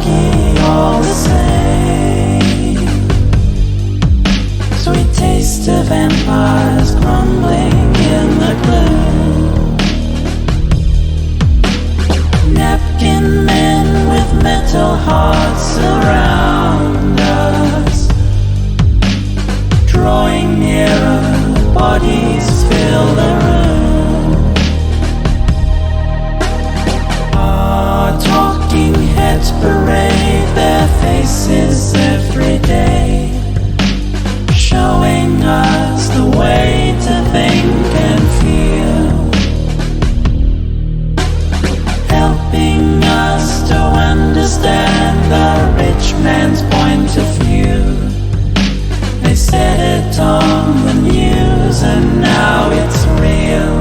lucky all the same. Sweet taste of empires crumbling in the gloom. Napkin men with metal hearts surround us, drawing nearer, bodies fill the room. Our talking heads parade their faces every day, showing us the way to think and feel, helping us to understand the rich man's point of view. They said it on the news and now it's real.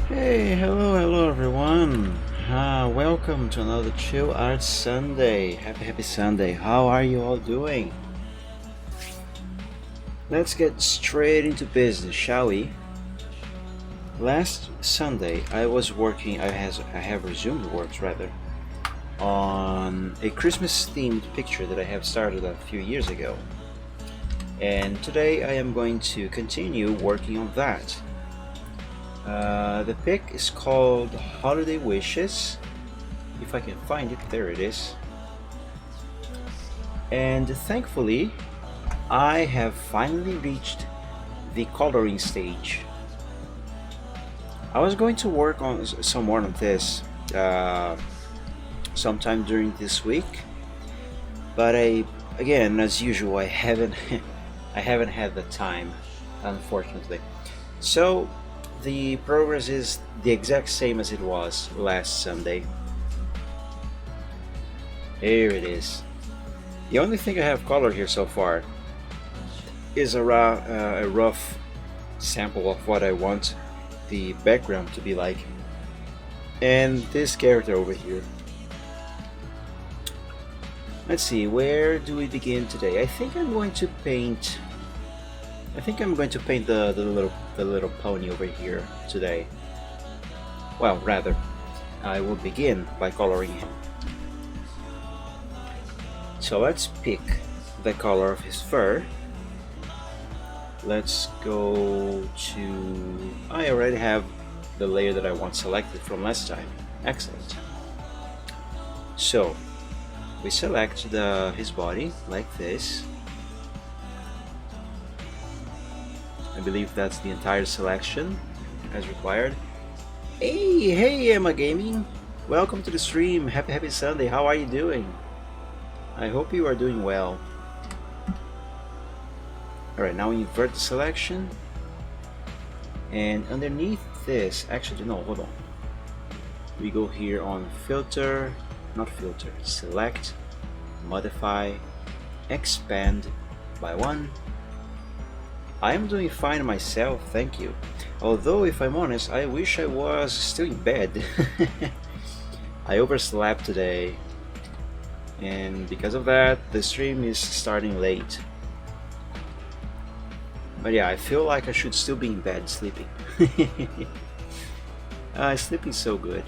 Hey, hello everyone. Welcome to another Chill Art Sunday. Happy Sunday. How are you all doing? Let's get straight into business, shall we? Last Sunday, I was working. I have resumed works rather on a Christmas themed picture that I have started a few years ago. And today I am going to continue working on that. The pic is called Holiday Wishes. If I can find it, there it is. And thankfully, I have finally reached the coloring stage. I was going to work on some more on this sometime during this week, but again, as usual, I haven't I haven't had the time, unfortunately. So the progress is the exact same as it was last Sunday. Here it is. The only thing I have colored here so far is a rough sample of what I want the background to be like, and this character over here. Let's see, where do we begin today? I think I'm going to paint the little pony over here today. Well, rather, I will begin by coloring him. So let's pick the color of his fur. Let's go to... I already have the layer that I want selected from last time. Excellent. So we select his body like this. I believe that's the entire selection as required. Hey Emma Gaming! Welcome to the stream. Happy Sunday. How are you doing? I hope you are doing well. Alright, now we invert the selection, and underneath this, actually no, hold on. We go here on filter, not filter, select, modify, expand by 1. I am doing fine myself, thank you. Although, if I'm honest, I wish I was still in bed. I overslept today, and because of that, the stream is starting late. But yeah, I feel like I should still be in bed sleeping. Sleeping so good.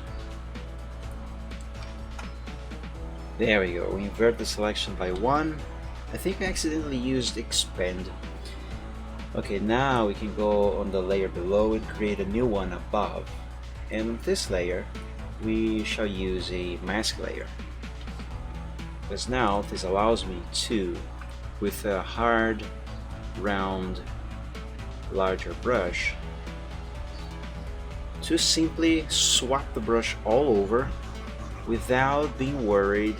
There we go, we invert the selection by 1. I think I accidentally used expand. Okay, now we can go on the layer below and create a new one above. And on this layer, we shall use a mask layer. Because now this allows me to, with a hard, round, larger brush, to simply swap the brush all over without being worried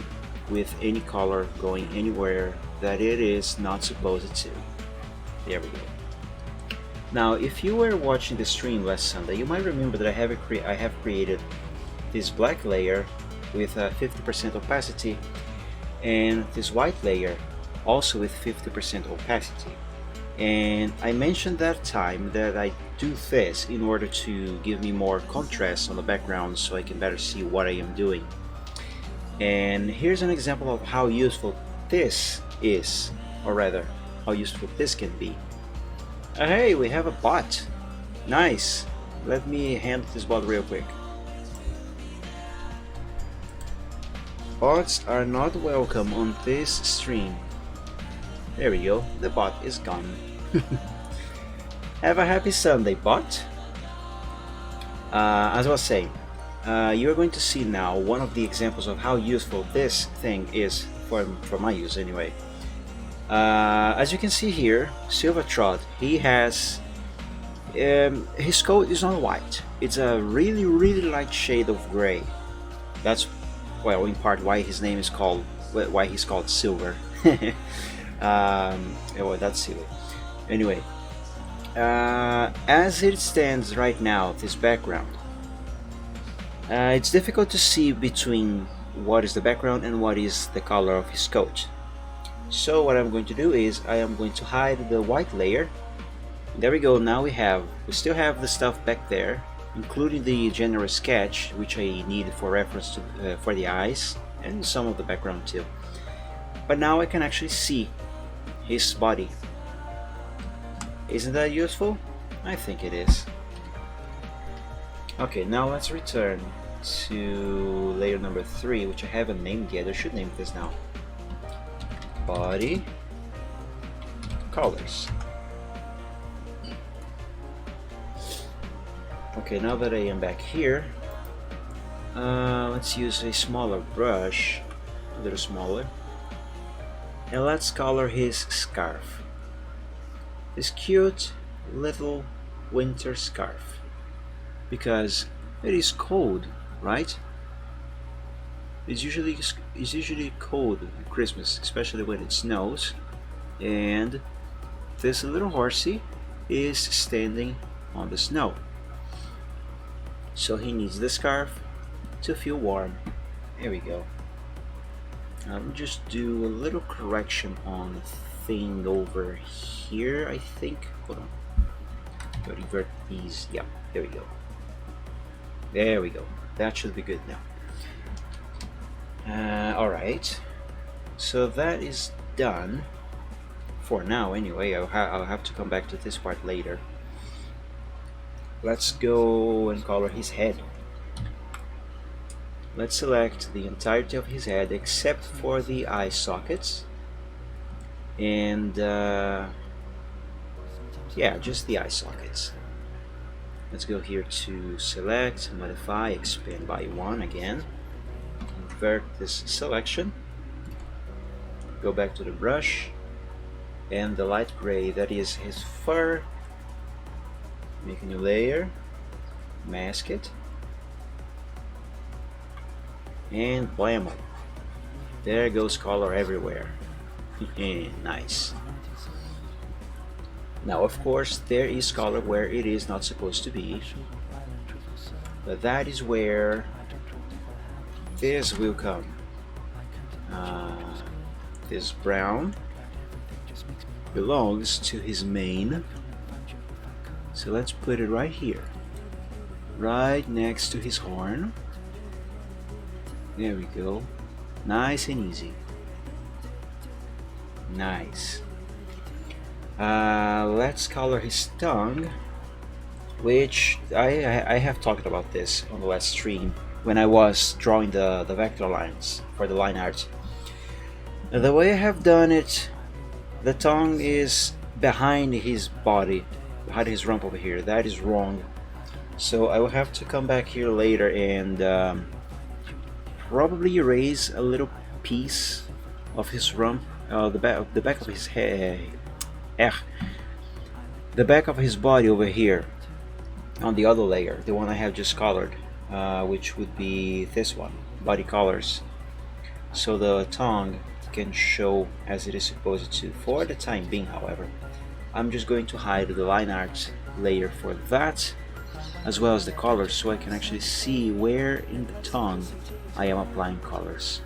with any color going anywhere that it is not supposed to. There we go. Now, if you were watching the stream last Sunday, you might remember that I have created this black layer with 50% opacity, and this white layer also with 50% opacity. And I mentioned that time that I do this in order to give me more contrast on the background so I can better see what I am doing. And here's an example of how useful this is, or rather, how useful this can be. Hey, we have a bot. Nice. Let me handle this bot real quick. Bots are not welcome on this stream. There we go, the bot is gone. Have a happy Sunday, bot. As I was saying, you're going to see now one of the examples of how useful this thing is for my use anyway. As you can see here, Silvertrot, he has his coat is not white. It's a really light shade of gray. That's, well, in part why his name is called, why he's called Silver. Well, that's silly. Anyway, as it stands right now, this background, it's difficult to see between what is the background and what is the color of his coat. So what I'm going to do is I am going to hide the white layer. There we go. Now we still have the stuff back there. including the general sketch, which I need for reference to, for the eyes and some of the background too. But now I can actually see his body. Isn't that useful? I think it is. Okay, now let's return to layer number 3, which I haven't named yet. I should name this now. Body colors. Okay, now that I am back here, let's use a smaller brush, a little smaller, and let's color his scarf. This cute little winter scarf, because it is cold, right? It's usually cold at Christmas, especially when it snows, and this little horsey is standing on the snow. So he needs the scarf to feel warm. There we go. I'll just do a little correction on the thing over here, I think. Hold on. Go invert these. Yeah, there we go. There we go. That should be good now. Alright. So that is done. For now, anyway. I'll have to come back to this part later. Let's go and color his head. Let's select the entirety of his head except for the eye sockets. And yeah, just the eye sockets. Let's go here to select, modify, expand by 1 again. Invert this selection. Go back to the brush. And the light gray, that is his fur. Make a new layer, mask it, and blammo. There goes color everywhere. Nice. Now of course there is color where it is not supposed to be, but that is where this will come. This brown belongs to his mane. So let's put it right here, right next to his horn. There we go. Nice and easy. Nice. Let's color his tongue, which I have talked about this on the last stream when I was drawing the vector lines for the line art. Now, the way I have done it, the tongue is behind his body, behind his rump over here. That is wrong. So I will have to come back here later and probably erase a little piece of his rump, the back of his head, the back of his body over here on the other layer, the one I have just colored, which would be this one, body colors, so the tongue can show as it is supposed to. For the time being, however, I'm just going to hide the line art layer for that, as well as the colors, so I can actually see where in the tongue I am applying colors.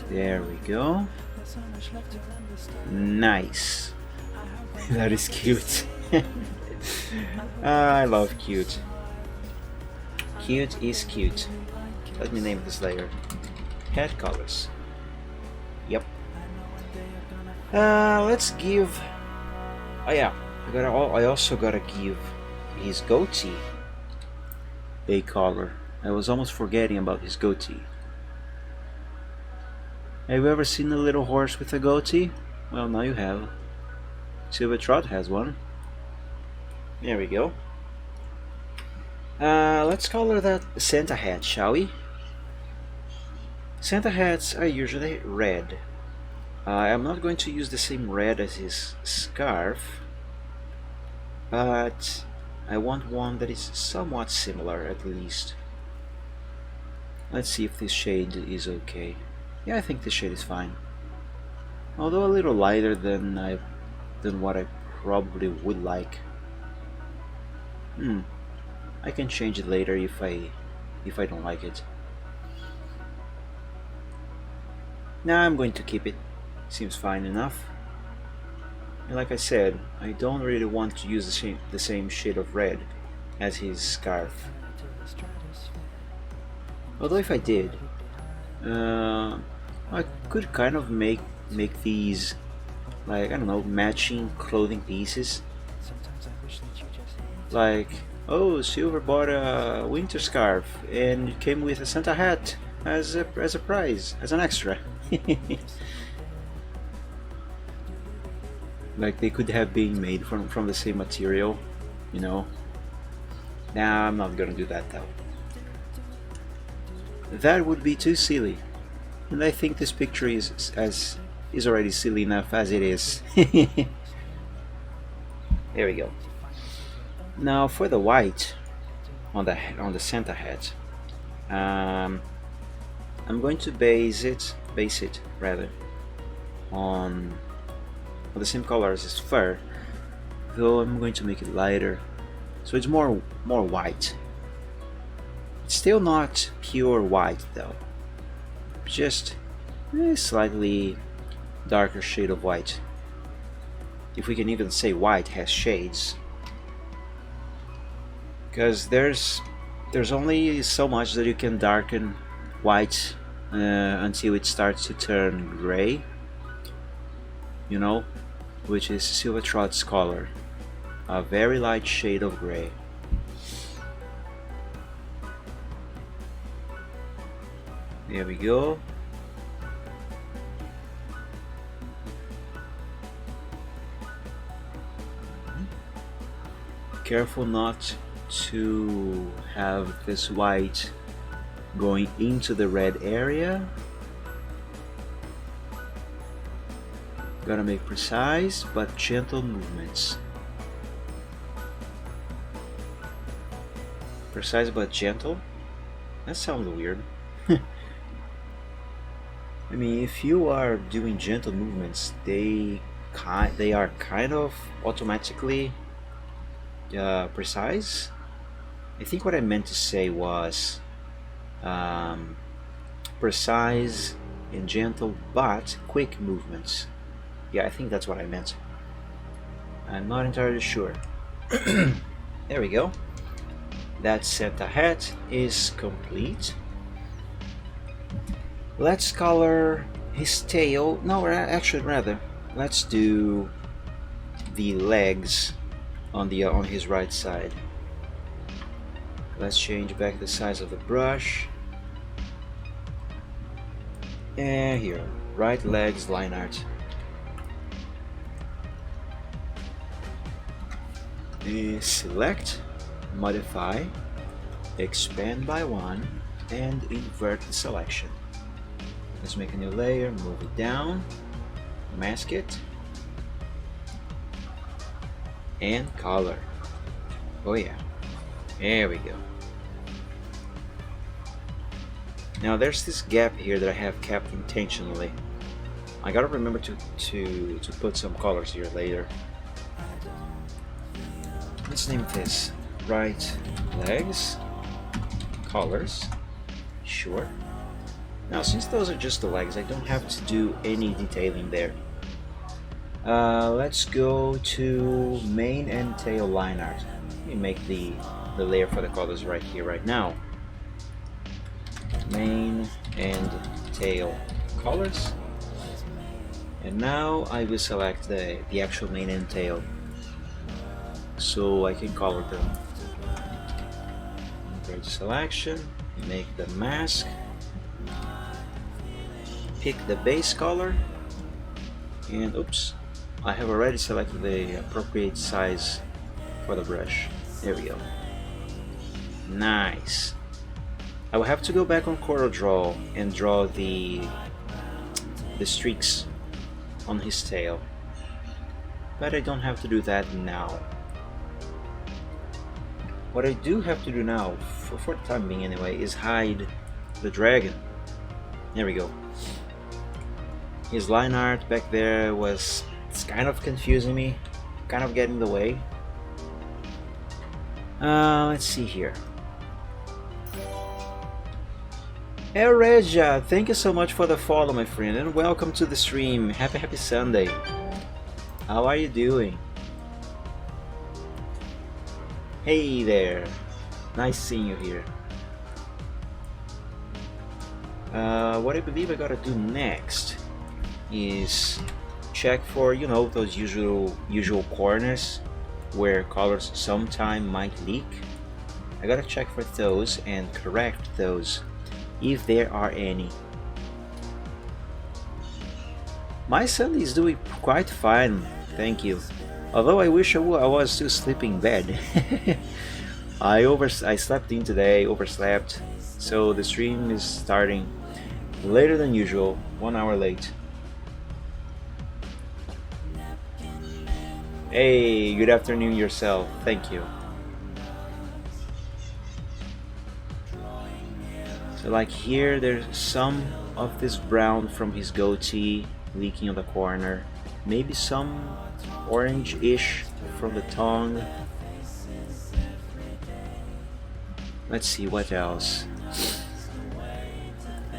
There we go. Nice. That is cute. I love cute. Cute is cute. Let me name this layer. Head colors. Yep. Let's give. Oh yeah, I also gotta give his goatee a color. I was almost forgetting about his goatee. Have you ever seen a little horse with a goatee? Well, now you have. Silver Trot has one. There we go. Let's color that Santa hat, shall we? Santa hats are usually red. I'm not going to use the same red as his scarf, but I want one that is somewhat similar at least. Let's see if this shade is okay. Yeah, I think this shade is fine. Although a little lighter than what I probably would like. I can change it later if I don't like it. Now I'm going to keep it. Seems fine enough. And like I said, I don't really want to use the same shade of red as his scarf. Although if I did, I could kind of make these, like, I don't know, matching clothing pieces. Like, oh, Silver bought a winter scarf and it came with a Santa hat as a prize, as an extra. Like they could have been made from the same material, you know. Nah, I'm not gonna do that though. That would be too silly, and I think this picture is already silly enough as it is. There we go. Now for the white on the Santa hat, I'm going to base it rather on the same color as his fur, though I'm going to make it lighter, so it's more white. It's still not pure white though, just a slightly darker shade of white. If we can even say white has shades, because there's only so much that you can darken white until it starts to turn gray, you know, which is Silvertrot's color, a very light shade of gray. There we go. Careful not to have this white going into the red area. Gotta make precise but gentle movements. Precise but gentle? That sounds weird. I mean, if you are doing gentle movements, they are kind of automatically precise. I think what I meant to say was precise and gentle but quick movements. Yeah, I think that's what I meant. I'm not entirely sure. There we go. That Santa hat is complete. Let's color his tail. No, actually, rather, let's do the legs on his right side. Let's change back the size of the brush. And here, right legs line art. Select, modify, expand by 1, and invert the selection. Let's make a new layer, move it down, mask it, and color. Oh yeah, there we go. Now there's this gap here that I have kept intentionally. I gotta remember to put some colors here later. Let's name this right legs colors. Sure. Now since those are just the legs, I don't have to do any detailing there. Let's go to mane and tail line art. Let me make the layer for the colors right here, right now. Mane and tail colors. And now I will select the actual mane and tail so I can color them. Invert selection, make the mask, pick the base color, and oops, I have already selected the appropriate size for the brush. There we go. Nice. I will have to go back on CorelDRAW and draw the streaks on his tail, but I don't have to do that now. What I do have to do now, for the time being anyway, is hide the dragon. There we go. His line art back there it's kind of confusing me, kind of getting in the way. Let's see here. Hey Regia, thank you so much for the follow, my friend, and welcome to the stream. Happy Sunday. How are you doing? Hey there, nice seeing you here. What I believe I gotta do next is check for, you know, those usual corners where colors sometime might leak. I gotta check for those and correct those if there are any. My son is doing quite fine, thank you. Although I wish I was still sleeping in bed. I slept in today, overslept, so the stream is starting later than usual, 1 hour late. Hey, good afternoon yourself, thank you. So like here, there's some of this brown from his goatee leaking on the corner, maybe some orange-ish from the tongue. Let's see what else.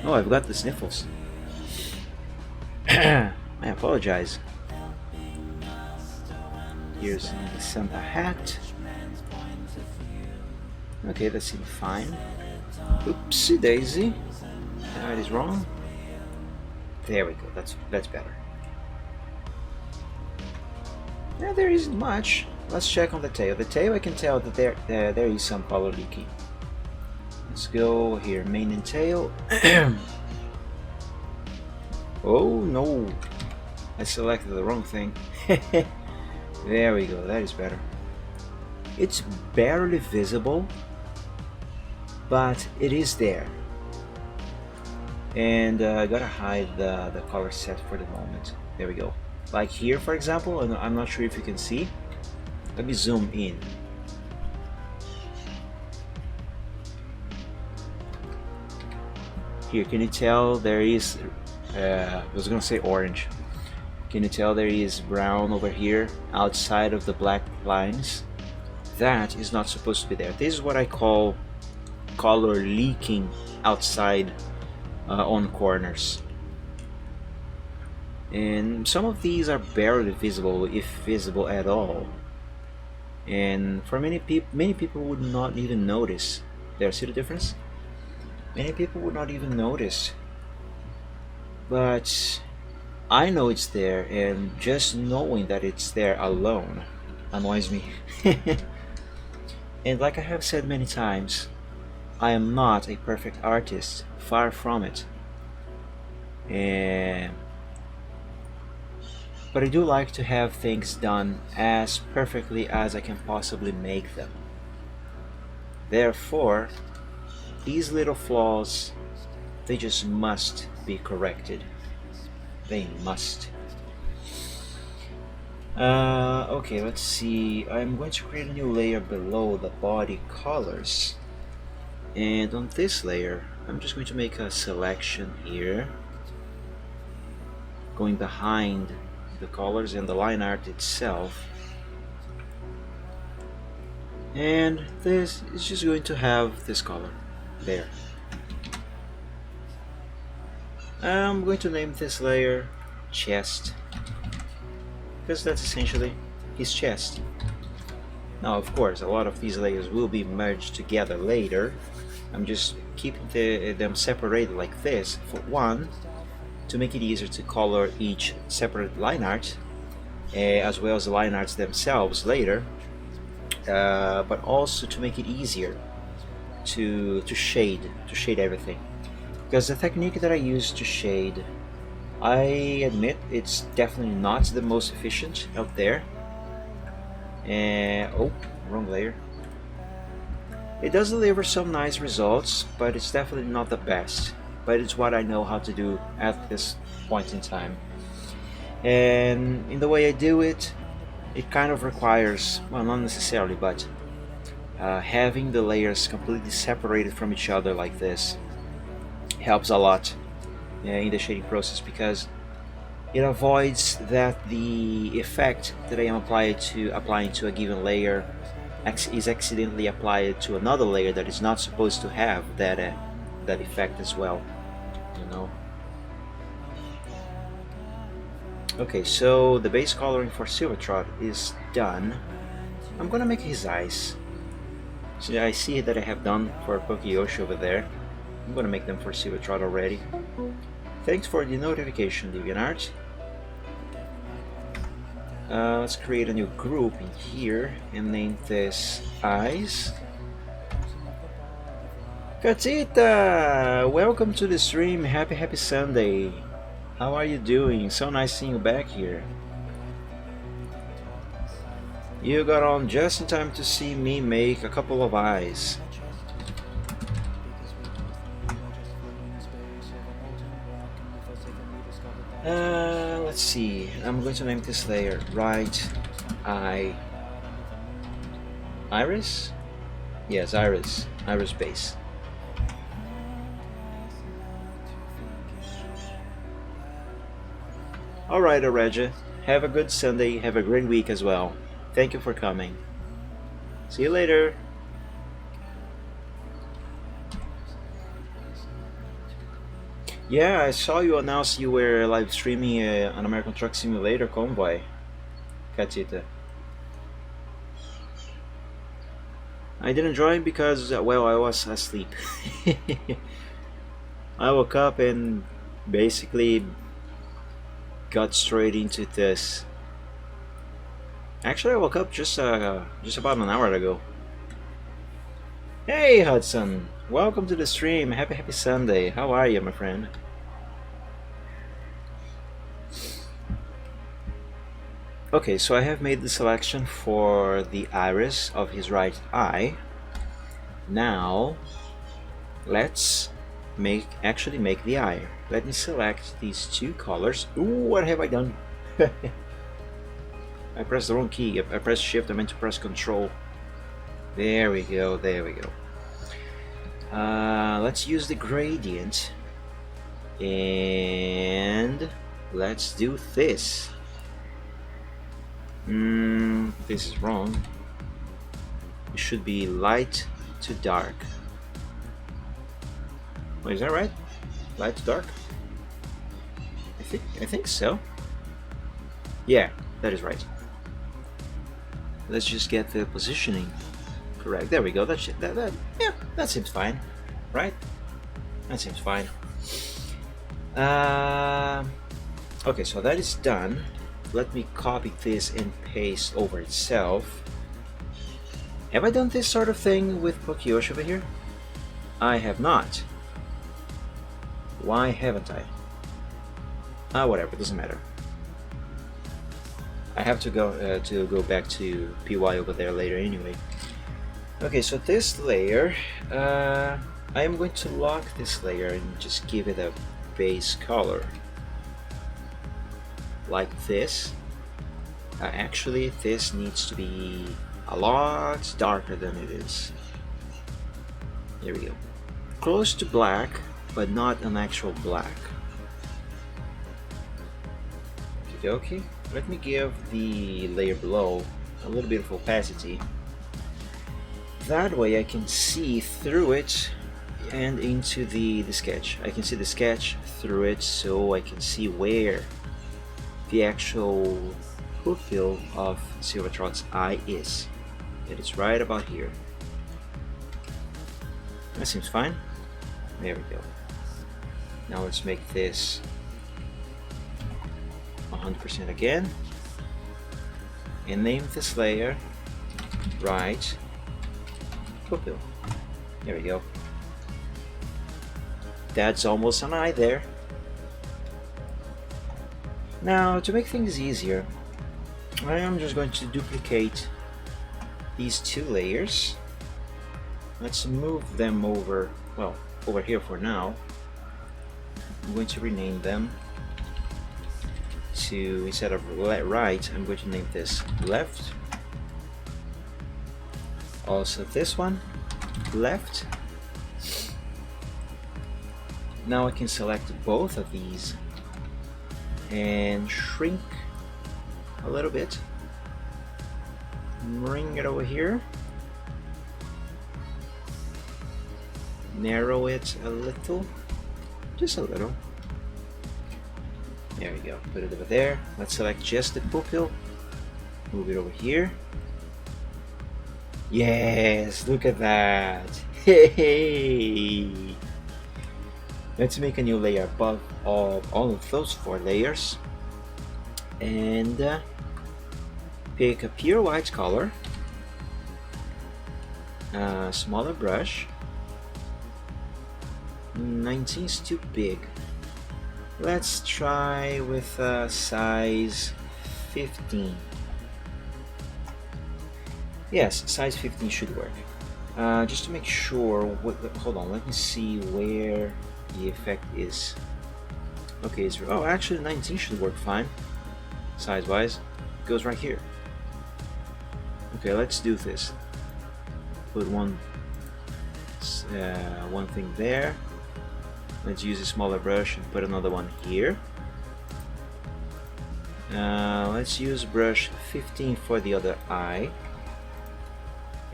Oh, I've got the sniffles. I apologize. Here's the Santa hat. Okay, that seems fine. Oopsie daisy. That is wrong. There we go. That's better. Yeah, there isn't much. Let's check on the tail. The tail, I can tell that there is some color leaking. Let's go here, mane and tail. Oh no, I selected the wrong thing. There we go, that is better. It's barely visible, but it is there. And I gotta hide the color set for the moment. There we go. Like here, for example, and I'm not sure if you can see. Let me zoom in. Here, can you tell there is, I was gonna say orange. Can you tell there is brown over here outside of the black lines? That is not supposed to be there. This is what I call color leaking outside on corners. And some of these are barely visible, if visible at all. And for many people would not even notice. There, see the difference? Many people would not even notice. But I know it's there, and just knowing that it's there alone annoys me. And like I have said many times, I am not a perfect artist, far from it. But I do like to have things done as perfectly as I can possibly make them. Therefore, these little flaws, they just must be corrected. They must. Okay, let's see. I'm going to create a new layer below the body colors. And on this layer, I'm just going to make a selection here, going behind the colors and the line art itself. And this is just going to have this color there. I'm going to name this layer chest, because that's essentially his chest. Now, of course, a lot of these layers will be merged together later. I'm just keeping them separated like this, for one, to make it easier to color each separate line art, as well as the line arts themselves later, but also to make it easier to shade everything. Because the technique that I use to shade, I admit it's definitely not the most efficient out there. Oh, wrong layer. It does deliver some nice results, but it's definitely not the best. But it's what I know how to do at this point in time. And in the way I do it, it kind of requires, well, not necessarily, but having the layers completely separated from each other like this helps a lot in the shading process, because it avoids that the effect that I am applying to a given layer is accidentally applied to another layer that is not supposed to have that effect as well, you know. Okay, so the base coloring for Silvertrot is done. I'm gonna make his eyes. So I see that I have done for Pokeyoshi over there. I'm gonna make them for Silvertrot already. Thanks for the notification, DeviantArt. Let's create a new group in here and name this Eyes. Katita! Welcome to the stream. Happy Sunday. How are you doing? So nice seeing you back here. You got on just in time to see me make a couple of eyes. Let's see. I'm going to name this layer Right Eye Iris? Yes, Iris. Iris base. Alright, Aurelia. Have a good Sunday. Have a great week as well. Thank you for coming. See you later. Yeah, I saw you announce you were live streaming an American Truck Simulator convoy, Katita. I didn't join because, well, I was asleep. I woke up and basically got straight into this. Actually, I woke up just about an hour ago. Hey, Hudson! Welcome to the stream. Happy Sunday. How are you, my friend? Okay, so I have made the selection for the iris of his right eye. Now, let's actually make the eye. Let me select these two colors. Ooh, what have I done? I pressed the wrong key. I pressed shift. I meant to press control. There we go. There we go. Let's use the gradient. And let's do this. This is wrong. It should be light to dark. Wait, is that right? Light to dark? I think so. Yeah, that is right. Let's just get the positioning correct. There we go. That seems fine, right? That seems fine. Okay, so that is done. Let me copy this and paste over itself. Have I done this sort of thing with Pokeyoshi over here? I have not. Why haven't I? Whatever, doesn't matter. I have to go back to PY over there later anyway. Okay, so this layer, I am going to lock this layer and just give it a base color. Like this. Actually, this needs to be a lot darker than it is. There we go. Close to black, but not an actual black. Okay, let me give the layer below a little bit of opacity. That way I can see through it and into the sketch. I can see the sketch through it, so I can see where the actual pupil of Silvertrot's eye is. It is right about here. That seems fine. There we go. Now let's make this 100% again. And name this layer Right Pupil. There we go. That's almost an eye there. Now, to make things easier, I am just going to duplicate these two layers. Let's move them over, well, over here for now. I'm going to rename them to, instead of right, I'm going to name this left. Also this one, left. Now I can select both of these and shrink a little bit. Bring it over here. Narrow it a little. Just a little. There we go. Put it over there. Let's select just the pupil. Move it over here. Yes, look at that. Hey! Let's make a new layer above all of those 4 layers. And pick a pure white color. Smaller brush. 19 is too big. Let's try with size 15. Yes, size 15 should work. Just to make sure, hold on, let me see where the effect is. Okay, oh, actually 19 should work fine, size-wise. It goes right here. Okay, let's do this. Put one thing there. Let's use a smaller brush and put another one here. Let's use brush 15 for the other eye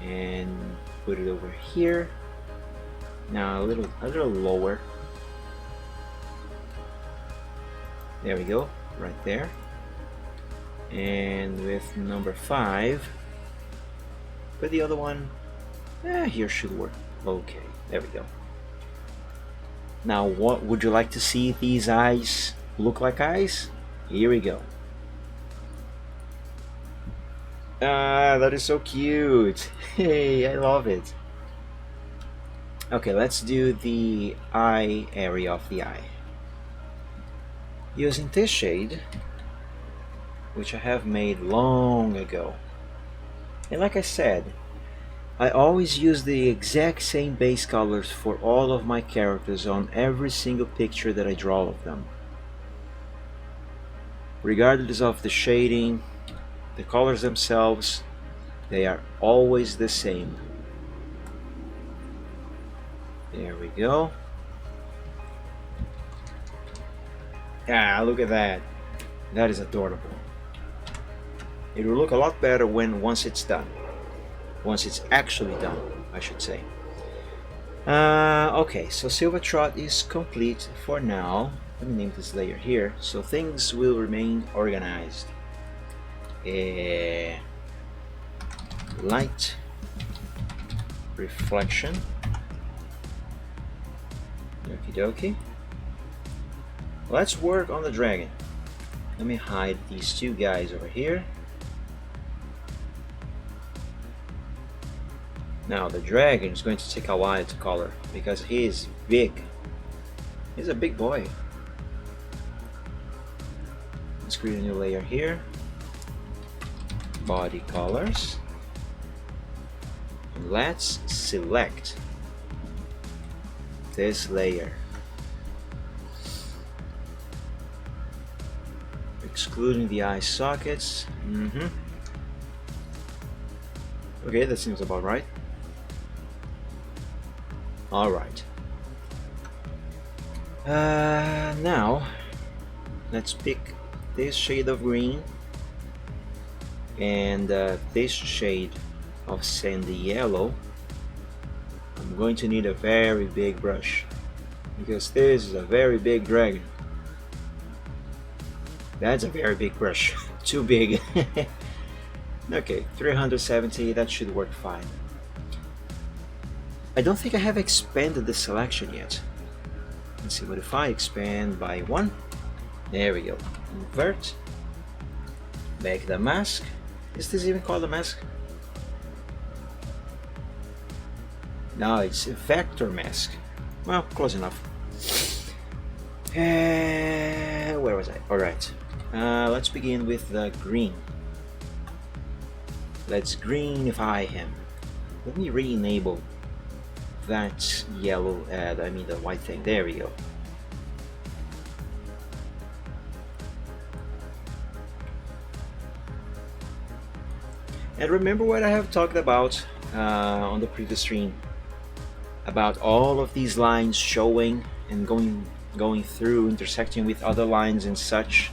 and put it over here. Now a little lower. There we go, right there. And with number 5, put the other one here should work. Okay, there we go. Now, what would you like to see these eyes look like eyes? Here we go. That is so cute. Hey, I love it. Okay, let's do the eye area of the eye. Using this shade, which I have made long ago. And like I said, I always use the exact same base colors for all of my characters on every single picture that I draw of them. Regardless of the shading, the colors themselves, they are always the same. There we go. Ah, look at that. That is adorable. It will look a lot better once it's done. Once it's actually done, I should say. Okay, so Silver Trot is complete for now. Let me name this layer here so things will remain organized. Light reflection. Okie dokie. Let's work on the dragon. Let me hide these 2 guys over here. Now the dragon is going to take a while to color because he is big. He's a big boy. Let's create a new layer here. Body colors. Let's select this layer. Excluding the eye sockets. Okay, that seems about right. Alright. Now, let's pick this shade of green and this shade of sandy yellow. I'm going to need a very big brush because this is a very big dragon. That's a very big brush. Too big. Okay, 370, that should work fine. I don't think I have expanded the selection yet. Let's see, what if I expand by 1? There we go. Invert. Make the mask. Is this even called a mask? No, it's a vector mask. Well, close enough. Where was I? Alright. Let's begin with the green. Let's greenify him. Let me re-enable that yellow, I mean the white thing. There we go. And remember what I have talked about on the previous stream about all of these lines showing and going through, intersecting with other lines and such.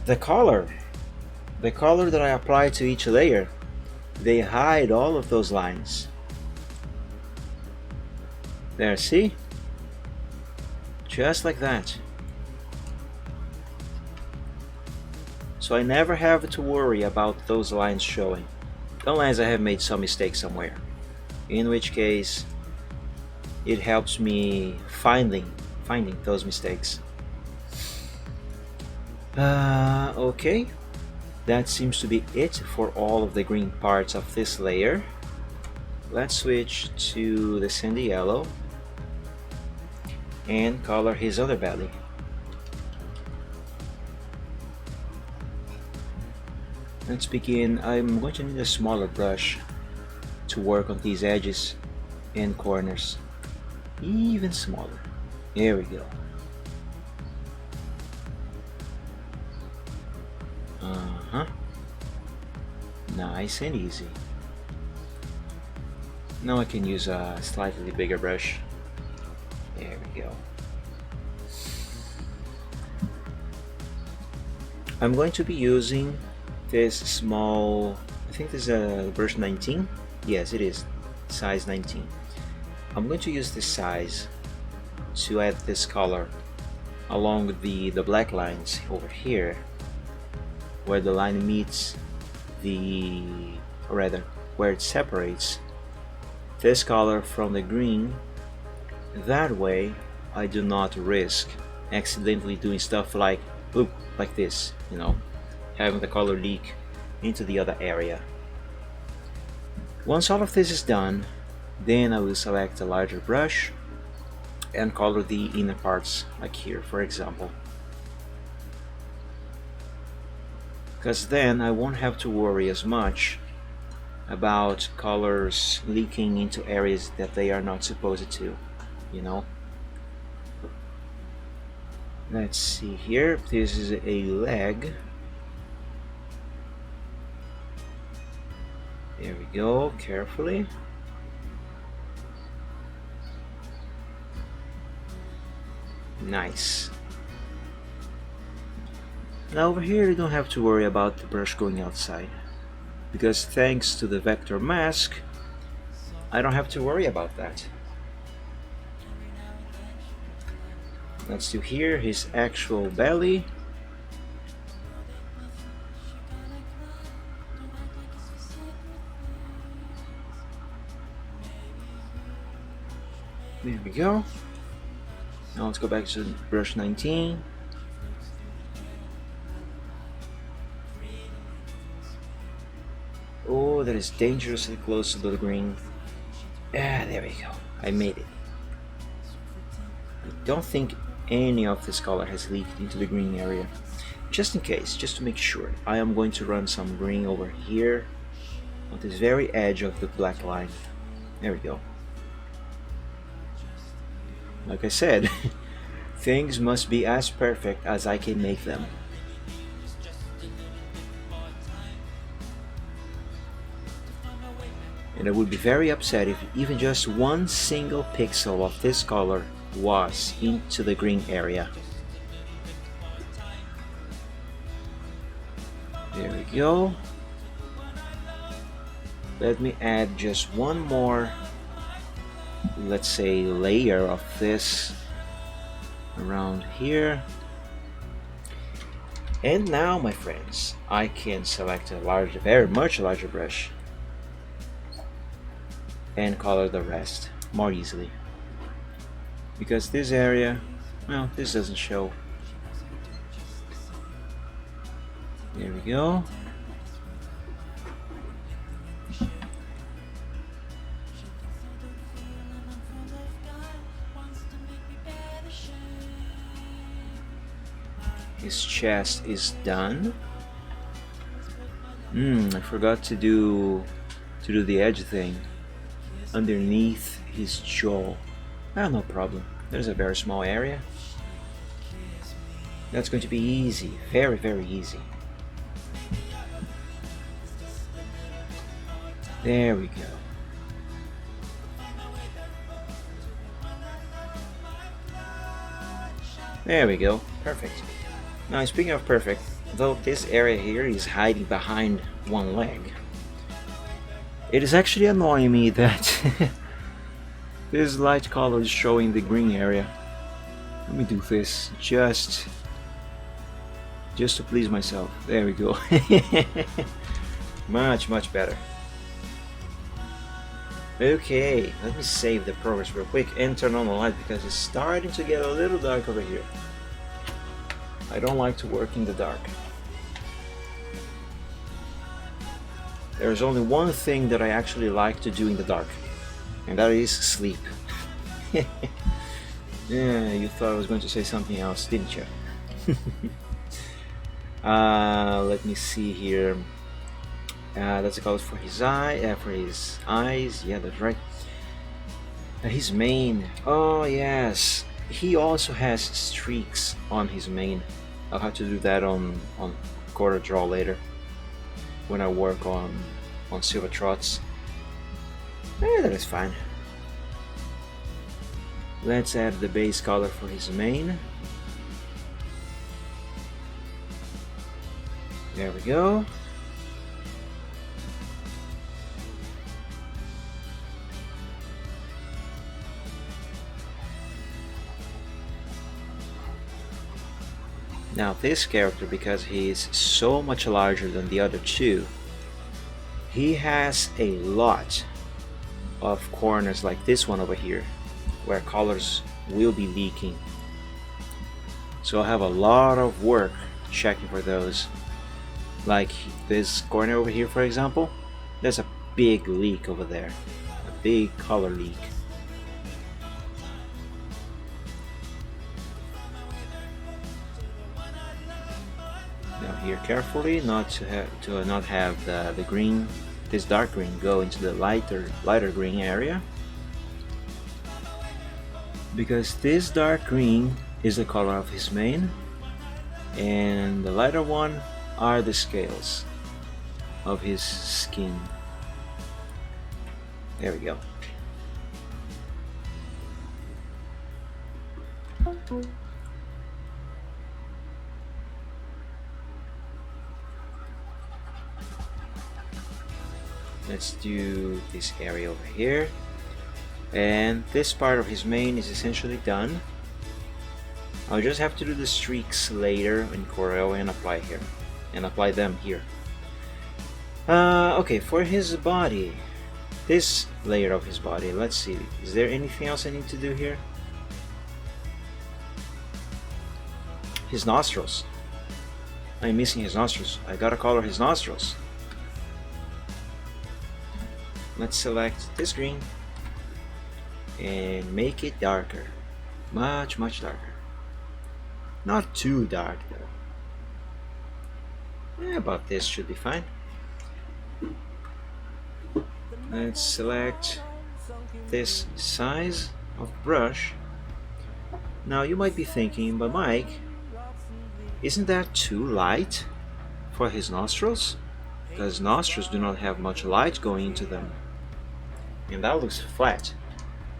The color that I apply to each layer, they hide all of those lines. There, see? Just like that. So I never have to worry about those lines showing. unless I have made some mistake somewhere, in which case it helps me finding those mistakes. Okay, that seems to be it for all of the green parts of this layer. Let's switch to the sandy yellow and color his other belly. Let's begin. I'm going to need a smaller brush to work on these edges and corners. Even smaller. There we go. Nice and easy. Now I can use a slightly bigger brush. There we go. I'm going to be using this small, I think this is a brush 19. Yes, it is size 19. I'm going to use this size to add this color along the black lines over here, where the line meets the, or rather where it separates this color from the green. That way I do not risk accidentally doing stuff like this, you know, having the color leak into the other area. Once all of this is done, then I will select a larger brush and color the inner parts, like here for example, because then I won't have to worry as much about colors leaking into areas that they are not supposed to, you know. Let's see here, this is a leg. There we go, carefully. Nice. Now over here you don't have to worry about the brush going outside, because thanks to the vector mask I don't have to worry about that. Let's do here his actual belly. There we go. Now let's go back to brush 19. Oh, that is dangerously close to the green. Ah, there we go. I made it. I don't think any of this color has leaked into the green area. Just in case, just to make sure, I am going to run some green over here on this very edge of the black line. There we go. Like I said, things must be as perfect as I can make them. And I would be very upset if even just one single pixel of this color was into the green area. There we go. Let me add just one more, let's say, layer of this around here. And now, my friends, I can select a larger, very much larger brush and color the rest more easily, because this area, well, this doesn't show. There we go. His chest is done. I forgot to do the edge thing underneath his jaw. No problem. There's a very small area. That's going to be easy, very, very easy. There we go. There we go, perfect. Now, speaking of perfect, though this area here is hiding behind one leg, it is actually annoying me that this light color is showing the green area. Let me do this just to please myself. There we go. Much better. Okay, let me save the progress real quick and turn on the light because it's starting to get a little dark over here. I don't like to work in the dark. There's only one thing that I actually like to do in the dark, and that is sleep. Yeah, you thought I was going to say something else, didn't you? Let me see here. That's the color for his eye, for his eyes. Yeah, that's right. His mane. Oh yes, he also has streaks on his mane. I'll have to do that on Quarter Draw later when I work on Silver Trots. That is fine. Let's add the base color for his mane. There we go. Now this character, because he is so much larger than the other two, he has a lot of corners like this one over here, where colors will be leaking. So I have a lot of work checking for those. Like this corner over here, for example, there's a big leak over there, a big color leak. Now here carefully, not to have the green, this dark green, go into the lighter green area, because this dark green is the color of his mane, and the lighter one are the scales of his skin. There we go. Let's do this area over here, and this part of his mane is essentially done. I'll just have to do the streaks later in Corel and apply here, and apply them here. Okay, for his body, this layer of his body, let's see, is there anything else I need to do here? His nostrils. I'm missing his nostrils. I gotta color his nostrils. Let's select this green and make it darker, much darker. Not too dark though. About this should be fine. Let's select this size of brush. Now you might be thinking, but Mike, isn't that too light for his nostrils? Because nostrils do not have much light going into them. And that looks flat.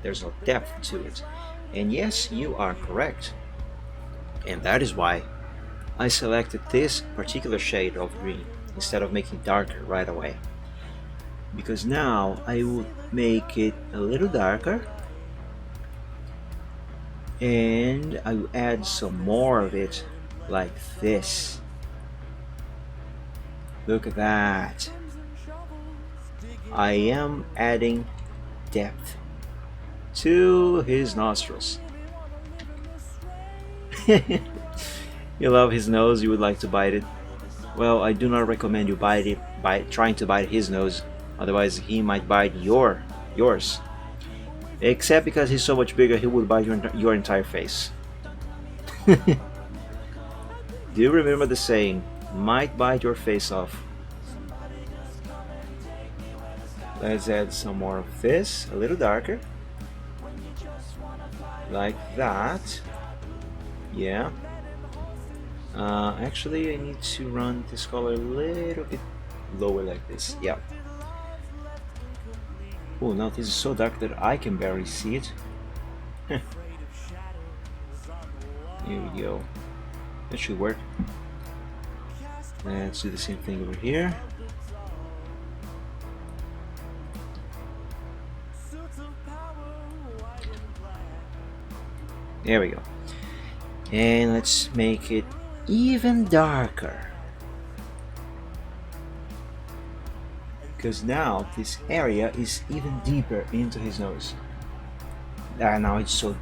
There's no depth to it. And yes, you are correct. And that is why I selected this particular shade of green instead of making it darker right away. Because now I will make it a little darker, and I will add some more of it like this. Look at that. I am adding depth to his nostrils. You love his nose, you would like to bite it. Well, I do not recommend you bite it by trying to bite his nose, otherwise he might bite yours. Except because he's so much bigger, he would bite your entire face. Do you remember the saying, might bite your face off? Let's add some more of this, a little darker. Like that. Yeah. Actually, I need to run this color a little bit lower like this. Yeah. Oh, now this is so dark that I can barely see it. Here we go. That should work. Let's do the same thing over here. There we go. And let's make it even darker. because now this area is even deeper into his nose. Now it's so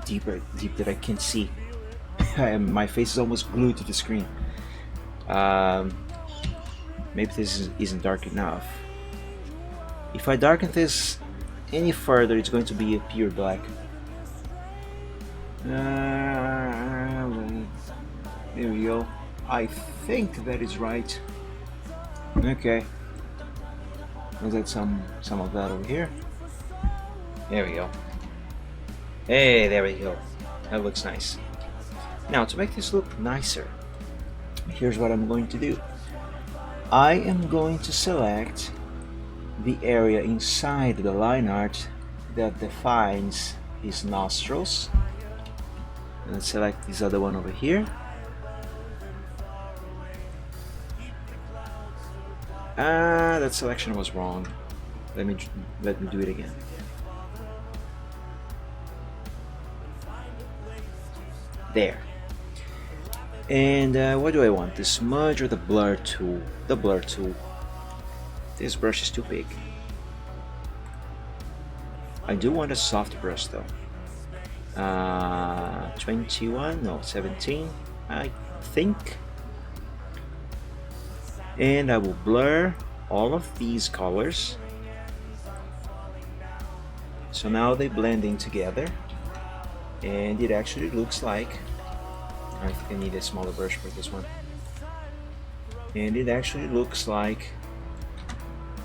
deep that I can't see. My face is almost glued to the screen. Maybe this isn't dark enough. If I darken this any further, it's going to be a pure black. There we go. I think that is right. Okay. Let's add some of that over here. There we go. Hey, there we go. That looks nice. Now, to make this look nicer, here's what I'm going to do. I am going to select the area inside the line art that defines his nostrils. And let's select this other one over here. That selection was wrong. Let me do it again. There. And what do I want? The smudge or the blur tool? The blur tool. This brush is too big. I do want a soft brush though. 21, no, 17, I think. And I will blur all of these colors. So now they blend in together. And it actually looks like, I think I need a smaller brush for this one. And it actually looks like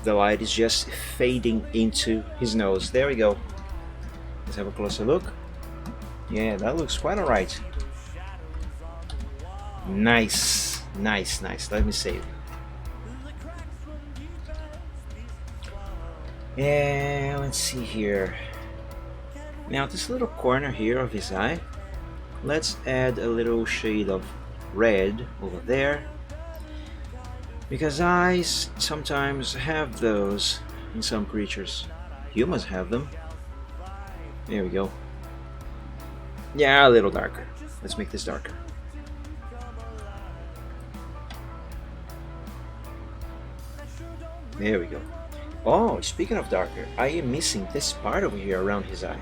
the light is just fading into his nose. There we go. Let's have a closer look. Yeah, that looks quite alright. Nice, nice, nice. Let me save. And let's see here. Now this little corner here of his eye, let's add a little shade of red over there, because eyes sometimes have those in some creatures. Humans have them. There we go. Yeah, a little darker. Let's make this darker. There we go. Oh, speaking of darker, I am missing this part over here around his eye.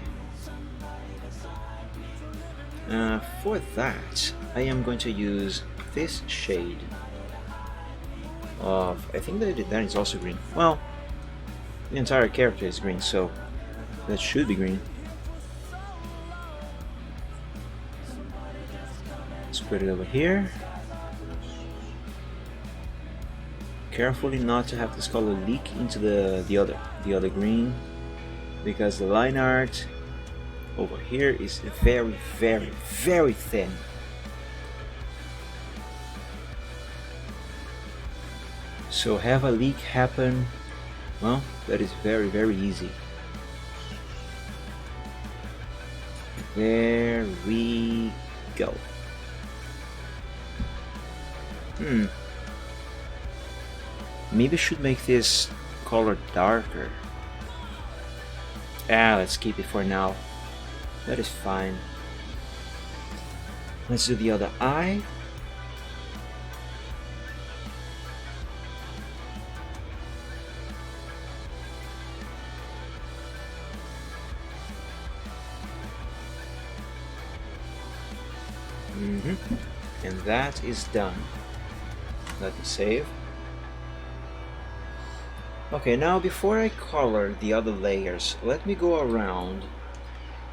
For that, I am going to use this shade of, I think that is also green. Well, the entire character is green, so that should be green. Let's put it over here. Carefully not to have this color leak into the other green, because the line art over here is very, very, very thin. So have a leak happen, well, that is very, very easy. There we go. Maybe I should make this color darker. Let's keep it for now. That is fine. Let's do the other eye. And that is done. Let me save. Okay, now before I color the other layers, let me go around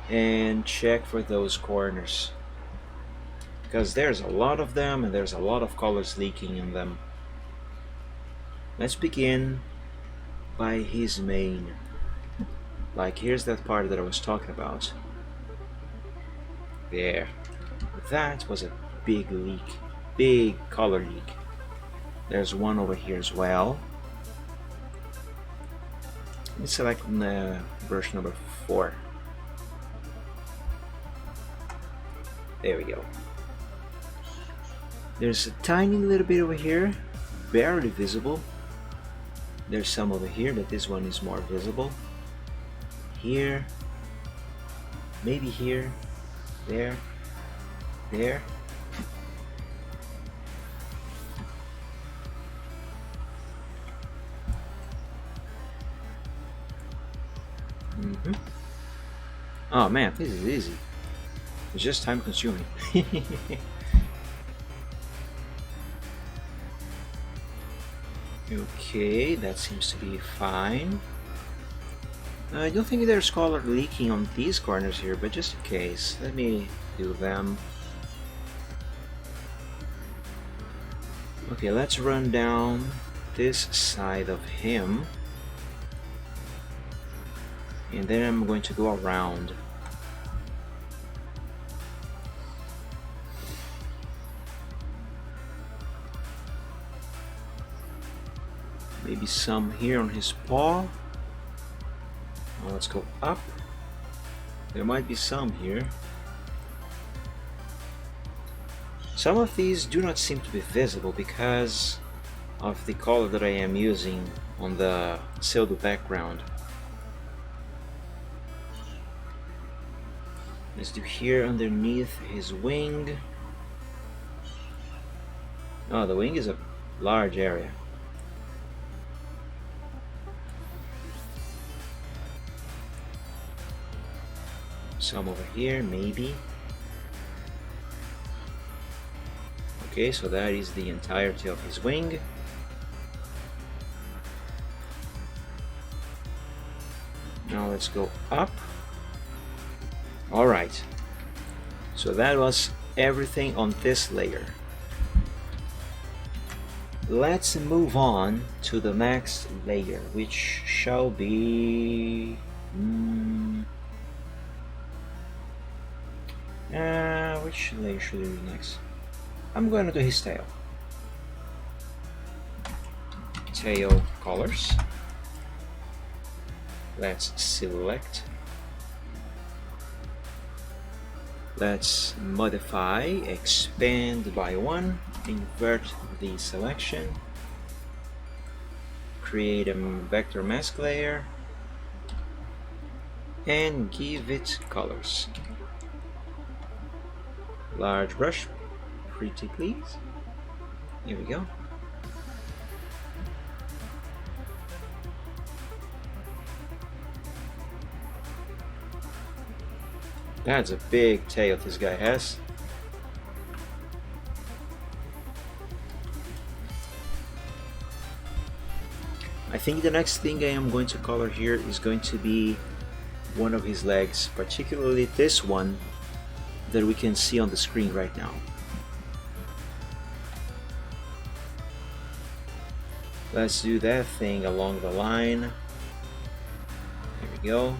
and check for those corners, because there's a lot of them and there's a lot of colors leaking in them. Let's begin by his mane. Like, here's that part that I was talking about. There. That was a big leak. Big color leak. There's one over here as well. Let me select brush number 4. There we go. There's a tiny little bit over here, barely visible. There's some over here, but this one is more visible. Here, maybe here, there, there. Oh man, this is easy. It's just time consuming. Okay, that seems to be fine. I don't think there's color leaking on these corners here, but just in case, let me do them. Okay, let's run down this side of him. And then I'm going to go around. Maybe some here on his paw. Now let's go up. There might be some here. Some of these do not seem to be visible because of the color that I am using on the pseudo background. Let's do here underneath his wing. Oh, the wing is a large area. Some over here, maybe. Okay, so that is the entirety of his wing. Now let's go up. Alright, so that was everything on this layer. Let's move on to the next layer, which shall be... which layer should we do next? I'm going to do his tail. Tail colors. Let's select. Let's modify, expand by 1, invert the selection, create a vector mask layer, and give it colors. Large brush, pretty please. Here we go. That's a big tail this guy has. I think the next thing I am going to color here is going to be one of his legs, particularly this one that we can see on the screen right now. Let's do that thing along the line. There we go.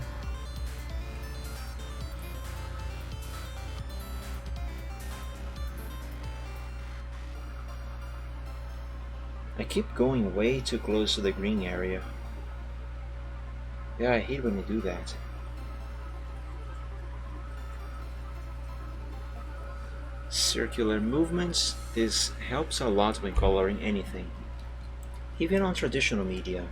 I keep going way too close to the green area. Yeah, I hate when you do that. Circular movements. This helps a lot when coloring anything, even on traditional media.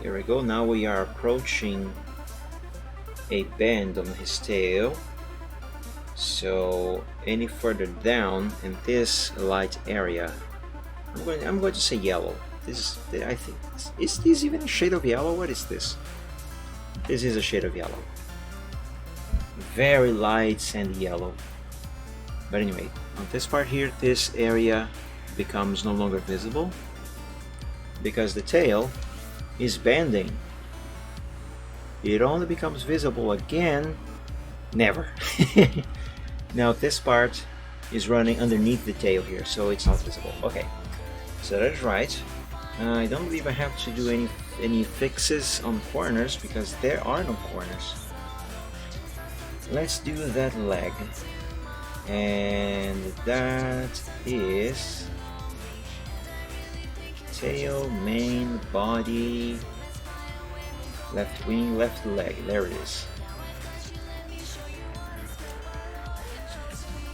There we go. Now we are approaching a bend on his tail. So any further down in this light area, I'm going to say yellow. This is, I think, is this even a shade of yellow? What is this? This is a shade of yellow. Very light sandy yellow. But anyway, on this part here, this area becomes no longer visible because the tail is bending. It only becomes visible again, never. Now this part is running underneath the tail here, so it's not visible. Okay, so that is right. I don't believe I have to do any fixes on corners because there are no corners. Let's do that leg, and that is tail, mane, body, left wing, left leg. There it is.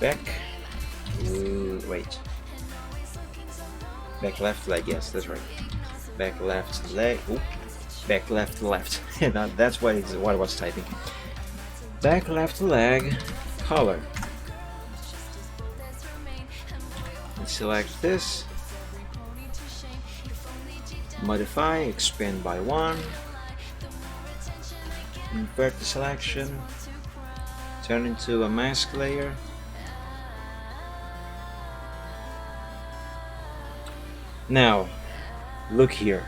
Back, wait, back left leg, yes, that's right. Back left leg, oop, Back, left, left. That's what I was typing. Back, left leg, color. And select this. Modify, expand by 1. Invert the selection. Turn into a mask layer. Now, look here.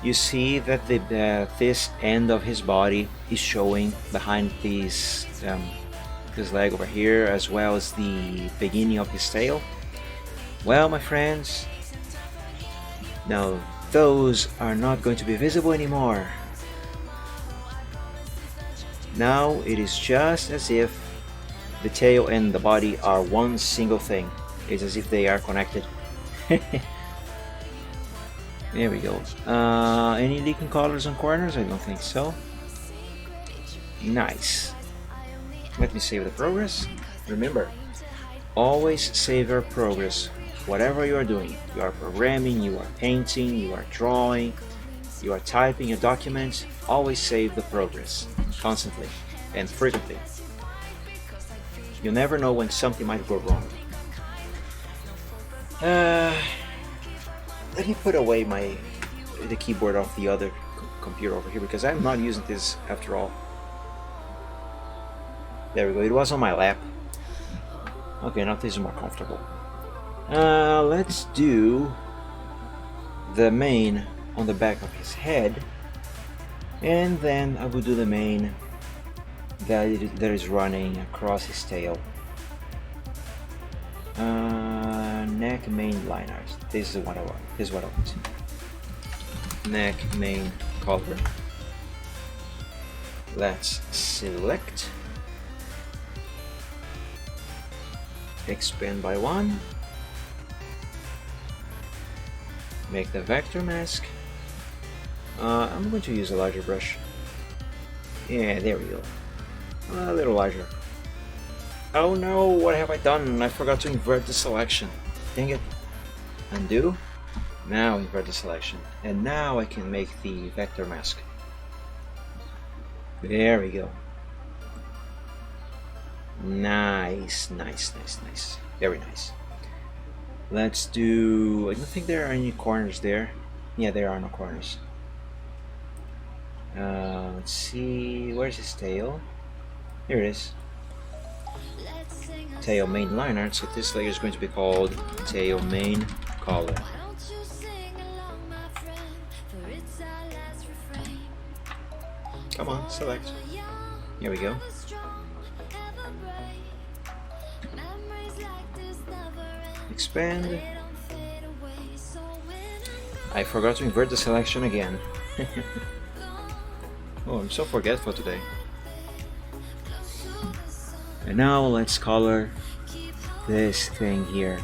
You see that this end of his body is showing behind this leg over here, as well as the beginning of his tail. Well, my friends, now those are not going to be visible anymore. Now it is just as if the tail and the body are one single thing. It's as if they are connected. There we go. Any leaking colors on corners? I don't think so. Nice. Let me save the progress. Remember, always save your progress. Whatever you are doing, you are programming, you are painting, you are drawing, you are typing a document, always save the progress, constantly and frequently. You never know when something might go wrong. Let me put away the keyboard of the other computer over here, because I'm not using this after all. There we go, it was on my lap. Okay, now this is more comfortable. Let's do the mane on the back of his head, and then I will do the mane that is running across his tail. Neck mane line art. This is what I want. This is what I want. Neck mane color. Let's select. Expand by 1. Make the vector mask. I'm going to use a larger brush. Yeah, there we go. A little larger. Oh no, what have I done? I forgot to invert the selection. Dang it. Undo. Now invert the selection. And now I can make the vector mask. There we go. Nice, nice, nice, nice. Very nice. Let's do... I don't think there are any corners there. Yeah, there are no corners. Let's see... Where's his tail? Here it is. Tail mane line art. So this layer is going to be called tail mane color. Come on, select. Here we go. Expand. I forgot to invert the selection again. Oh, I'm so forgetful today. And now let's color this thing here.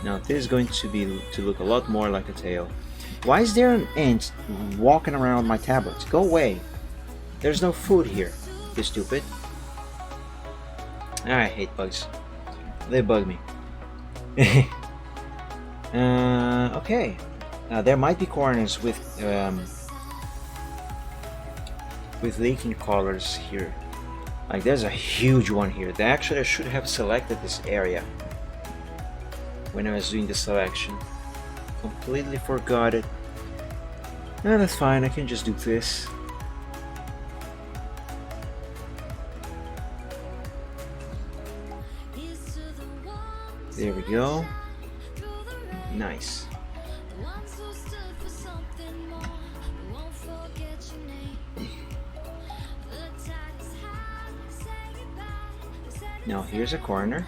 Now this is going to look a lot more like a tail. Why is there an ant walking around my tablet? Go away. There's no food here, you stupid. I hate bugs. They bug me. Okay. There might be corners with leaking colors here. Like there's a huge one here. Actually, I should have selected this area when I was doing the selection. Completely forgot it. No, that's fine. I can just do this. There we go. Nice. Now here's a corner.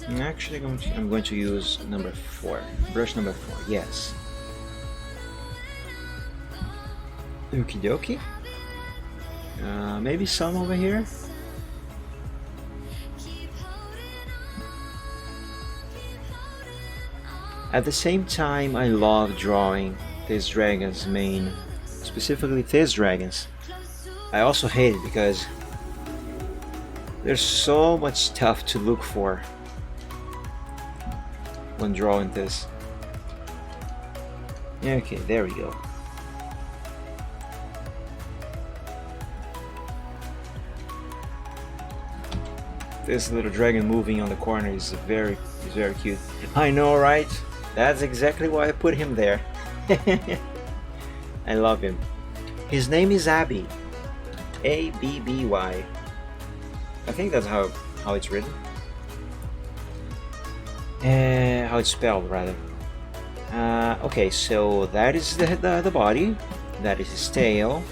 I'm going to use number 4. Brush number 4. Yes. Okie dokie. Maybe some over here. At the same time, I love drawing this dragon's mane, specifically this dragon's. I also hate it because there's so much stuff to look for when drawing this. Okay, there we go. This little dragon moving on the corner is very cute. I know, right? That's exactly why I put him there. I love him. His name is Abby. A-B-B-Y. I think that's how it's written. How it's spelled, rather. Okay, so that is the body. That is his tail.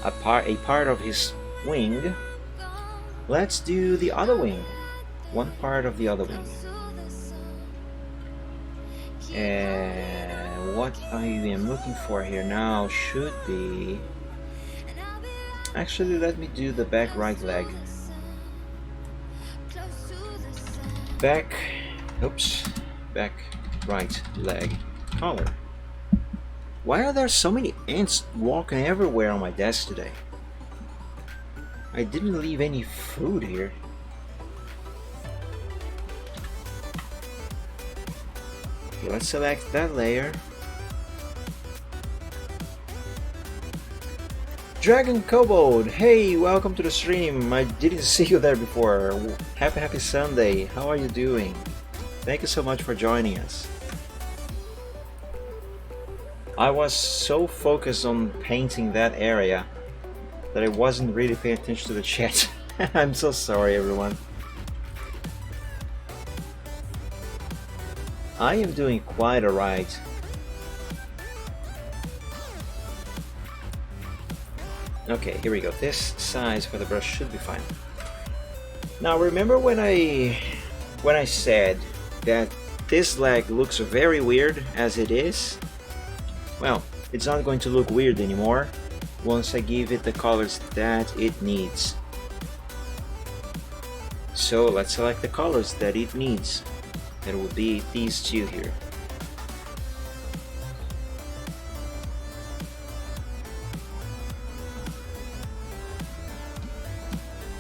A part of his wing. Let's do the other wing. One part of the other wing. What I am looking for here now should be... Actually, let me do the back right leg. Back right leg collar. Why are there so many ants walking everywhere on my desk today? I didn't leave any food here. Okay, let's select that layer. Dragon Kobold, hey, welcome to the stream. I didn't see you there before. Happy Sunday. How are you doing? Thank you so much for joining us. I was so focused on painting that area that I wasn't really paying attention to the chat. I'm so sorry, everyone. I am doing quite alright. Okay, here we go. This size for the brush should be fine. Now remember when I said that this leg looks very weird as it is? Well, it's not going to look weird anymore once I give it the colors that it needs. So let's select the colors that it needs. That will be these two here.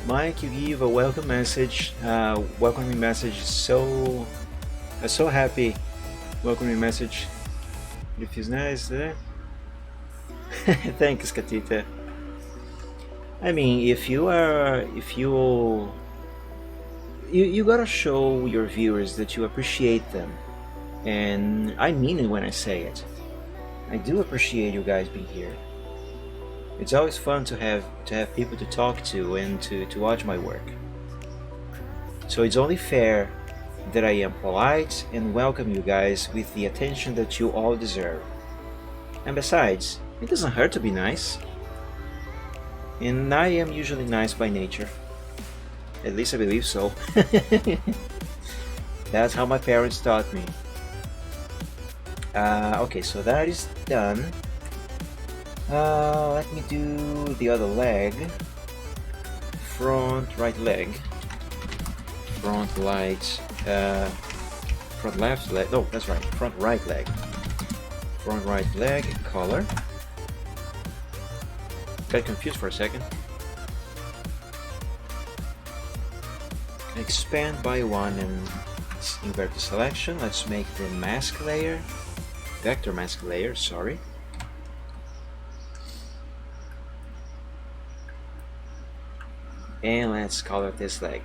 Mike, you give a welcome message, welcoming message. So happy welcoming message. It feels nice there. Thanks, Katita. I mean, if you gotta show your viewers that you appreciate them, and I mean it when I say it. I do appreciate you guys being here. It's always fun to have people to talk to and to watch my work. So it's only fair that I am polite and welcome you guys with the attention that you all deserve. And besides, it doesn't hurt to be nice. And I am usually nice by nature. At least I believe so. That's how my parents taught me. Okay, so that is done. Let me do the other leg. Front right leg. Front left leg. Oh, that's right. Front right leg. Front right leg color. Got confused for a second. Expand by one and invert the selection. Let's make the mask layer. Vector mask layer, sorry. And let's color this leg.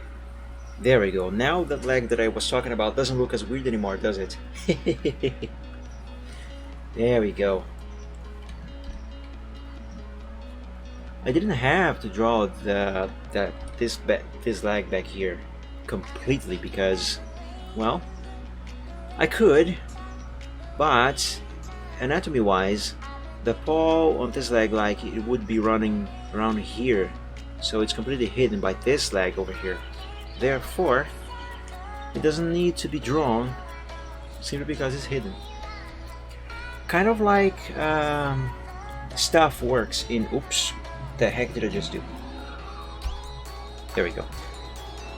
There we go. Now that leg that I was talking about doesn't look as weird anymore, does it? There we go. I didn't have to draw this leg back here completely because, well, I could, but anatomy-wise, the paw on this leg, like, it would be running around here, so it's completely hidden by this leg over here. Therefore, it doesn't need to be drawn simply because it's hidden. Kind of like stuff works in... Oops, the heck did I just do? There we go.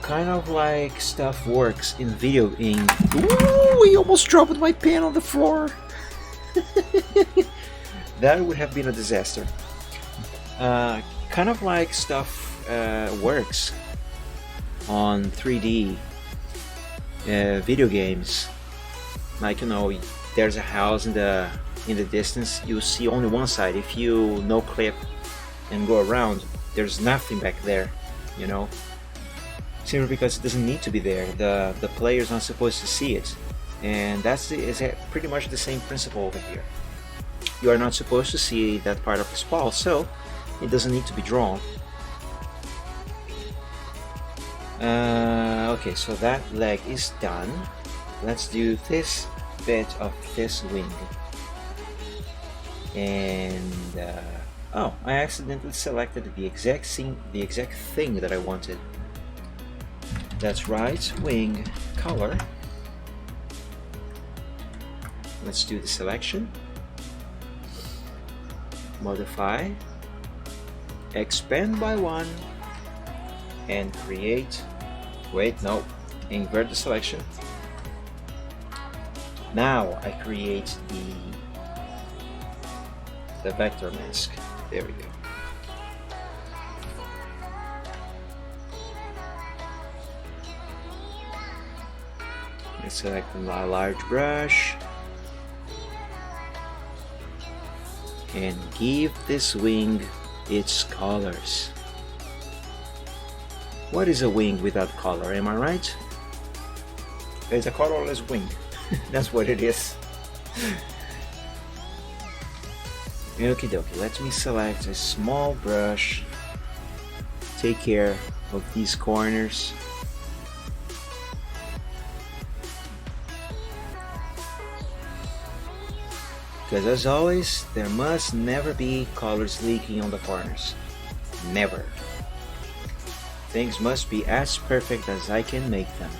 Kind of like stuff works in video game. Ooh, we almost dropped my pen on the floor. That would have been a disaster. Kind of like stuff works on 3D video games. Like, you know, there's a house in the in the distance, you see only one side. If you no clip and go around, there's nothing back there, you know, simply because it doesn't need to be there. The player's not supposed to see it, and that's is pretty much the same principle over here. You are not supposed to see that part of the spall, so it doesn't need to be drawn. Okay, so that leg is done. Let's do this bit of this wing. And oh, I accidentally selected the exact thing that I wanted. That's right, wing color. Let's do the selection. Modify, expand by 1, and create. Wait, no, invert the selection. Now I create the vector mask. There we go. Let's select a large brush and give this wing its colors. What is a wing without color, am I right? It's a colorless wing. That's what it is. Okie dokie, let me select a small brush. Take care of these corners. Because as always, there must never be colors leaking on the corners. Never. Things must be as perfect as I can make them.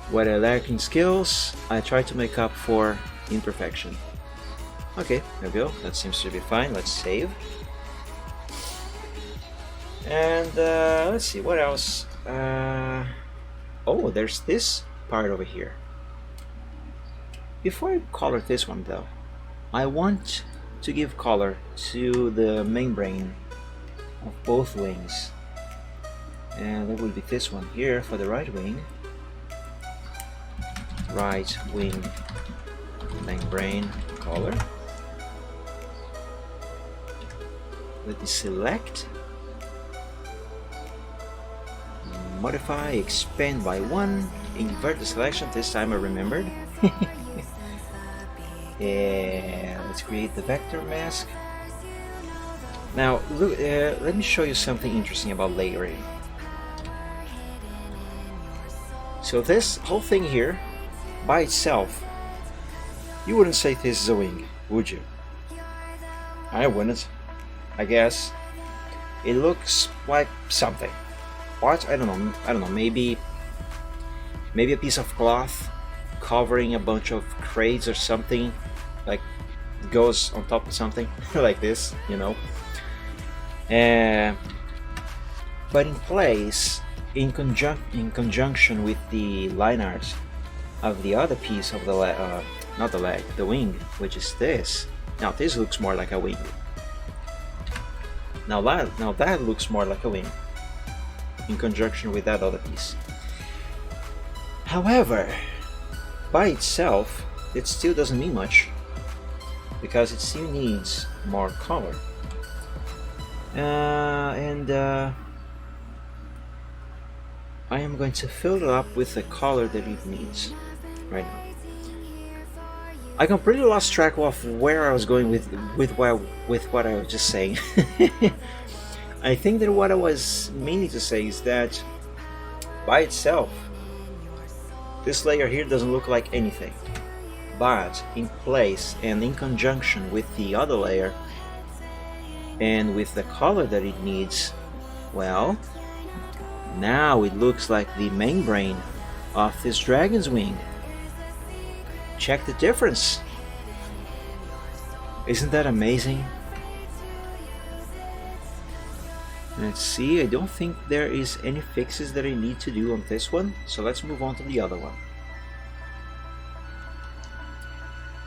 What I lack in skills, I try to make up for imperfection. Okay, there we go. That seems to be fine. Let's save. And let's see, what else? Oh, there's this part over here. Before I color this one though, I want to give color to the membrane of both wings. And that will be this one here for the right wing. Right wing membrane color. Let me select, modify, expand by 1, invert the selection. This time I remembered. And let's create the vector mask. Now look, let me show you something interesting about layering. So this whole thing here by itself, you wouldn't say this is a wing, would you? I wouldn't. I guess it looks like something. What? I don't know. Maybe a piece of cloth covering a bunch of crates or something, like goes on top of something like this, you know. But in place, in conjunction with the line art of the other piece of the not the leg, the wing, which is this. Now this looks more like a wing. Now that looks more like a wing in conjunction with that other piece. However, by itself, it still doesn't mean much because it still needs more color. I am going to fill it up with the color that it needs right now. I completely lost track of where I was going with what I was just saying. I think that what I was meaning to say is that by itself, this layer here doesn't look like anything, but in place and in conjunction with the other layer and with the color that it needs, well, now it looks like the membrane of this dragon's wing. Check the difference. Isn't that amazing? Let's see, I don't think there is any fixes that I need to do on this one, so let's move on to the other one.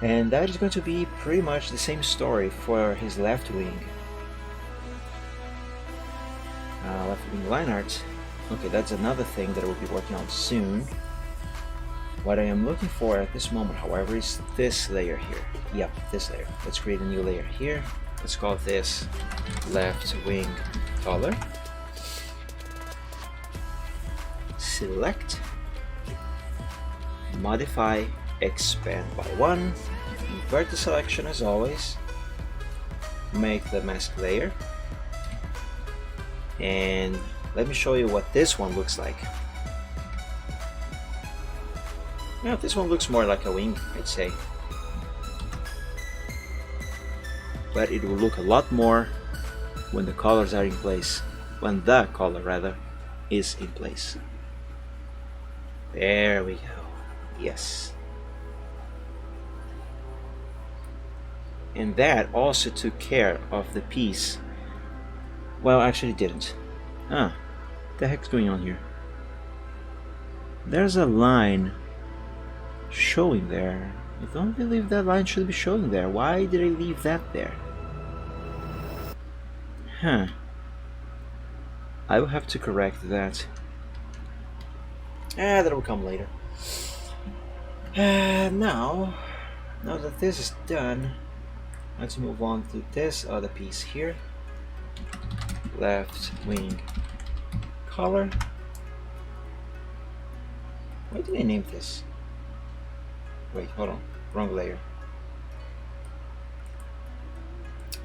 And that is going to be pretty much the same story for his left wing. Left wing line art. Okay, that's another thing that I will be working on soon. What I am looking for at this moment, however, is this layer here. Yep, this layer. Let's create a new layer here. Let's call this left wing color. Select, modify, expand by 1, invert the selection as always, make the mask layer, and let me show you what this one looks like. Now, this one looks more like a wing, I'd say. But it will look a lot more when the colors are in place. When the color, rather, is in place. There we go. Yes. And that also took care of the piece. Well, actually it didn't. What the heck's going on here? There's a line showing there. I don't believe that line should be showing there. Why did I leave that there? I will have to correct that. That will come later. Now that this is done, let's move on to this other piece here. Left wing color. Why did I name this? Wait, hold on. Wrong layer.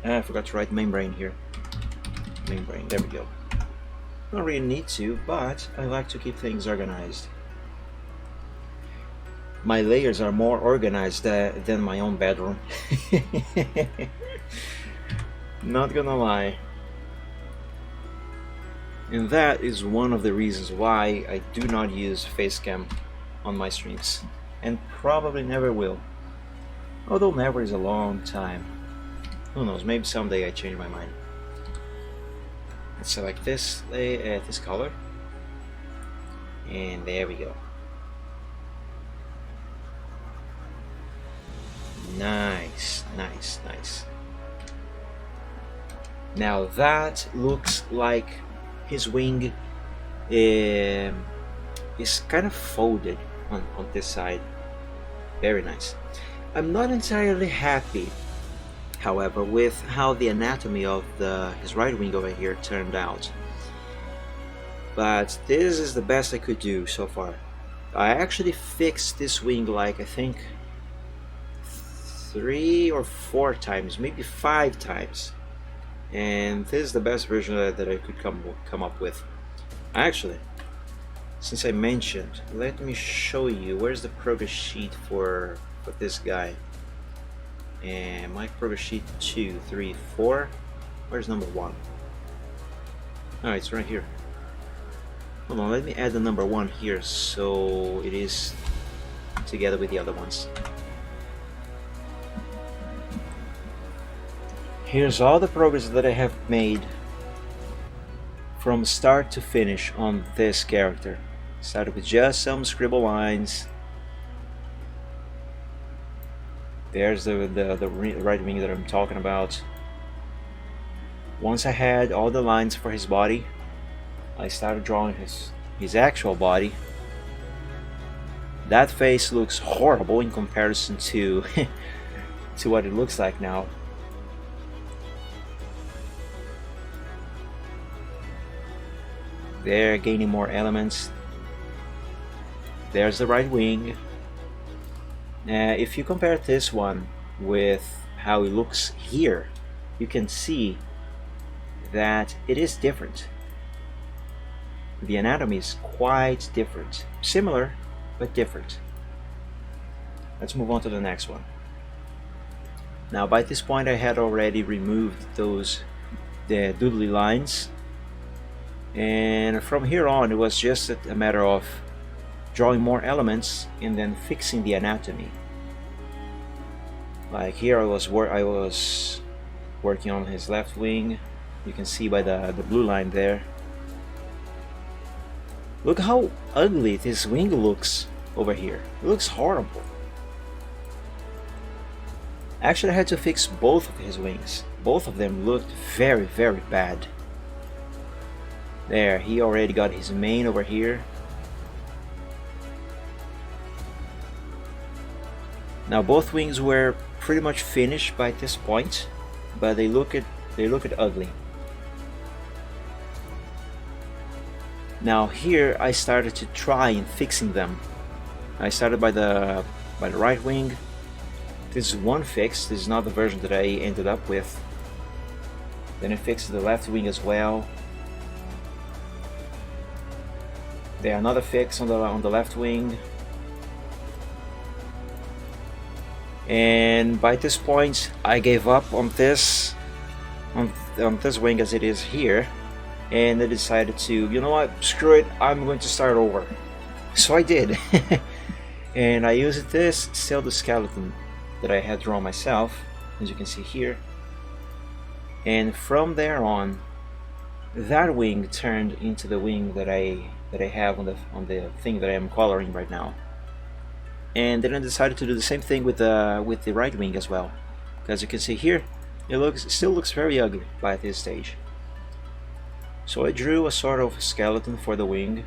I forgot to write membrane here. Membrane, there we go. Don't really need to, but I like to keep things organized. My layers are more organized than my own bedroom. Not gonna lie. And that is one of the reasons why I do not use Facecam on my streams. And probably never will. Although never is a long time. Who knows, maybe someday I change my mind. Let's select this color. And there we go. Nice, nice, nice. Now that looks like his wing is kind of folded on this side. Very nice. I'm not entirely happy, however, with how the anatomy of his right wing over here turned out. But this is the best I could do so far. I actually fixed this wing like I think 3 or 4 times, maybe 5 times. And this is the best version that I could come up with. Actually, since I mentioned, let me show you where's the progress sheet for this guy. And my progress sheet 2, 3, 4. Where's number 1? Oh, it's right here. Hold on, let me add the number 1 here so it is together with the other ones. Here's all the progress that I have made from start to finish on this character. Started with just some scribble lines. There's the right wing that I'm talking about. Once I had all the lines for his body, I started drawing his actual body. That face looks horrible in comparison to to what it looks like now. They're gaining more elements. There's the right wing. If you compare this one with how it looks here, you can see that it is different. The anatomy is quite different. Similar, but different. Let's move on to the next one. Now, by this point I had already removed the doodly lines, and from here on it was just a matter of drawing more elements and then fixing the anatomy. Like here I was working on his left wing. You can see by the blue line there. Look how ugly this wing looks over here. It looks horrible. Actually, I had to fix both of his wings. Both of them looked very, very bad. There, he already got his mane over here. Now both wings were pretty much finished by this point, but they look ugly. Now here I started to try in fixing them. I started by the right wing. This is one fix. This is not the version that I ended up with. Then I fixed the left wing as well. There, another fix on the left wing. And by this point I gave up on this wing as it is here, and I decided to, you know what, screw it, I'm going to start over. So I did. And I used this skeleton that I had drawn myself, as you can see here, and from there on that wing turned into the wing that I have on the thing that I am coloring right now. And then I decided to do the same thing with the right wing as well, because you can see here it still looks very ugly by this stage. So I drew a sort of skeleton for the wing,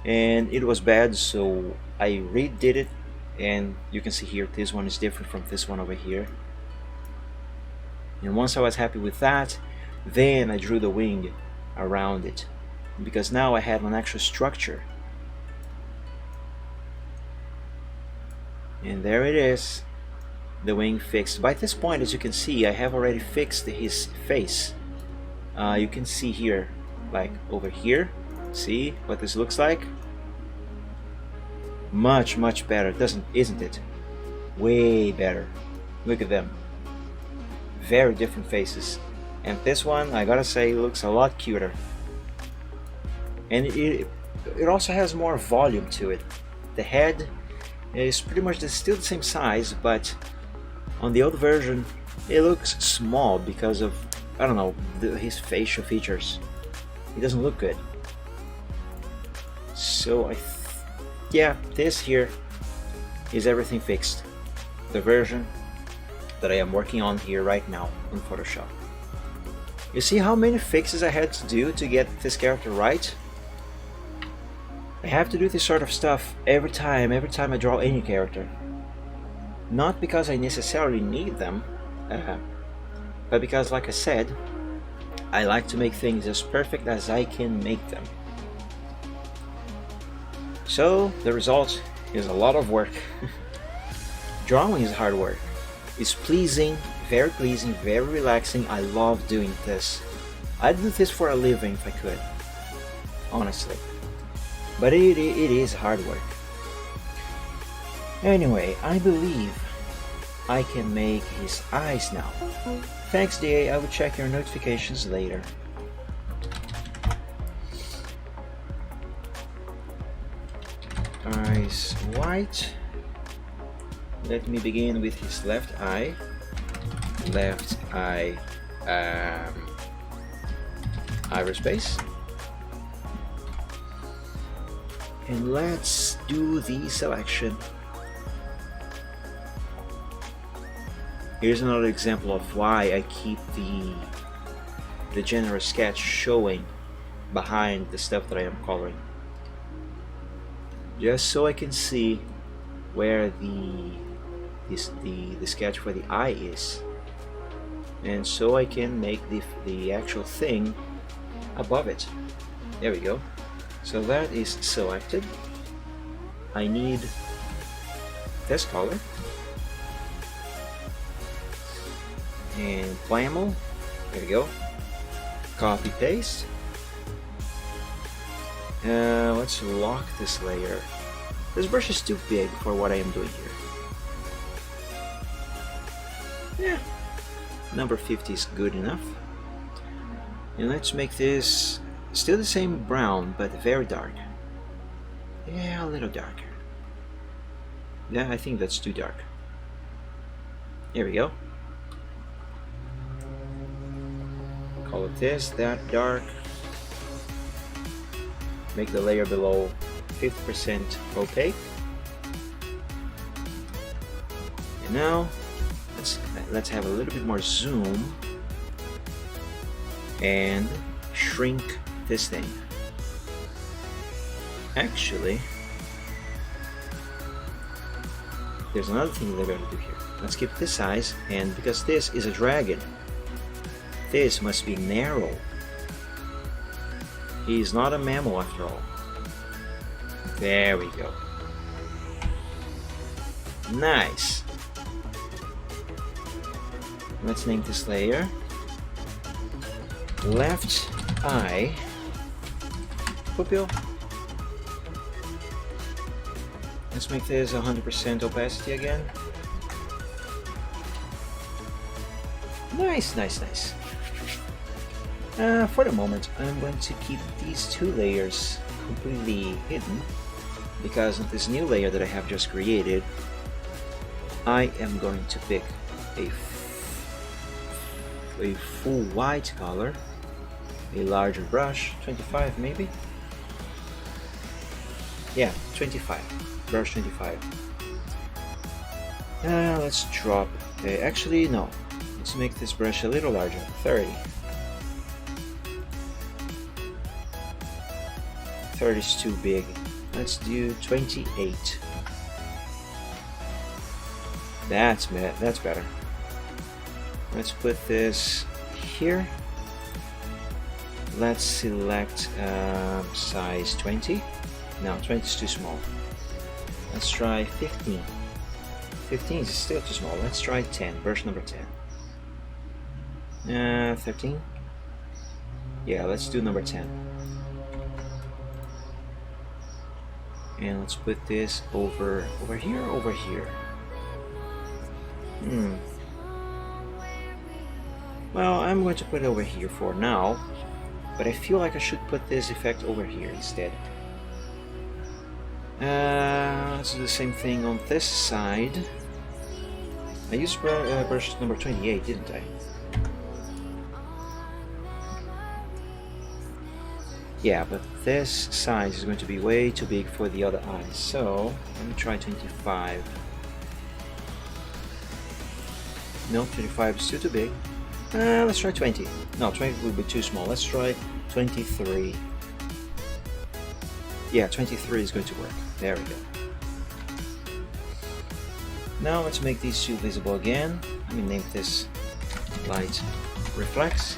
and it was bad, so I redid it, and you can see here this one is different from this one over here. And once I was happy with that, then I drew the wing around it, because now I had an actual structure. And there it is, the wing fixed. By this point, as you can see, I have already fixed his face. You can see here, like over here, see what this looks like? Much better, isn't it? Way better. Look at them. Very different faces. And this one, I gotta say, looks a lot cuter. And it also has more volume to it. The head is pretty much still the same size, but on the old version it looks small because of, I don't know, his facial features. It doesn't look good. So yeah, this here is everything fixed. The version that I am working on here right now in Photoshop. You see how many fixes I had to do to get this character right? I have to do this sort of stuff every time I draw any character. Not because I necessarily need them, but because, like I said, I like to make things as perfect as I can make them. So the result is a lot of work. Drawing is hard work. It's pleasing, very relaxing. I love doing this. I'd do this for a living if I could, honestly. But it is hard work. Anyway, I believe I can make his eyes now. Thanks, DA. I will check your notifications later. Eyes white. Let me begin with his left eye. Left eye iris base. And let's do the selection. Here's another example of why I keep the general sketch showing behind the stuff that I am coloring. Just so I can see where the sketch for the eye is. And so I can make the actual thing above it. There we go. So that is selected. I need this color and Plamo. There we go. Copy paste. Let's lock this layer. This brush is too big for what I am doing here. Yeah, number 50 is good enough. And let's make this still the same brown, but very dark. Yeah, a little darker. Yeah, I think that's too dark. There we go. Call it this, that dark. Make the layer below 50% opaque. And now let's have a little bit more zoom and shrink this thing. Actually, there's another thing they're going to do here. Let's keep this size, and because this is a dragon, this must be narrow. He's not a mammal after all. There we go. Nice. Let's name this layer left eye pupil. Let's make this 100% opacity again. Nice, nice, nice. For the moment, I'm going to keep these two layers completely hidden because of this new layer that I have just created. I am going to pick a full white color, a larger brush, 25 maybe? Yeah, 25. Brush 25. Let's drop. Actually, no. Let's make this brush a little larger. 30. 30 is too big. Let's do 28. That's better. Let's put this here. Let's select size 20. No, 20 is too small. Let's try 15. 15 is still too small. Let's try 10. Brush number 10. 13. Yeah, let's do number 10. And let's put this over here, over here. Well, I'm going to put it over here for now, but I feel like I should put this effect over here instead. Let's do the same thing on this side. I used brush number 28, didn't I? Yeah, but this size is going to be way too big for the other eyes, so let me try 25. No, 25 is still too big. Let's try 20. No, 20 will be too small. Let's try 23. Yeah, 23 is going to work. There we go. Now let's make these two visible again. Let me name this light reflex.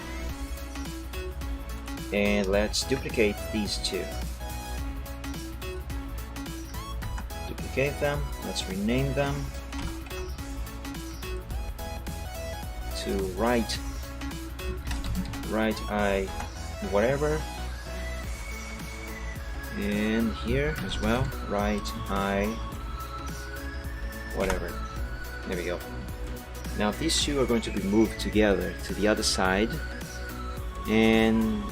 And let's duplicate these two. Duplicate them. Let's rename them to right eye whatever, and here as well, right eye whatever. There we go. Now these two are going to be moved together to the other side, and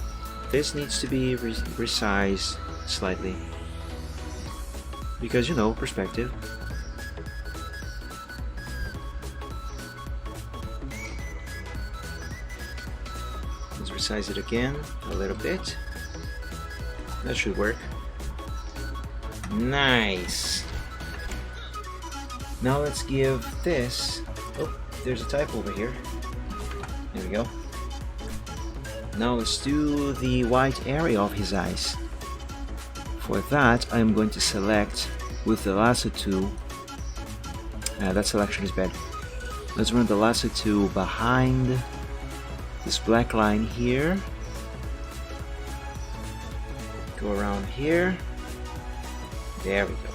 this needs to be resized slightly because, you know, perspective. Let's resize it again a little bit. That should work. Nice. Now let's give this. Oh, there's a type over here. There we go. Now let's do the white area of his eyes. For that, I'm going to select with the lasso tool. That selection is bad. Let's run the lasso tool behind this black line here. Go around here. There we go.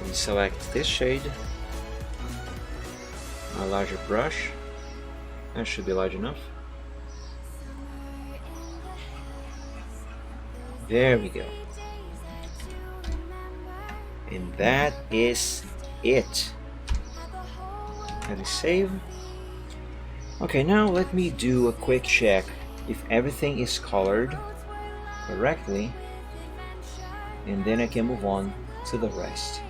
We select this shade. A larger brush. That should be large enough. There we go. And that is it. Let me save. Okay, now let me do a quick check if everything is colored correctly, and then I can move on to the rest.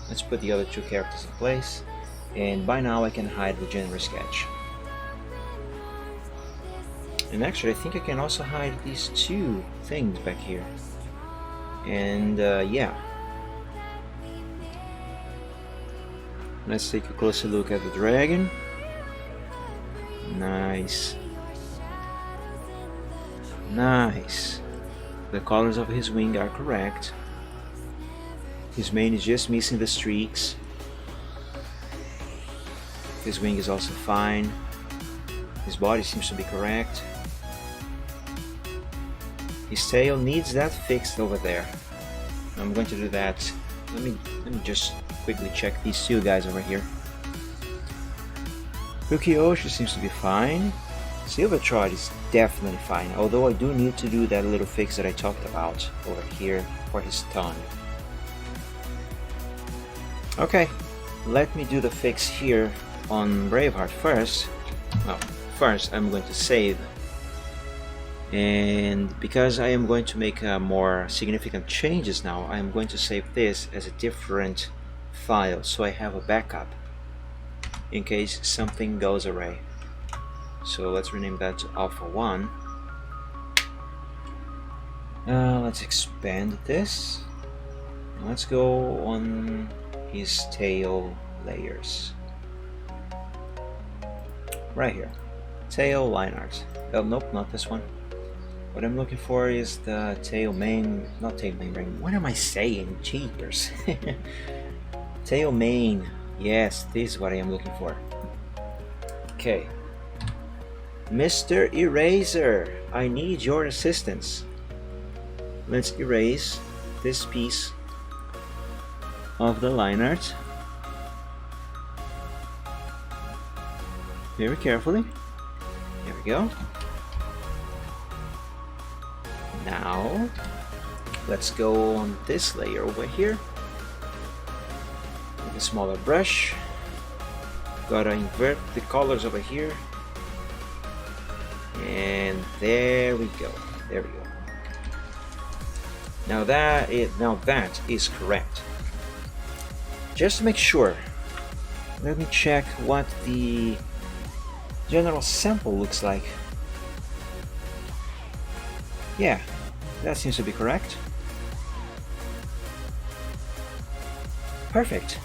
Let's put the other two characters in place, and by now I can hide the general sketch. And actually, I think I can also hide these two things back here. And yeah. Let's take a closer look at the dragon. Nice. Nice. The colors of his wing are correct. His mane is just missing the streaks. His wing is also fine. His body seems to be correct. His tail needs that fixed over there. I'm going to do that. Let me just quickly check these two guys over here. Ukiyoshi seems to be fine. Silvertrot is definitely fine, although I do need to do that little fix that I talked about over here for his tongue. Okay, let me do the fix here on Braveheart first. Well, first I'm going to save, and because I am going to make more significant changes now, I am going to save this as a different file so I have a backup in case something goes awry. So let's rename that to Alpha 1. Let's expand this. Let's go on his tail layers. Right here. Tail line art. Oh, nope, not this one. What I'm looking for is the tail mane, not tail mane ring. What am I saying? Cheaters. Tail mane. Yes, this is what I am looking for. Okay. Mr. Eraser, I need your assistance. Let's erase this piece of the line art very carefully. There we go. Now let's go on this layer over here with a smaller brush. Gotta invert the colors over here, and there we go. There we go. Now that is correct. Just to make sure, let me check what the general sample looks like. Yeah, that seems to be correct. Perfect.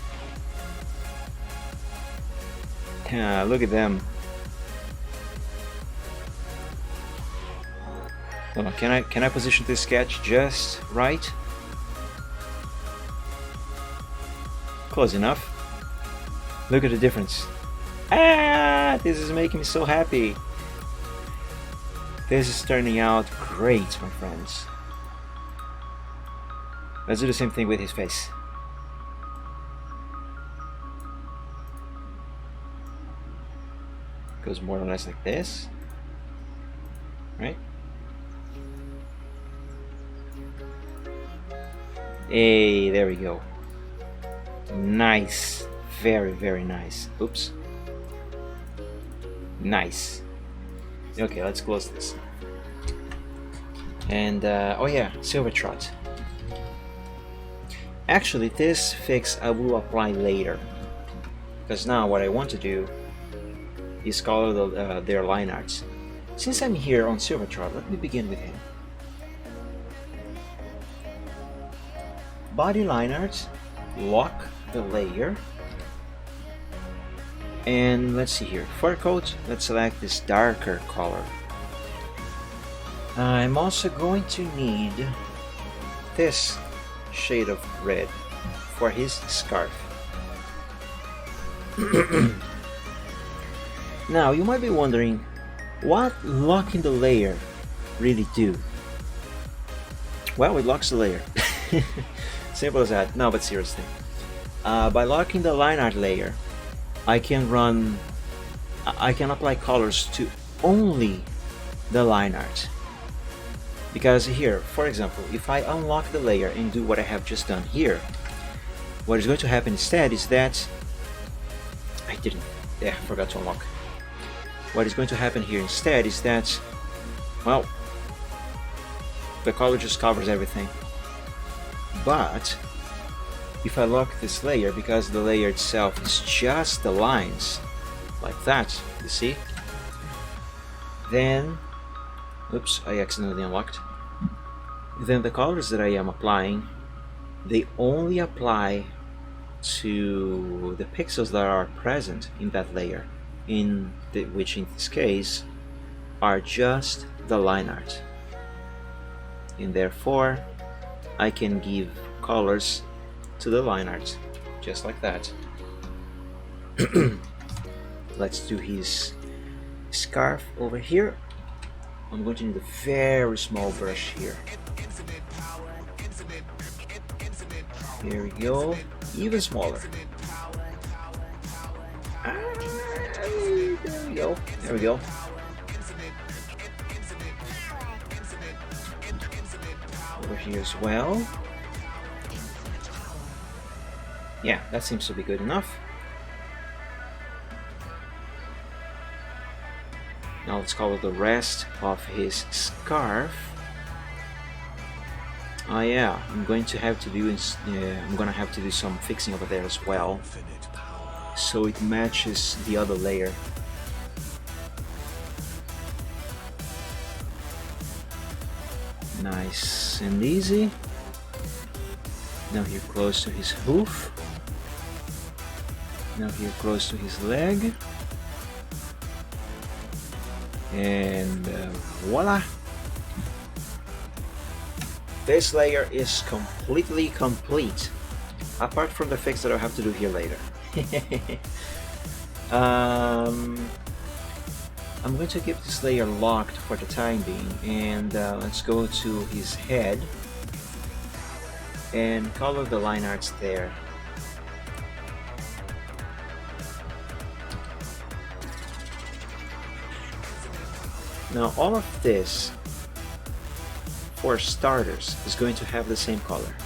Look at them. Hold on, can I position this sketch just right? Close enough. Look at the difference. Ah, this is making me so happy. This is turning out great, my friends. Let's do the same thing with his face. Goes more or less like this, right? Hey, there we go. Nice. Very, very nice. Oops. Nice. Okay, let's close this. And, oh yeah, Silvertrot. Actually, this fix I will apply later. Because now what I want to do is color their line arts. Since I'm here on Silvertrot, let me begin with him. Body line art, lock the layer, and let's see here, fur coat, let's select this darker color. I'm also going to need this shade of red for his scarf. Now you might be wondering, what locking the layer really do? Well, it locks the layer. Simple as that. No, but seriously, by locking the line art layer, I can apply colors to only the line art. Because here, for example, if I unlock the layer and do what I have just done here, what is going to happen instead is that I forgot to unlock. What is going to happen here instead is that, well, the color just covers everything. But if I lock this layer, because the layer itself is just the lines, like that, you see, then, oops, I accidentally unlocked. Then the colors that I am applying, they only apply to the pixels that are present in that layer, which in this case are just the line art. and therefore I can give colors to the line art, just like that. Let's do his scarf over here. I'm going to need a very small brush here. Here we go, even smaller. There we go, there we go. Over here as well. Yeah, that seems to be good enough. Now let's color the rest of his scarf. Oh yeah, I'm going to have to do some fixing over there as well, so it matches the other layer. Nice and easy. Now here close to his hoof. Now here close to his leg. And voila! This layer is completely complete, apart from the fix that I'll have to do here later. I'm going to keep this layer locked for the time being, and let's go to his head and color the line arts there. Now all of this, for starters, is going to have the same color.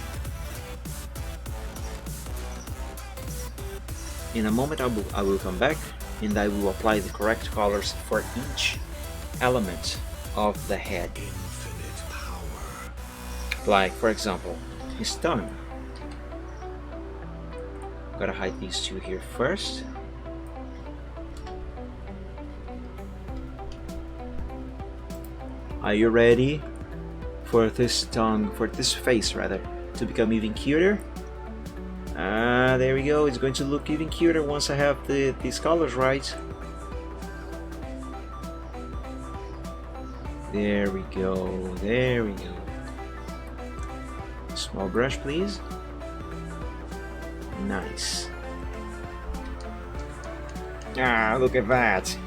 In a moment I will come back and I will apply the correct colors for each element of the head. Like, for example, his tongue. Gotta hide these two here first. Are you ready for this tongue, for this face rather, to become even cuter? There we go. It's going to look even cuter once I have these colors right. There we go. There we go. Small brush, please. Nice. Look at that.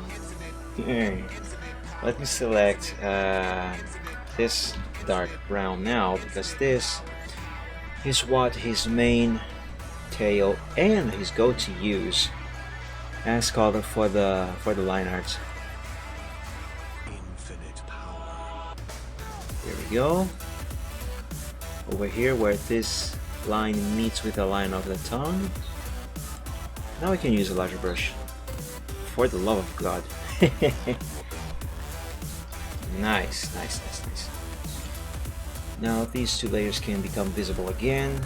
Let me select this dark brown now, because this is what his mane, tail, and his goatee use as color for the line art. There we go. Over here where this line meets with the line of the tongue. Now we can use a larger brush. For the love of God. Nice, nice, nice, nice. Now these two layers can become visible again.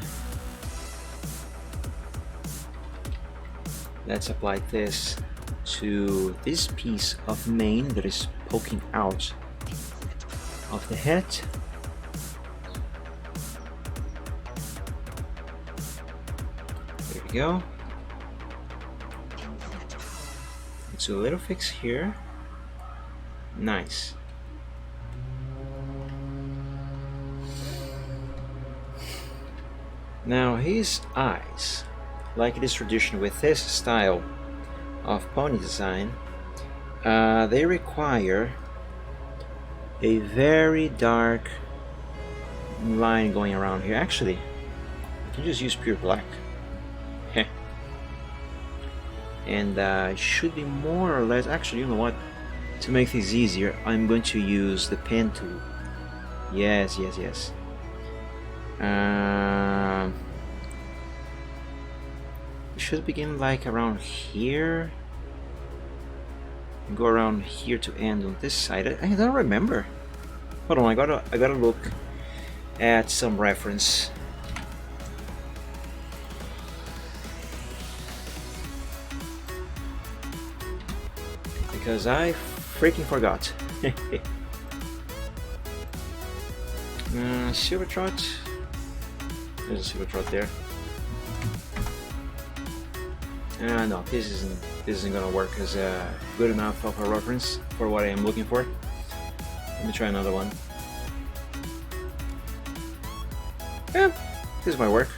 Let's apply this to this piece of mane that is poking out of the head. There we go. Let's do a little fix here. Nice. Now his eyes, like it is tradition with this style of pony design, they require a very dark line going around here. Actually, you can just use pure black. And it should be more or less, actually, you know what? To make things easier, I'm going to use the pen tool. Yes, yes, yes. It should begin like around here and go around here to end on this side. I don't remember. Hold on, I gotta look at some reference. Because I freaking forgot. Silver Trot. There's a Silver Trot there. No, this isn't gonna work as good enough of a reference for what I am looking for. Let me try another one. Yeah, this might work.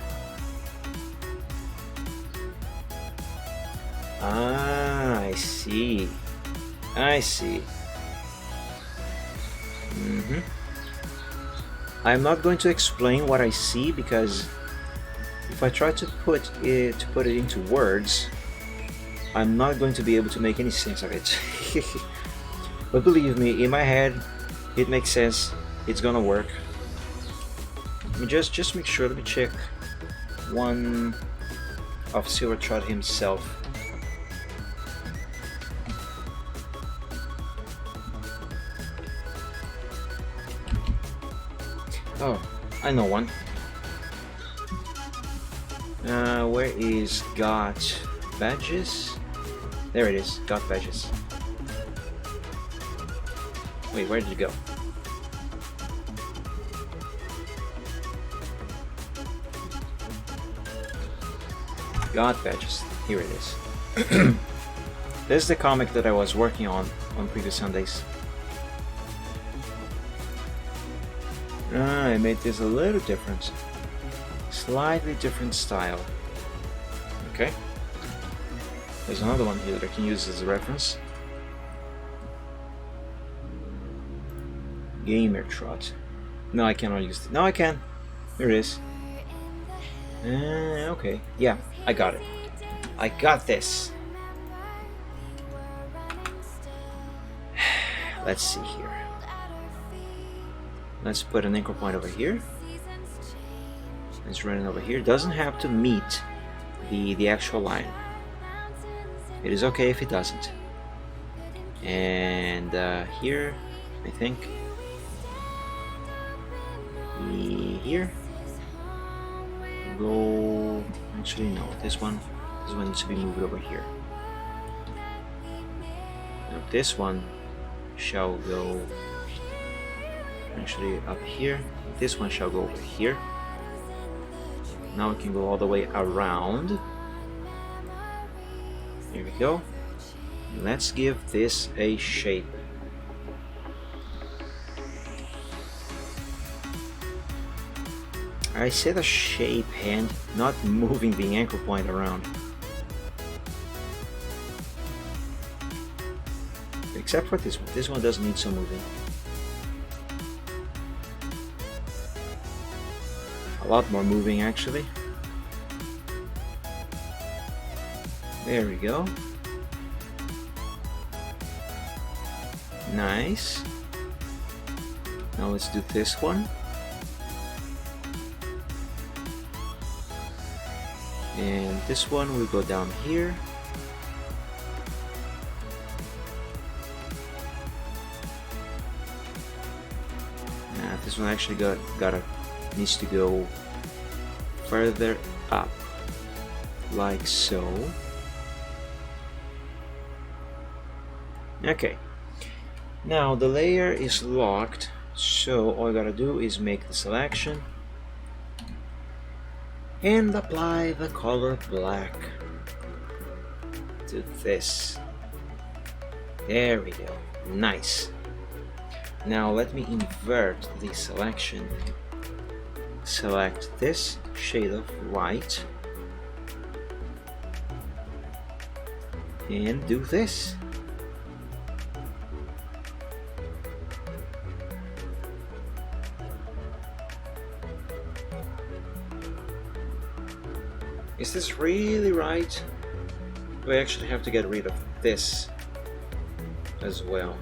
Ah, I see. I see. I'm not going to explain what I see because if I try to put it into words, I'm not going to be able to make any sense of it. But believe me, in my head, it makes sense. It's gonna work. Let me just make sure. Let me check one of Silvertrot himself. Oh, I know one. Where is got badges? There it is, got badges. Wait, where did it go? Got badges. Here it is. This is the comic that I was working on previous Sundays. I made this a little different. Slightly different style. Okay. There's another one here that I can use as a reference. Gamertrot. No, I cannot use it. No, I can. Here it is. Okay. Yeah, I got it. I got this. Let's see here. Let's put an anchor point over here. Let's run it over here. It doesn't have to meet the actual line. It is okay if it doesn't. And here, I think. Here. Go. Actually, no. This one needs to be moved over here. Now this one shall go. Actually, up here. This one shall go over here. Now we can go all the way around. Here we go. Let's give this a shape. I said a shape and not moving the anchor point around. Except for this one. This one does need some moving. A lot more moving actually. There we go. Nice. Now let's do this one. And this one will go down here. This one actually needs to go further up, like so. Okay. Now the layer is locked, so all I gotta do is make the selection and apply the color black to this. There we go. Nice. Now let me invert the selection. Select this shade of white and do this. Is this really right? Do I actually have to get rid of this as well?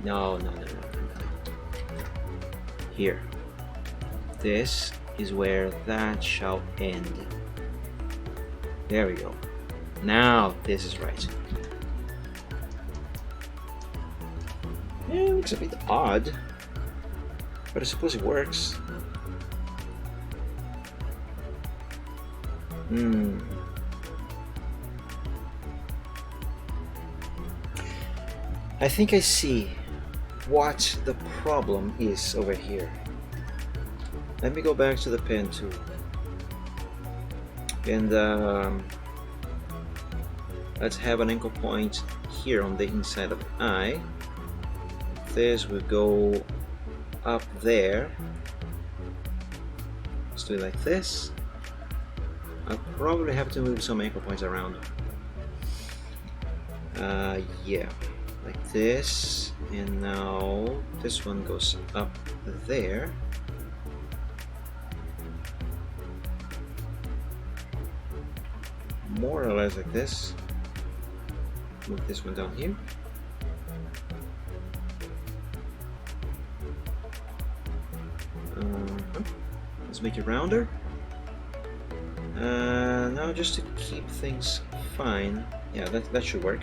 No. Here. This is where that shall end. There we go. Now this is right. It looks a bit odd, but I suppose it works. I think I see what the problem is over here. Let me go back to the pen tool and let's have an anchor point here on the inside of the eye. This will go up there Let's do it like this. I'll probably have to move some anchor points around. Yeah, like this. And now this one goes up there. More or less like this. Move this one down here. Let's make it rounder. Now just to keep things fine. Yeah, that should work.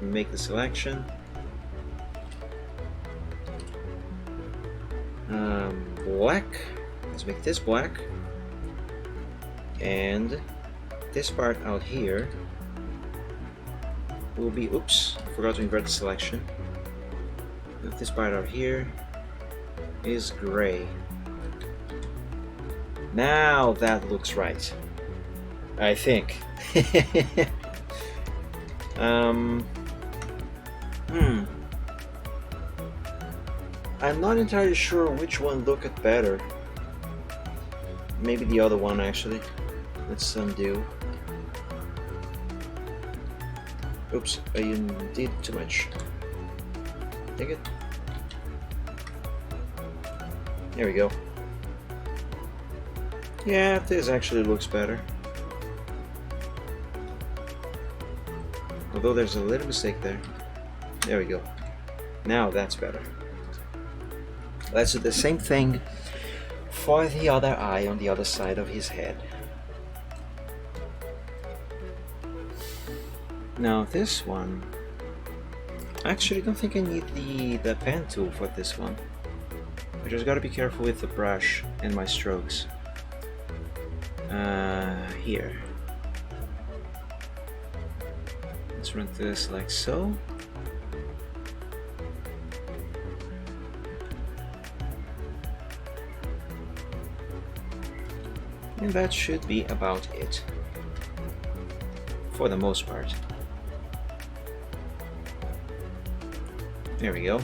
Make the selection. Black. Let's make this black. And this part out here will be, oops, I forgot to invert the selection. This part out here is gray. Now that looks right, I think. I'm not entirely sure which one looked better. Maybe the other one actually. Let's undo. Oops, I did too much. Take it. There we go. Yeah, this actually looks better. Although there's a little mistake there. There we go. Now that's better. Let's do the same thing for the other eye on the other side of his head. Now this one, I actually don't think I need the pen tool for this one. I just gotta be careful with the brush and my strokes. Here. Let's run this like so. And that should be about it. For the most part. There we go.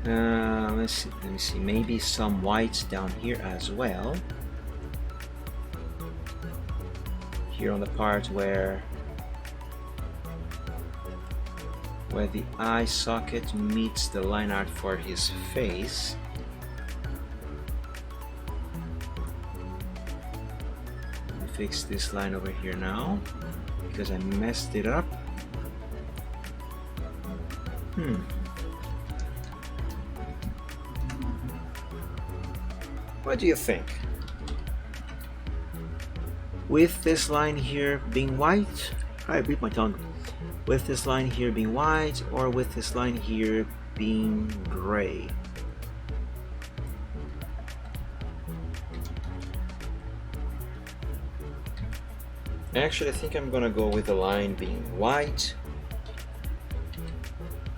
Let me see, maybe some white down here as well. Here on the part where the eye socket meets the line art for his face. Let me fix this line over here now, because I messed it up. What do you think? With this line here being white, I beat my tongue. With this line here being white, or with this line here being gray? Actually, I think I'm gonna go with the line being white,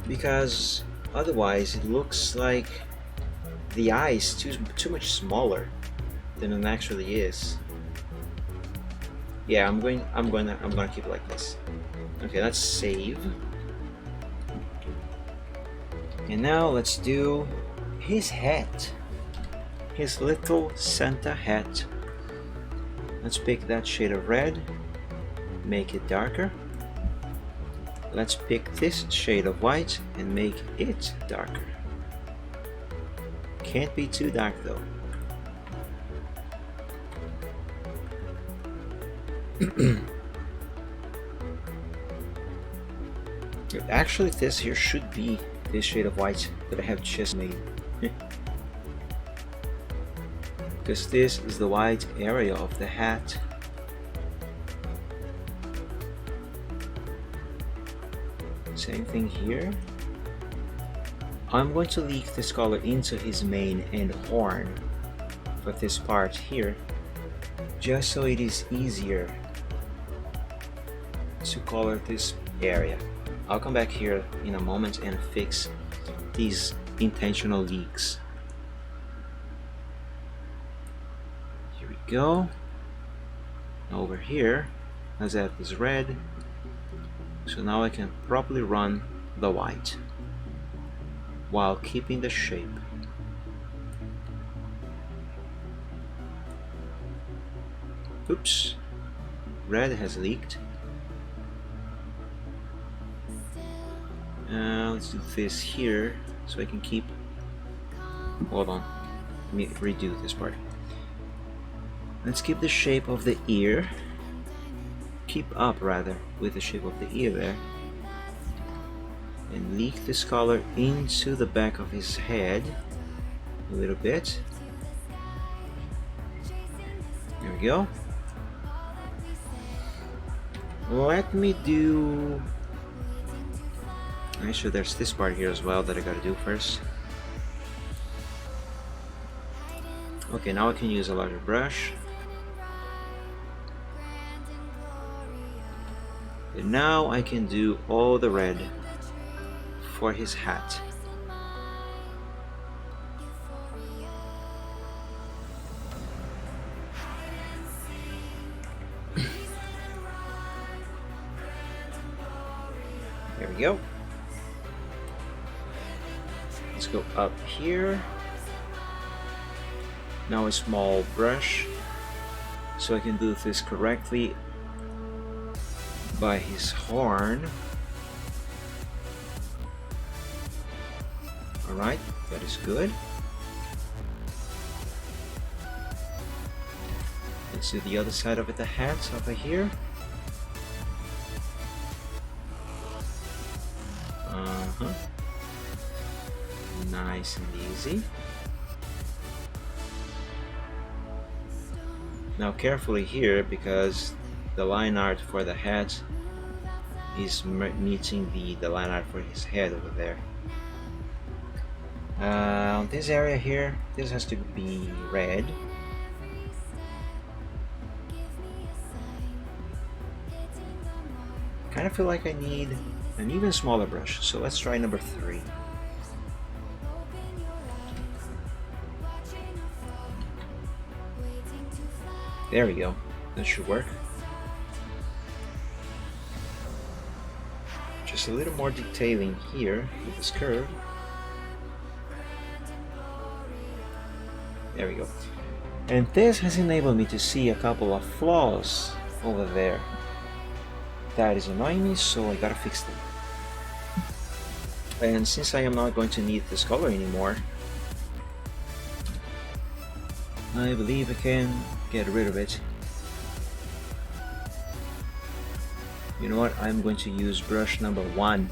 because otherwise it looks like the eye is too much smaller than it actually is. Yeah, I'm gonna keep it like this. Okay, let's save. And now let's do his hat. His little Santa hat. Let's pick that shade of red, make it darker. Let's pick this shade of white and make it darker. Can't be too dark though. Actually, this here should be this shade of white that I have just made. Because this is the white area of the hat. Same thing here. I'm going to leak this color into his mane and horn for this part here, just so it is easier to color this area. I'll come back here in a moment and fix these intentional leaks. Here we go. Over here, let's add this red. So now I can properly run the white while keeping the shape. Oops, red has leaked. Let's do this here so I can keep. Hold on, let me redo this part. Let's keep the shape of the ear. Keep up rather with the shape of the ear there. And leak this color into the back of his head a little bit. There we go. Let me do. Actually, there's this part here as well that I gotta do first. Okay, now I can use a larger brush. And now I can do all the red for his hat. There we go. Let's go up here. Now a small brush so I can do this correctly by his horn. Alright, that is good. Let's do the other side of it, the hat over here. Nice and easy. Now carefully here, because the line art for the hat is meeting the line art for his head over there. This area here, this has to be red. Kind of feel like I need an even smaller brush, so let's try number 3. There we go, that should work. Just a little more detailing here with this curve. There we go. And this has enabled me to see a couple of flaws over there. That is annoying me, so I gotta fix them. And since I am not going to need this color anymore, I believe I can get rid of it. You know what? I'm going to use brush number 1.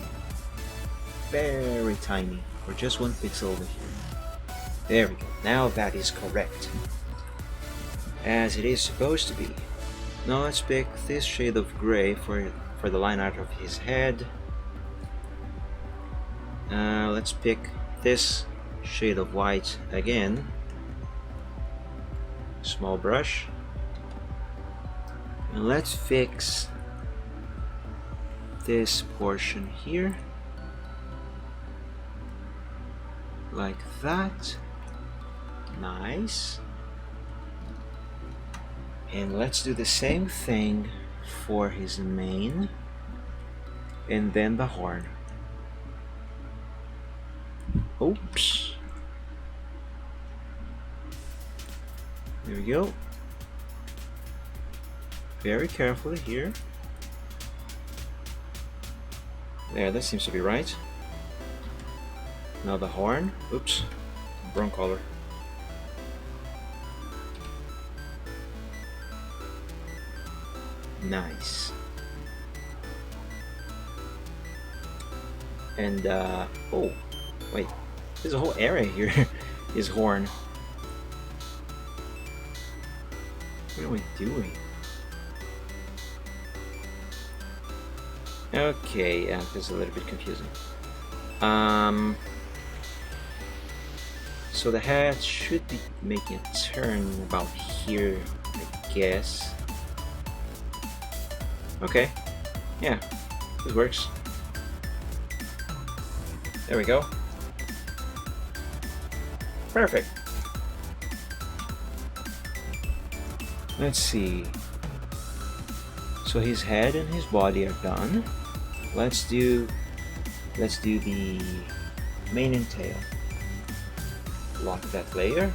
Very tiny, for just 1 pixel over here. There we go. Now that is correct, as it is supposed to be. Now let's pick this shade of gray for the line art of his head. Let's pick this shade of white again. Small brush. And let's fix this portion here. Like that. Nice. And let's do the same thing for his mane and then the horn. Oops. There we go. Very carefully here. There, that seems to be right. Now the horn. Oops. Wrong color. Nice. And oh wait, there's a whole area here. His horn. What are we doing? Okay, yeah, this is a little bit confusing. So the hat should be making a turn about here, I guess. Okay, yeah, this works. There we go. Perfect. Let's see. So his head and his body are done. Let's do the mane and tail. Lock that layer.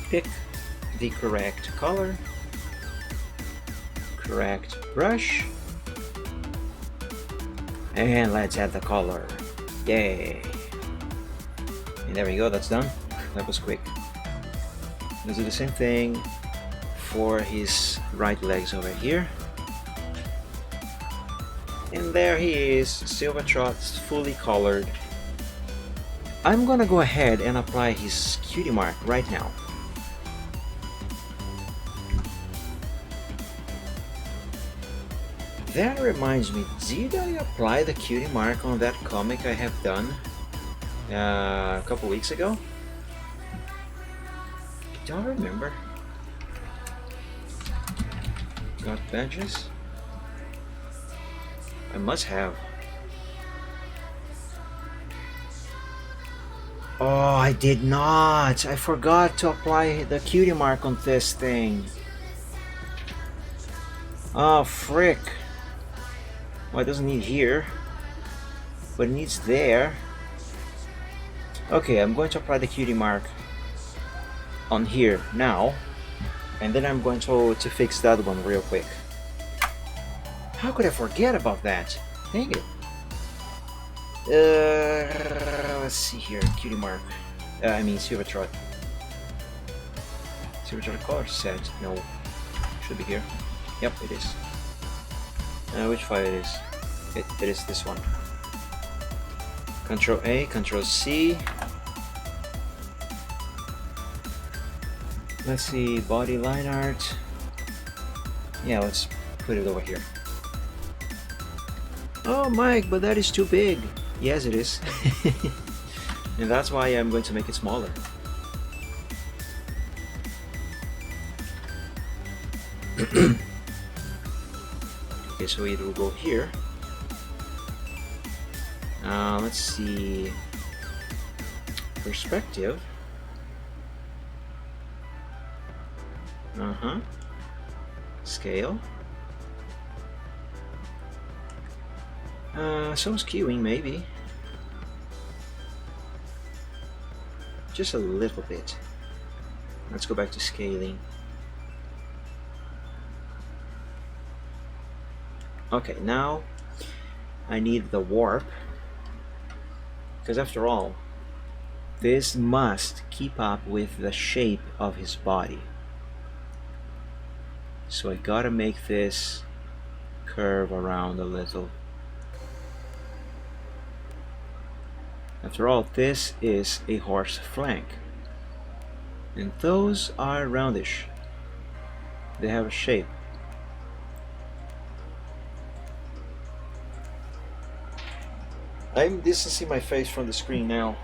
Pick the correct color, correct brush, and let's add the color. Yay! And there we go, that's done. That was quick. Let's do the same thing for his right legs over here. And there he is, Silvertrot, fully colored. I'm gonna go ahead and apply his cutie mark right now. That reminds me, did I apply the cutie mark on that comic I have done a couple weeks ago? I don't remember. Got badges? I must have. Oh, I did not! I forgot to apply the cutie mark on this thing. Oh, frick. Well, it doesn't need here, but it needs there. Okay, I'm going to apply the cutie mark on here now, and then I'm going to fix that one real quick. How could I forget about that? Dang it. Let's see here, cutie mark. I mean Silvertrot. Silvertrot color set. No, should be here. Yep, it is. Which file it is? It is this one. Control A, Control C. Let's see, body line art. Yeah, let's put it over here. Oh, Mike, but that is too big. Yes, it is. And that's why I'm going to make it smaller. Okay, so it will go here. Let's see. Perspective. Scale. Some skewing maybe. Just a little bit. Let's go back to scaling. Okay, now I need the warp, because after all, this must keep up with the shape of his body. So I gotta make this curve around a little. After all, this is a horse flank, and those are roundish. They have a shape. I'm distancing my face from the screen now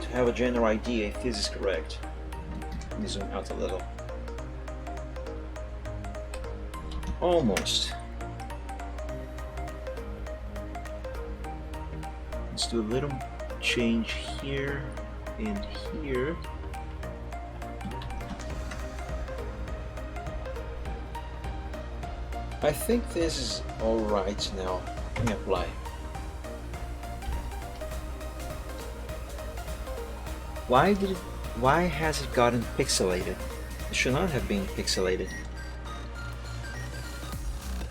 to have a general idea if this is correct. Let me zoom out a little. Almost. Let's do a little change here and here. I think this is alright now. Let me apply. Why has it gotten pixelated? It should not have been pixelated.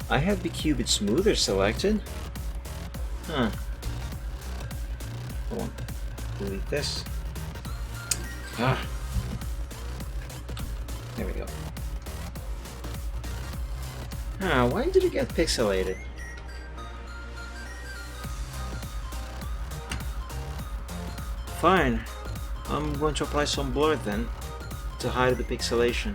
I have the Cubit Smoother selected. Huh. Hold on. Delete this. Ah. There we go. Ah, why did it get pixelated? Fine. I'm going to apply some blur then to hide the pixelation.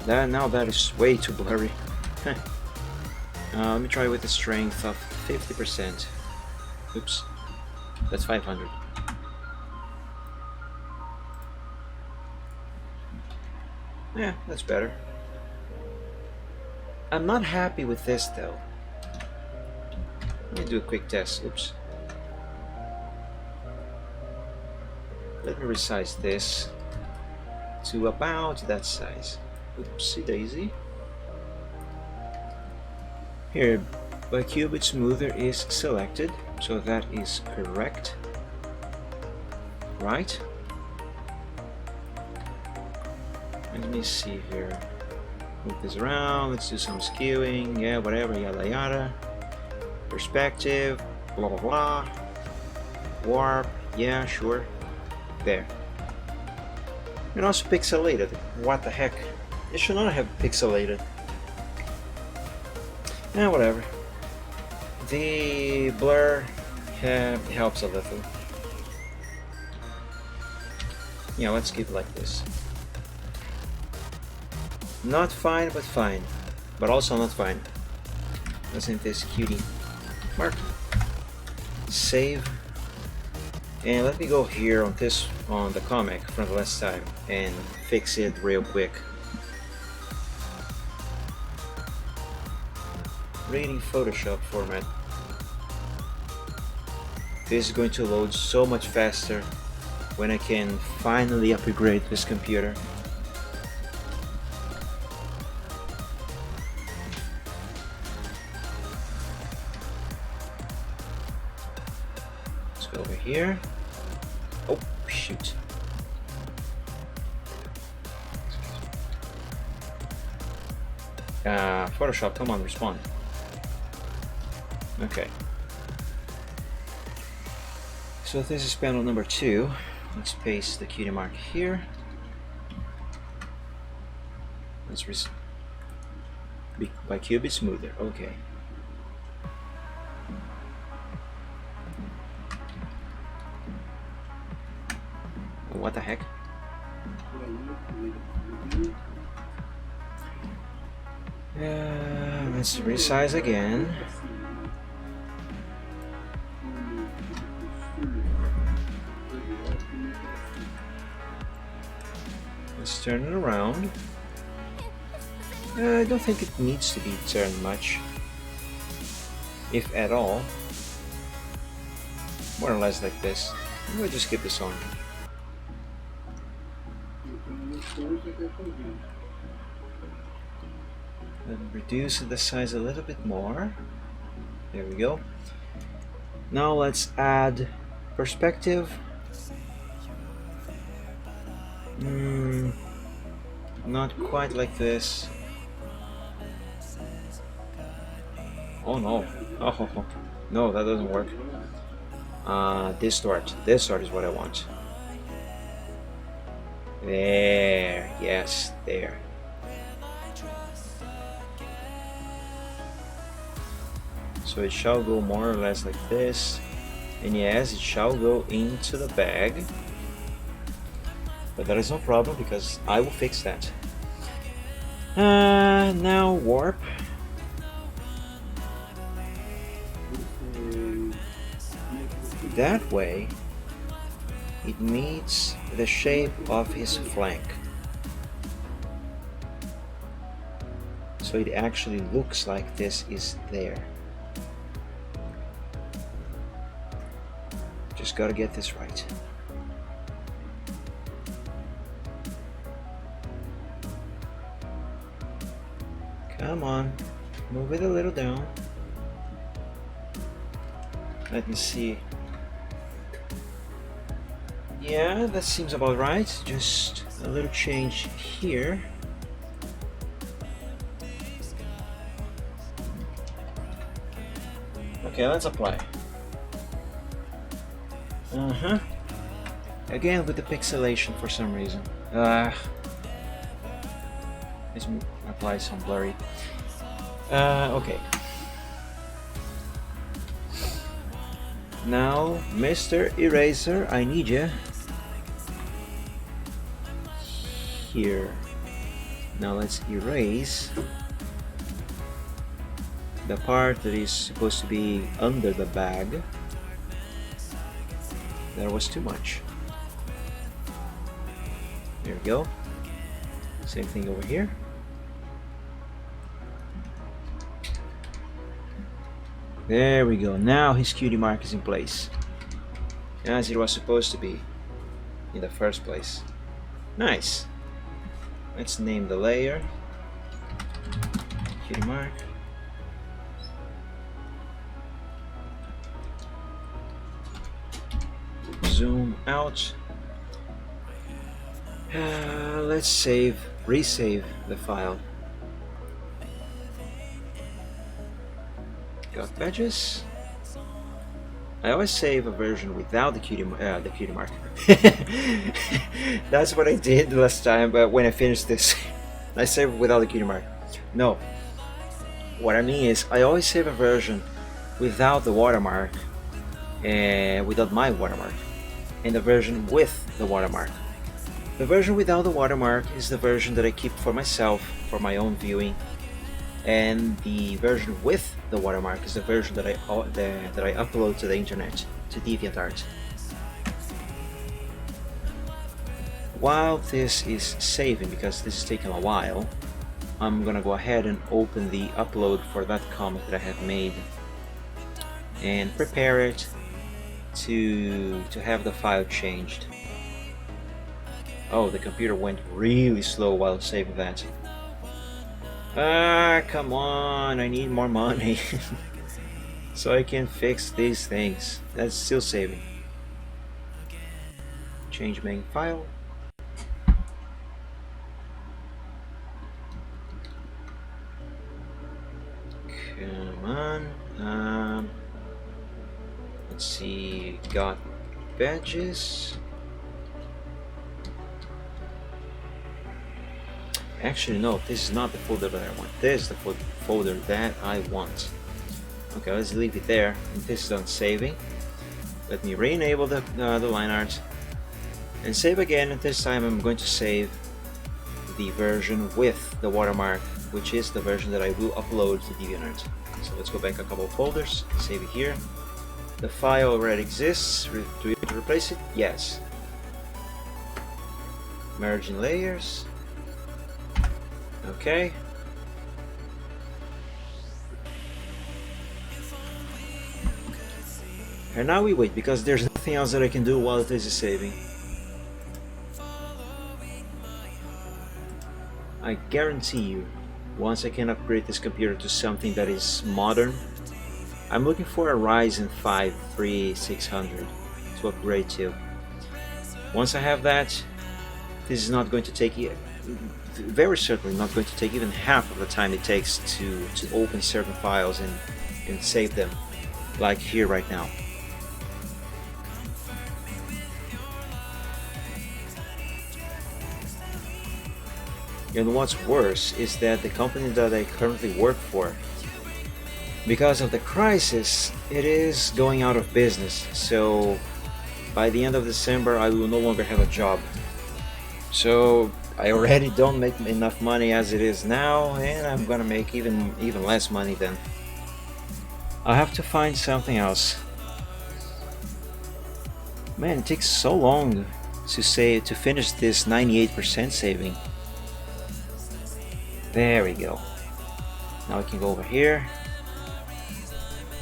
Now that is way too blurry. Let me try with a strength of 50%. Oops, that's 500. Yeah, that's better. I'm not happy with this though. Let me do a quick test. Oops. Let me resize this to about that size. Oopsie daisy. Here, my Cubit Smoother is selected, so that is correct. right? Let me see here. Move this around. Let's do some skewing. Yeah, whatever. Yada yada. Perspective. Blah blah blah. Warp. Yeah, sure. There. And also pixelated. What the heck? It should not have pixelated. Yeah, whatever. The blur helps a little. Yeah, let's keep it like this. Not fine, but fine. But also not fine. Isn't this cutie? Mark. Save. And let me go here on this on the comic from the last time and fix it real quick. Reading Photoshop format. This is going to load so much faster when I can finally upgrade this computer. Let's go over here. Oh, shoot. Photoshop, come on, respond. Okay. So this is panel number 2. Let's paste the cutie mark here. Let's by cube is smoother. Okay. What the heck? Let's resize again. Let's turn it around. I don't think it needs to be turned much, if at all. More or less like this. We'll just keep this on. And reduce the size a little bit more. There we go. Now let's add perspective. Not quite like this. Oh no. Oh no, that doesn't work. Distort. Distort is what I want. There. Yes, there. So it shall go more or less like this. And yes, it shall go into the bag. But that is no problem because I will fix that. Now warp. That way it meets the shape of his flank. So it actually looks like this is there. Just gotta get this right. Come on, move it a little down. Let me see. Yeah, that seems about right. Just a little change here. Okay, let's apply. Again with the pixelation for some reason. Let's apply some blurry. Okay. Now, Mr. Eraser, I need you here. Now let's erase the part that is supposed to be under the bag. There was too much. There we go. Same thing over here. There we go. Now his cutie mark is in place, as it was supposed to be in the first place. Nice. Let's name the layer cutie mark. Zoom out Let's resave the file. Got badges. I always save a version without the cutie mark. That's what I did last time, but when I finished this, I saved without the cutie mark. No, what I mean is I always save a version without the watermark, and without my watermark, and the version with the watermark. The version without the watermark is the version that I keep for myself, for my own viewing, and the version with the watermark is the version that I upload to the internet, to DeviantArt. While this is saving, because this is taking a while, I'm gonna go ahead and open the upload for that comic that I have made and prepare it to have the file changed. Oh, the computer went really slow while saving that. Ah, come on, I need more money so I can fix these things. That's still saving. Change main file. Come on. Let's see, got badges. Actually, no, this is not the folder that I want. This is the folder that I want. Okay, let's leave it there. And this is done saving. Let me re-enable the line art and save again. And this time I'm going to save the version with the watermark, which is the version that I will upload to DeviantArt. So let's go back a couple of folders, save it here. The file already exists. Do we need to replace it? Yes. Merging layers. Okay. And now we wait, because there's nothing else that I can do while this is saving. I guarantee you, once I can upgrade this computer to something that is modern, I'm looking for a Ryzen 5 3600 to upgrade to. Once I have that, this is not going to take, very certainly not going to take even half of the time it takes to open certain files and save them, like here right now. And what's worse is that the company that I currently work for, because of the crisis, it is going out of business. So by the end of December, I will no longer have a job. So I already don't make enough money as it is now, and I'm gonna make even less money then. I'll have to find something else. Man, it takes so long to finish this 98% saving. There we go. Now I can go over here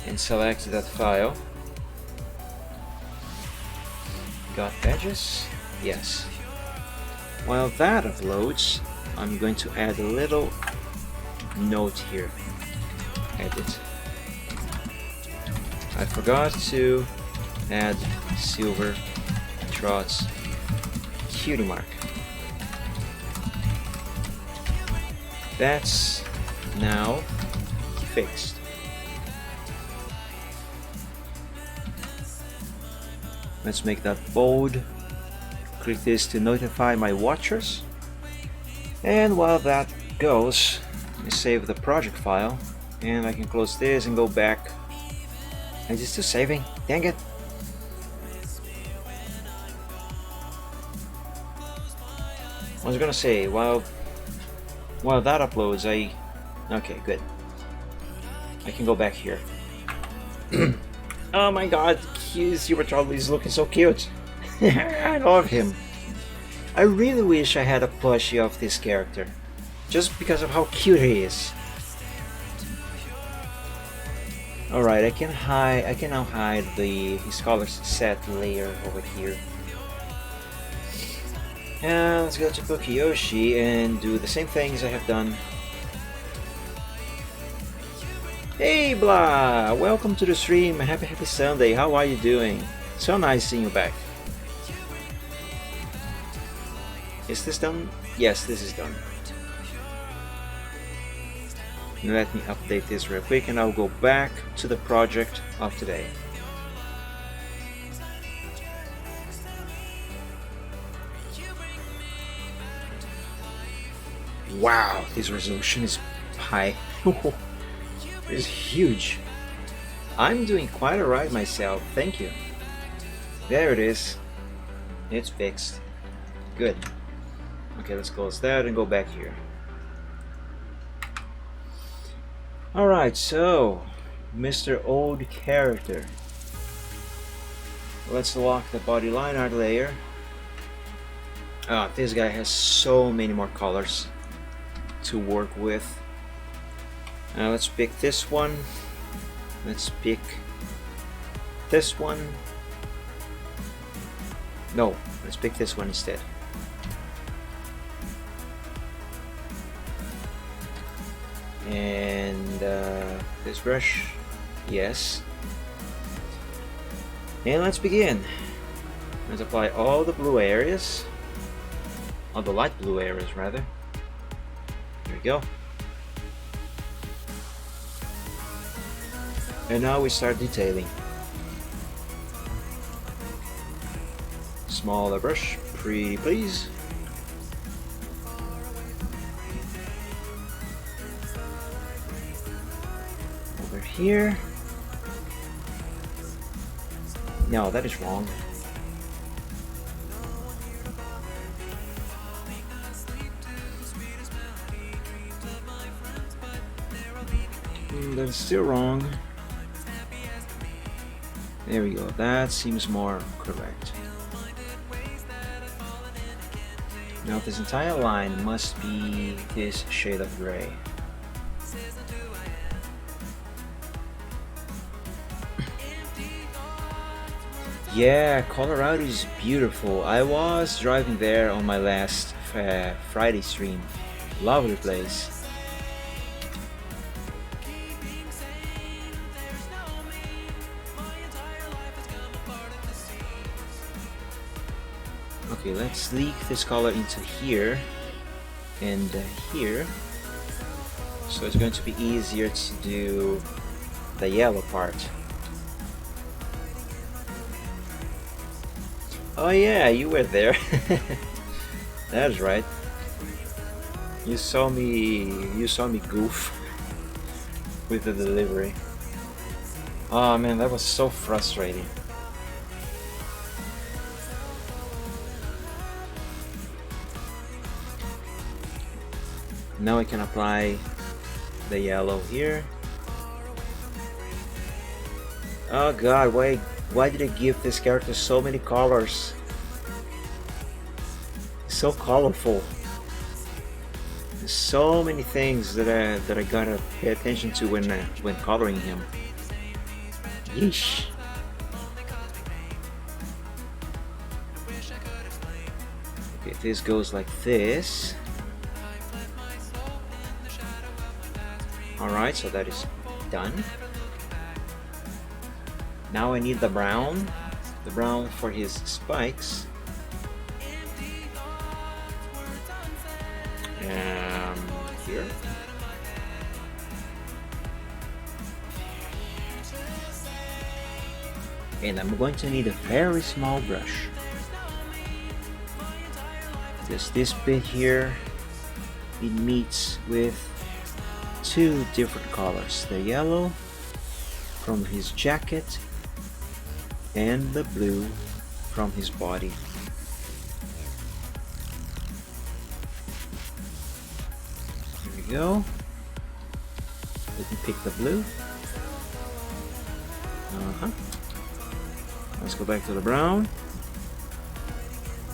and select that file. Got badges? Yes. While that uploads, I'm going to add a little note here. Edit. I forgot to add silver trots cutie mark. That's now fixed. Let's make that bold. Click this to notify my watchers. And while that goes, I save the project file, and I can close this and go back. Is it still saving? Dang it! I was gonna say, while that uploads, okay, good. I can go back here. Oh my god, Silver Trolley is looking so cute. I love him. I really wish I had a plushie of this character, just because of how cute he is. Alright, I can now hide his color set layer over here. And let's go to Pokeyoshi and do the same things I have done. Hey Blah! Welcome to the stream. Happy Sunday. How are you doing? So nice seeing you back. Is this done? Yes, this is done. Let me update this real quick and I'll go back to the project of today. Wow, this resolution is high. It's huge. I'm doing quite alright myself, thank you. There it is. It's fixed. Good. Okay, let's close that and go back here. Alright, so Mr. Old Character. Let's lock the body line art layer. This guy has so many more colors to work with. Let's pick this one. Let's pick this one. No, let's pick this one instead. And this brush, yes. And let's begin. Let's apply all the blue areas, all the light blue areas rather. There we go. And now we start detailing. Smaller brush, pretty please. Over here. No, that is wrong. That's still wrong. There we go, that seems more correct. Now this entire line must be this shade of gray. Yeah, Colorado is beautiful. I was driving there on my last Friday stream. Lovely place. Okay, let's leak this color into here and here, so it's going to be easier to do the yellow part. Oh yeah, you were there. That's right. You saw me goof with the delivery. Oh man, that was so frustrating. Now I can apply the yellow here. Oh god, why did I give this character so many colors? So colorful. There's so many things that I gotta pay attention to when coloring him. Yeesh. Okay, this goes like this. Alright, so that is done. Now I need the brown for his spikes. Here. And I'm going to need a very small brush. Just this bit here, it meets with two different colors, the yellow from his jacket and the blue from his body. Here we go. Let me pick the blue. Let's go back to the brown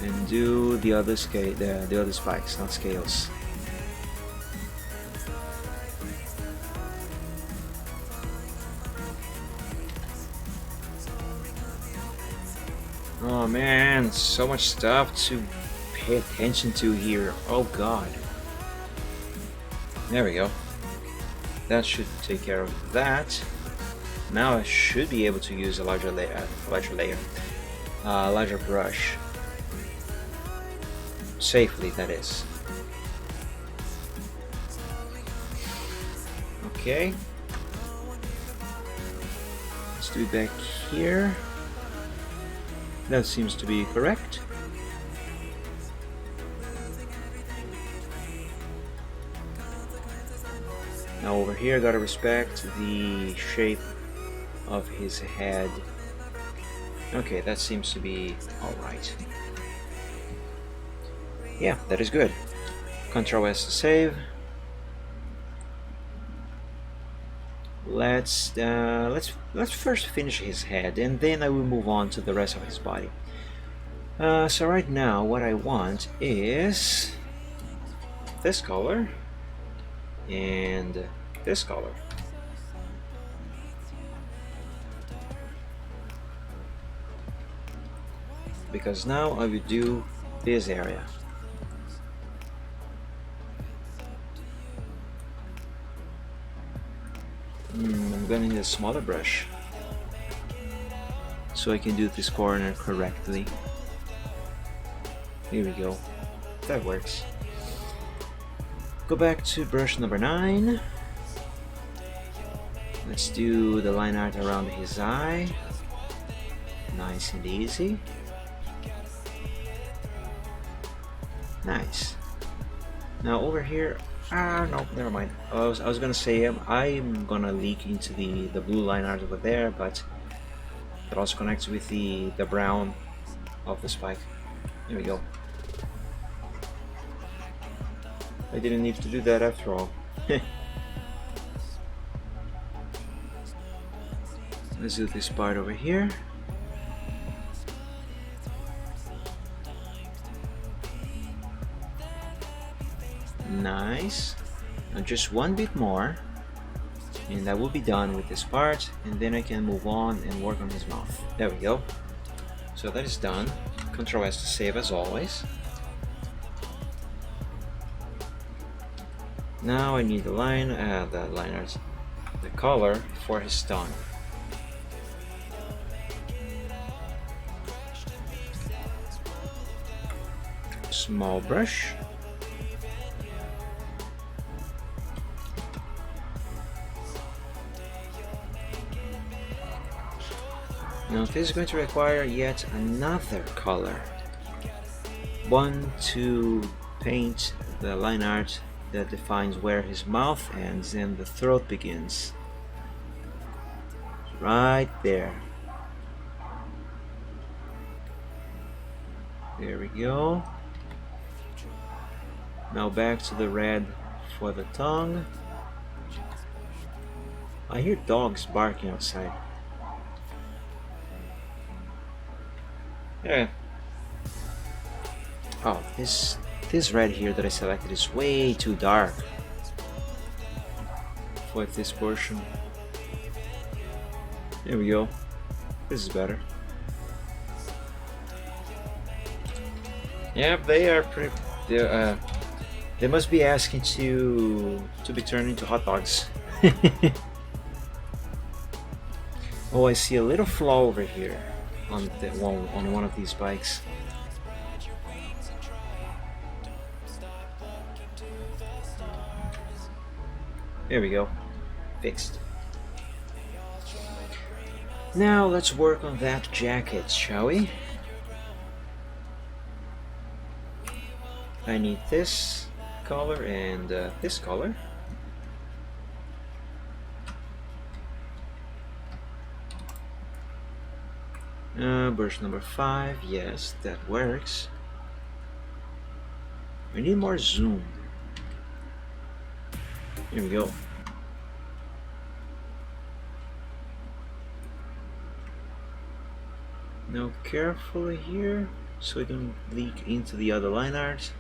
and do the other the other spikes, not scales. Oh man, so much stuff to pay attention to here. Oh god. There we go. That should take care of that. Now I should be able to use a larger larger brush. Safely, that is. Okay. Let's do it back here. That seems to be correct. Now over here, gotta respect the shape of his head. Okay, that seems to be alright. Yeah, that is good. Control S to save. Let's first finish his head, and then I will move on to the rest of his body. So right now, what I want is this color and this color. Because now I will do this area. I'm gonna need a smaller brush so I can do this corner correctly. Here we go. That works. Go back to brush number 9. Let's do the line art around his eye. Nice and easy. Nice. Now over here, no, never mind. I was gonna say I'm gonna leak into the blue line art over there, but it also connects with the brown of the spike. There we go. I didn't need to do that after all. Let's do this part over here. Nice. Now just one bit more, and I will be done with this part, and then I can move on and work on his mouth. There we go. So that is done. Control S to save as always. Now I need the the color for his tongue. Small brush. Now this is going to require yet another color. One to paint the line art that defines where his mouth ends and the throat begins. Right there. There we go. Now back to the red for the tongue. I hear dogs barking outside. Yeah. Oh, this red here that I selected is way too dark for this portion. There we go. This is better. Yep, they are pretty. They must be asking to be turned into hot dogs. Oh, I see a little flaw over here on one of these bikes. There we go. Fixed. Now let's work on that jacket, shall we? I need this color and this color. Brush number 5, yes, that works. We need more zoom. Here we go. Now carefully here, so it don't leak into the other line art.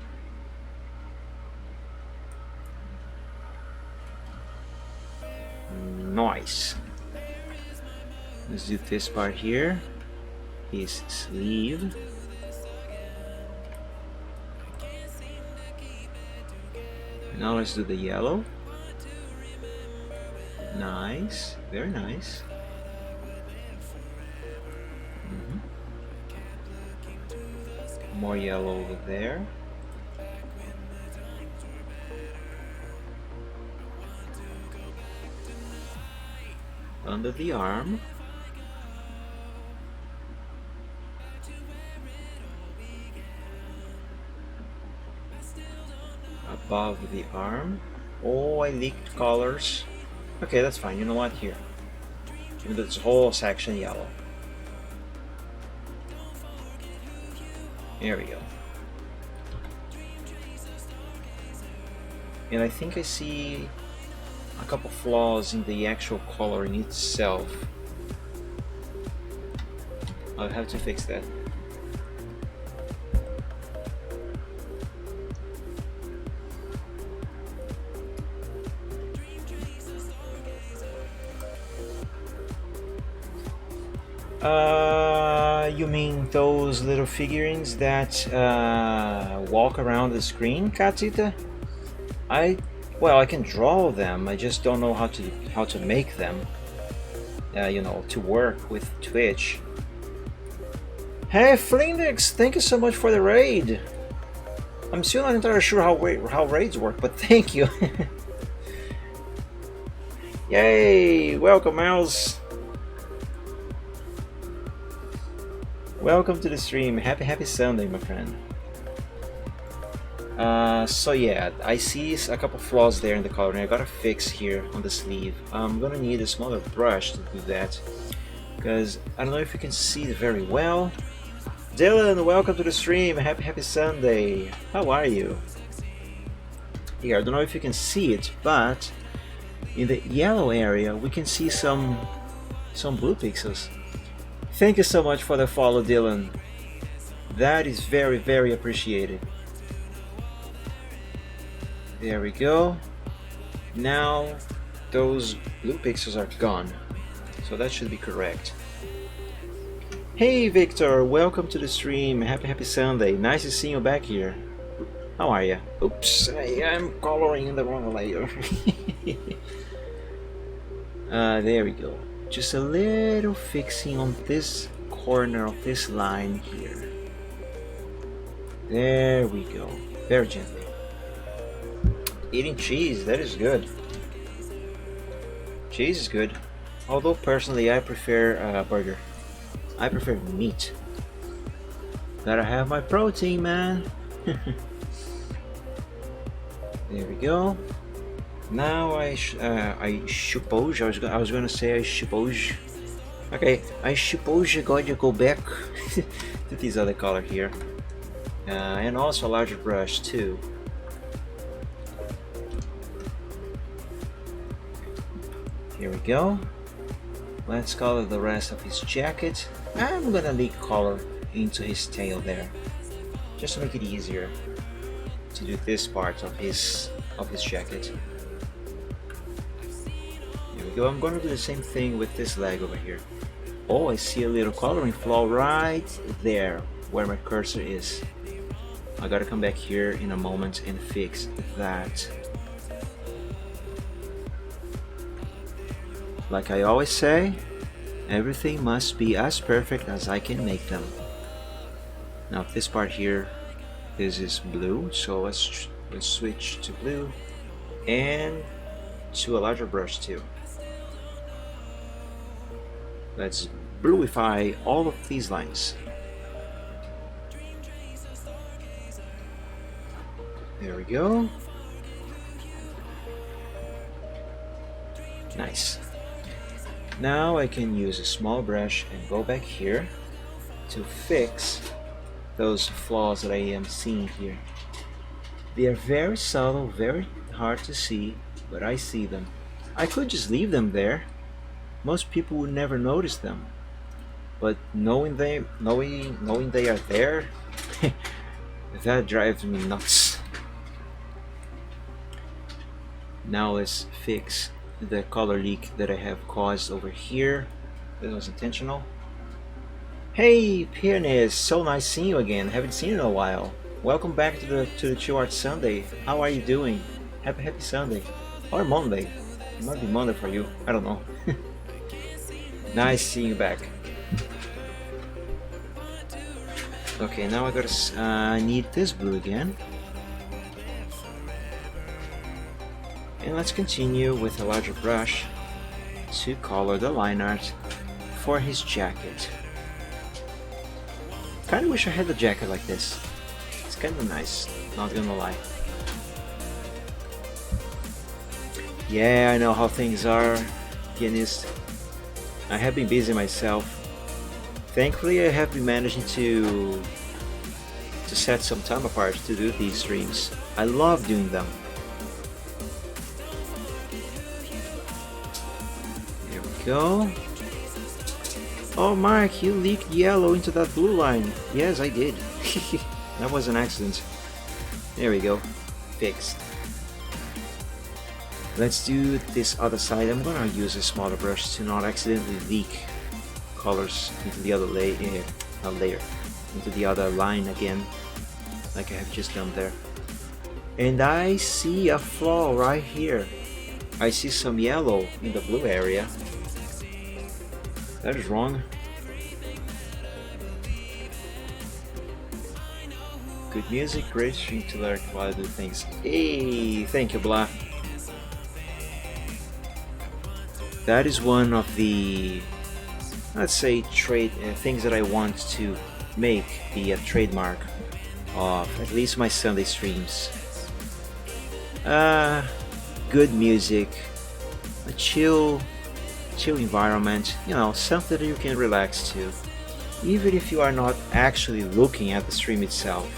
Nice. Let's do this part here. His sleeve. Now let's do the yellow. Nice, very nice. More yellow over there. under the arm, above the arm. Oh, I leaked colors. Okay, that's fine. You know what? Here, give me this whole section yellow. There we go. And I think I see a couple flaws in the actual coloring itself. I'll have to fix that. You mean those little figurines that walk around the screen, Katita? Well, I can draw them. I just don't know how to make them. You know, to work with Twitch. Hey, Flindex, thank you so much for the raid. I'm still not entirely sure how raids work, but thank you. Yay! Welcome, Mouse. Welcome to the stream. Happy Sunday, my friend. So yeah, I see a couple flaws there in the coloring. I gotta fix here on the sleeve. I'm gonna need a smaller brush to do that, because I don't know if you can see it very well. Dylan, welcome to the stream. Happy Sunday. How are you? Here, I don't know if you can see it, but in the yellow area we can see some blue pixels. Thank you so much for the follow, Dylan. That is very appreciated. There we go. Now those blue pixels are gone, so that should be correct. Hey Victor, welcome to the stream. Happy Sunday. Nice to see you back here. How are you? Oops, I'm coloring in the wrong layer. There we go. Just a little fixing on this corner of this line here. There we go. Very gently. Eating cheese, that is good. Cheese is good. Although personally I prefer burger. I prefer meat. Gotta have my protein, man. There we go. Now I suppose I was gonna say I suppose. Okay, I suppose you gotta go back to this other color here, and also a larger brush too. Here we go. Let's color the rest of his jacket. I'm gonna leak color into his tail there, just to make it easier to do this part of his jacket. Here we go. I'm gonna do the same thing with this leg over here. Oh, I see a little coloring flaw right there where my cursor is. I gotta come back here in a moment and fix that. Like I always say, everything must be as perfect as I can make them. Now this part here, this is blue, so let's switch to blue and to a larger brush too. Let's bluify all of these lines. There we go. Nice. Now I can use a small brush and go back here to fix those flaws that I am seeing here. They are very subtle, very hard to see, but I see them. I could just leave them there. Most people would never notice them. But knowing they are there, that drives me nuts. Now let's fix the color leak that I have caused over here. That was intentional. Hey Piernes, so nice seeing you again. Haven't seen you in a while. Welcome back to the Chill Art Sunday. How are you doing? Happy Sunday. Or Monday. It might be Monday for you. I don't know. Nice seeing you back. Okay, now I gotta need this blue again. And let's continue with a larger brush to color the line art for his jacket. Kinda wish I had a jacket like this. It's kinda nice, not gonna lie. Yeah, I know how things are, pianist. I have been busy myself. Thankfully, I have been managing to set some time apart to do these streams. I love doing them. There we go. Oh, Mark, you leaked yellow into that blue line. Yes, I did. That was an accident. There we go. Fixed. Let's do this other side. I'm gonna use a smaller brush to not accidentally leak colors into the other layer, into the other line again, like I have just done there. And I see a flaw right here. I see some yellow in the blue area. That is wrong. Good music, great stream to learn while I do things. Hey, thank you, Blah. That is one of the, let's say, things that I want to make be a trademark of at least my Sunday streams. Good music, a chill environment, you know, something that you can relax to, even if you are not actually looking at the stream itself.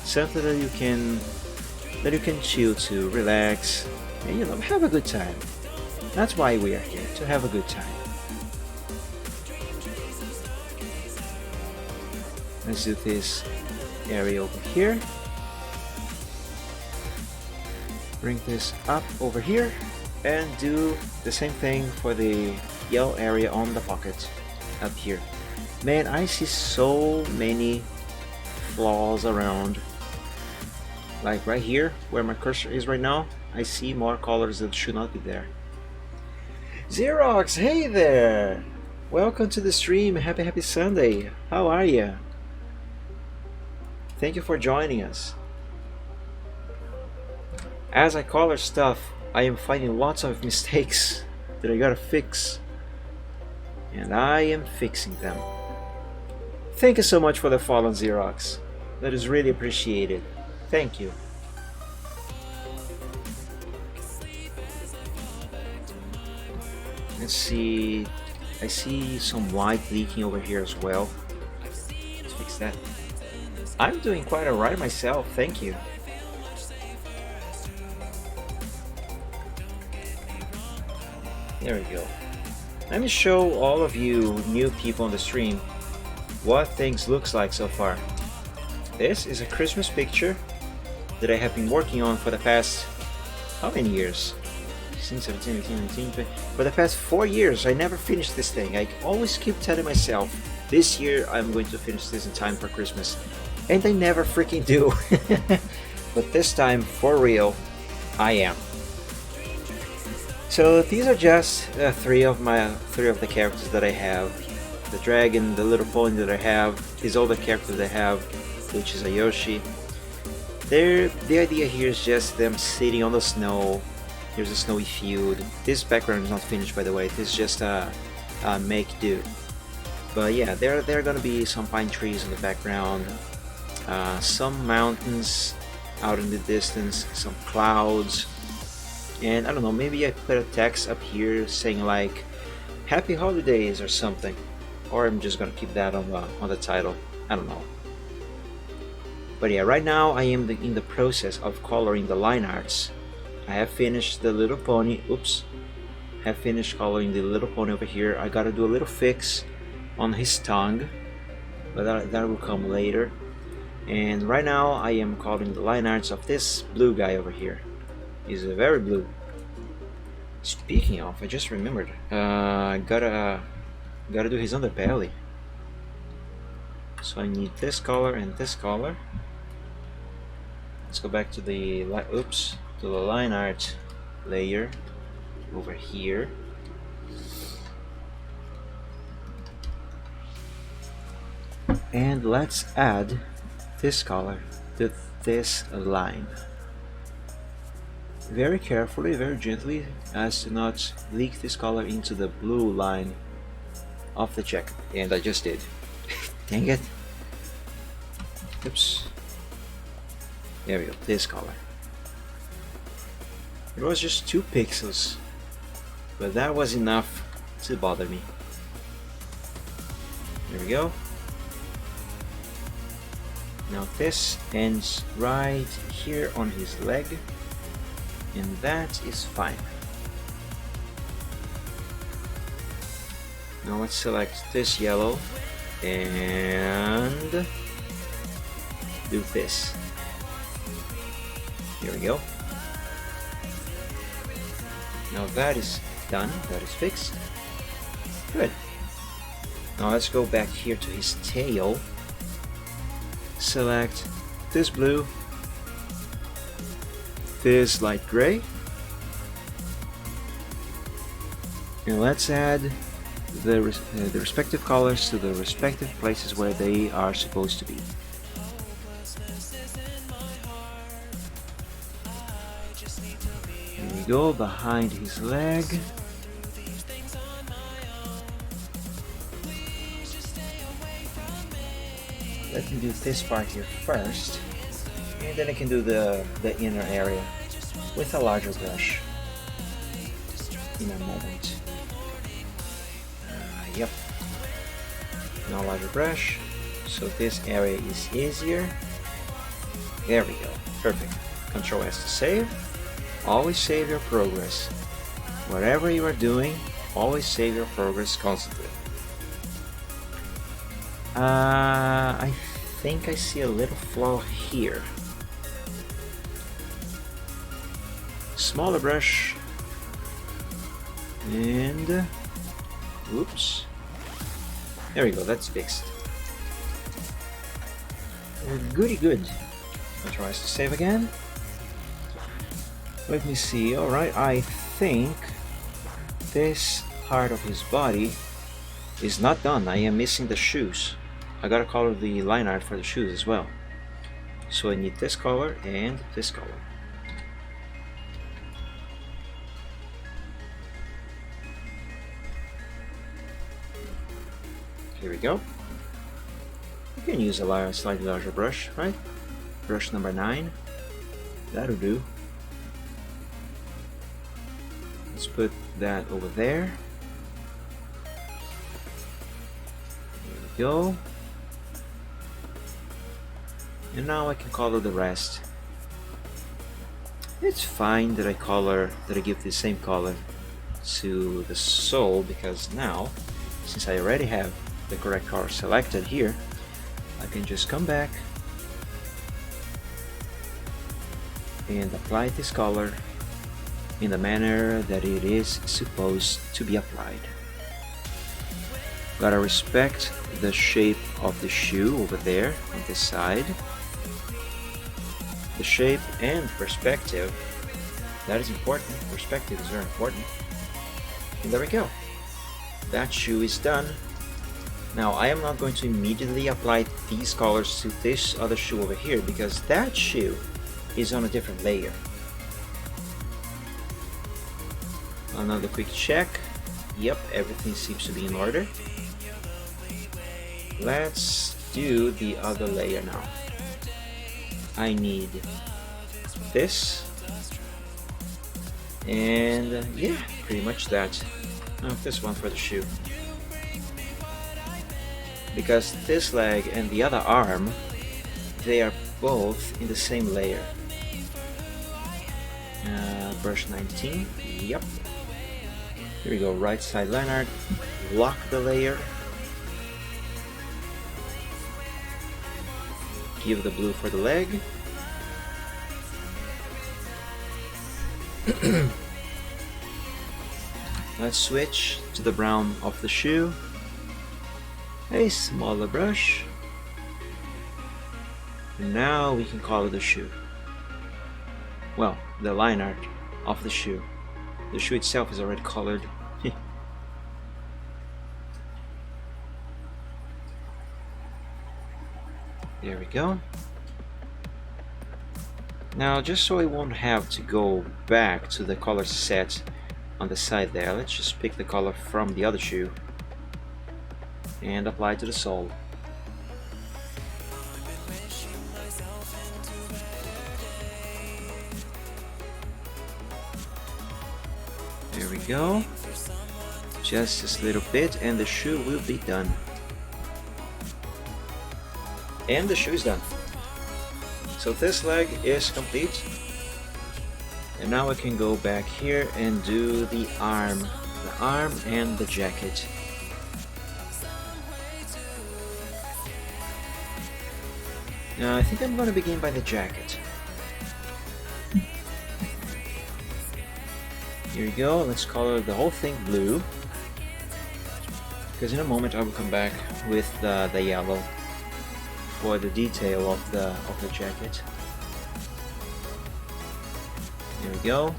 Something that you can chill to, relax, and you know, have a good time. That's why we are here, to have a good time. Let's do this area over here. Bring this up over here and do the same thing for the yellow area on the pocket up here. Man, I see so many flaws around. Like right here, where my cursor is right now, I see more colors that should not be there. Xerox, hey there! Welcome to the stream. Happy Sunday. How are you? Thank you for joining us. As I color stuff, I am finding lots of mistakes that I gotta fix. And I am fixing them. Thank you so much for the follow, Xerox. That is really appreciated. Thank you. Let's see. I see some white leaking over here as well. Let's fix that. I'm doing quite alright myself, thank you. There we go. Let me show all of you new people on the stream what things looks like so far. This is a Christmas picture that I have been working on for the past, how many years? 16, 17, 18, 19, 20. For the past 4 years. I never finished this thing. I always keep telling myself, this year I'm going to finish this in time for Christmas. And I never freaking do. But this time, for real, I am. So these are just three of the characters that I have. The dragon, the little pony that I have, is all the characters that I have, which is a Yoshi. The idea here is just them sitting on the snow. Here's a snowy field. This background is not finished, by the way. This is just a make do. But yeah, there are gonna be some pine trees in the background, some mountains out in the distance, some clouds, and I don't know. Maybe I put a text up here saying like "Happy Holidays" or something, or I'm just gonna keep that on the title. I don't know. But yeah, right now I am in the process of coloring the line arts. I have finished the little pony. Oops. Have finished coloring the little pony over here. I gotta do a little fix on his tongue, but that will come later. And right now I am coloring the line arts of this blue guy over here. He's very blue. Speaking of, I just remembered. Gotta do his underbelly. So I need this color and this color. Let's go back to the line art layer over here. And let's add this color to this line. very carefully, very gently, as to not leak this color into the blue line of the check. And I just did. Dang it. Oops. There we go, this color. It was just 2 pixels, but that was enough to bother me. There we go. Now this ends right here on his leg, and that is fine. Now let's select this yellow and do this. Here we go. Now that is done, that is fixed. Good. Now let's go back here to his tail. Select this blue, this light gray, and let's add the respective colors to the respective places where they are supposed to be. Here we go, behind his leg. Let me do this part here first, and then I can do the inner area with a larger brush in a moment. Yep. Now larger brush, so this area is easier. There we go. Perfect. Control S to save. Always save your progress. Whatever you are doing, always save your progress constantly. I think I see a little flaw here. Smaller brush. And oops. There we go, that's fixed. Goody good. Control S to save again. Let me see. Alright, I think this part of his body is not done. I am missing the shoes. I gotta color the line art for the shoes as well. So I need this color and this color. Here we go. You can use a slightly larger brush, right? Brush number 9. That'll do. Let's put that over there. There we go. And now I can color the rest. It's fine that I give the same color to the sole, because now, since I already have the correct color selected here, I can just come back and apply this color in the manner that it is supposed to be applied. Gotta respect the shape of the shoe over there on this side. The shape and perspective, that is important. Perspective is very important. And there we go. That shoe is done. Now I am not going to immediately apply these colors to this other shoe over here, because that shoe is on a different layer. Another quick check. Yep, everything seems to be in order. Let's do the other layer now. I need this, and yeah, pretty much that. This one for the shoe, because this leg and the other arm, they are both in the same layer. Brush 19. Yep. Here we go. Right side line art. Lock the layer. Give the blue for the leg. Let's switch to the brown of the shoe. A smaller brush. And now we can color the shoe. Well, the line art of the shoe. The shoe itself is already colored. There we go. Now, just so I won't have to go back to the color set on the side there, let's just pick the color from the other shoe and apply to the sole. There we go. Just this little bit and the shoe will be done. And the shoe is done. So this leg is complete. And now I can go back here and do the arm and the jacket. Now I think I'm going to begin by the jacket. Here we go, let's color the whole thing blue. Because in a moment I will come back with the yellow for the detail of the jacket. There we go.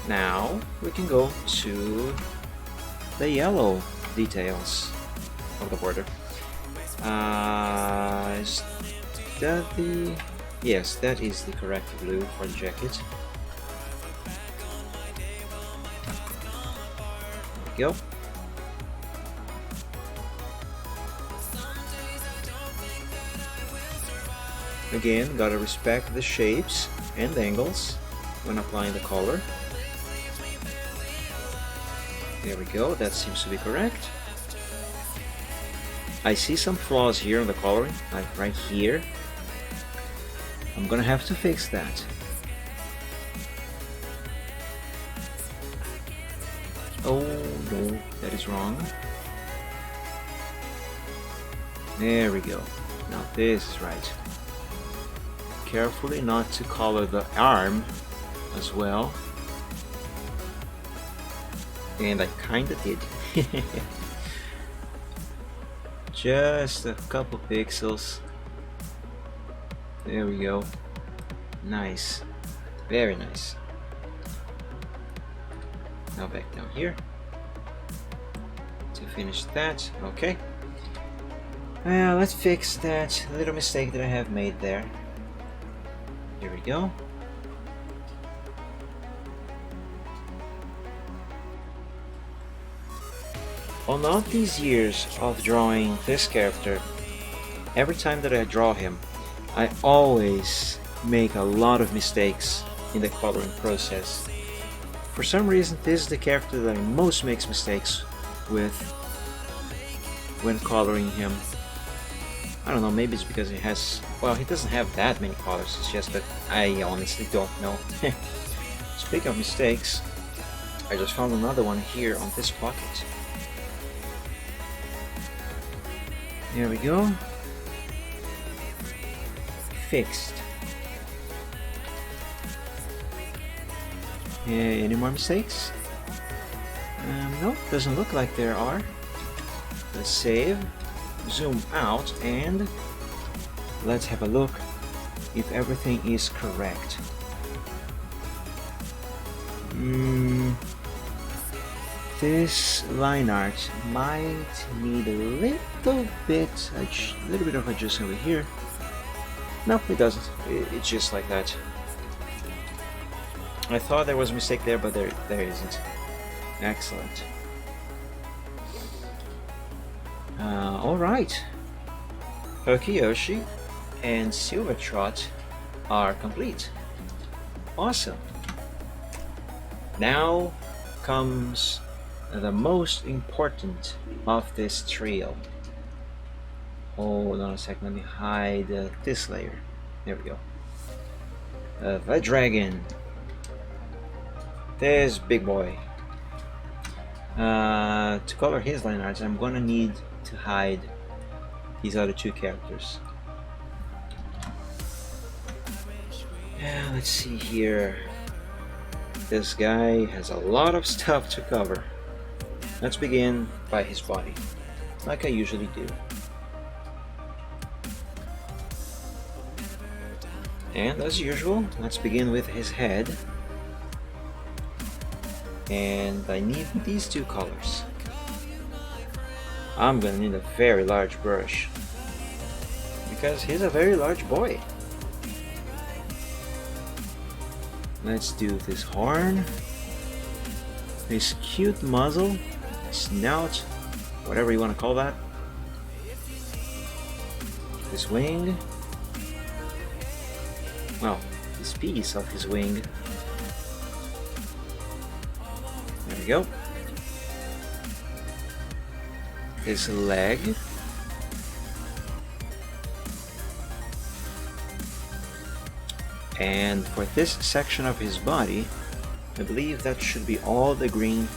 Now we can go to the yellow details of the border. Is that the... Yes, that is the correct blue for the jacket. There we go. Again, gotta respect the shapes and angles when applying the color. There we go, that seems to be correct. I see some flaws here in the coloring, like right here. I'm gonna have to fix that. Oh no, that is wrong. There we go. Now this is right. Carefully not to color the arm as well. And I kinda did. Just a couple pixels. There we go. Nice. Very nice. Now back down here to finish that. Okay. Let's fix that little mistake that I have made there. Here we go. On all these years of drawing this character, every time that I draw him, I always make a lot of mistakes in the coloring process. For some reason, this is the character that I most makes mistakes with when coloring him. I don't know, maybe it's because he has... Well, he doesn't have that many colors, it's just that I honestly don't know. Speaking of mistakes, I just found another one here on this pocket. There we go. Fixed. Any more mistakes? No, doesn't look like there are. Let's save, zoom out, and let's have a look if everything is correct. This line art might need a little bit of adjustment over here. No, it doesn't. It's just like that. I thought there was a mistake there, but there isn't. Excellent. Alright. Hokiyoshi and Silvertrot are complete. Awesome. Now comes the most important of this trio. Hold on a second, let me hide this layer. There we go. The dragon. This big boy. To color his line arts, I'm gonna need to hide these other two characters. Let's see here. This guy has a lot of stuff to cover. Let's begin by his body, like I usually do. And as usual, let's begin with his head. And I need these two colors. I'm gonna need a very large brush because he's a very large boy. Let's do this horn, this cute muzzle, snout, whatever you want to call that, this wing, well, this piece of his wing. There we go. His leg. And for this section of his body, I believe that should be all the green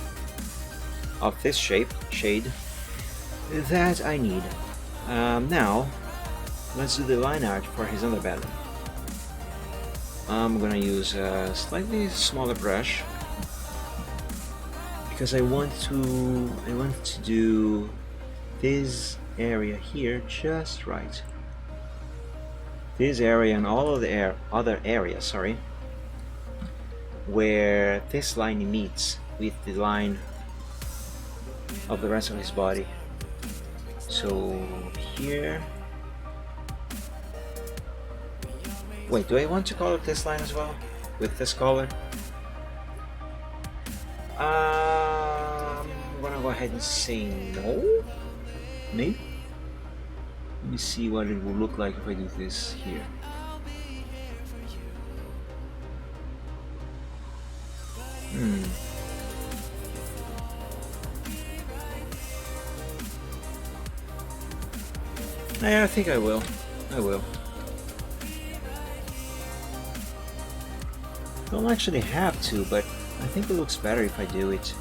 of this shade that I need. Now, let's do the line art for his underbelly. I'm gonna use a slightly smaller brush because I want to do this area here just right. This area and all of the other areas, sorry, where this line meets with the line of the rest of his body. So here, wait, do I want to color this line as well with this color? I'm gonna go ahead and say no, maybe. Let me see what it will look like if I do this here. I think I will. Don't actually have to, but I think it looks better if I do it.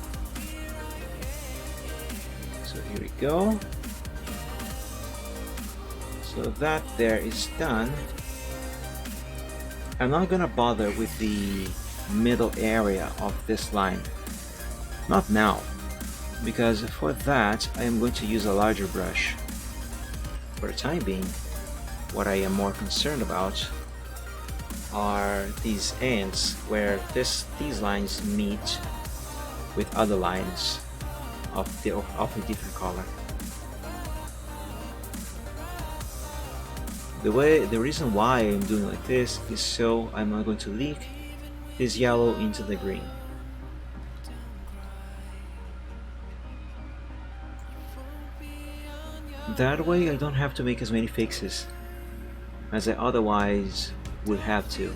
So here we go. So that there is done. I'm not gonna bother with the middle area of this line. Not now, because for that I am going to use a larger brush. For the time being, what I am more concerned about are these ends where these lines meet with other lines of a different color. The reason why I'm doing like this is so I'm not going to leak this yellow into the green. That way I don't have to make as many fixes as I otherwise would have to,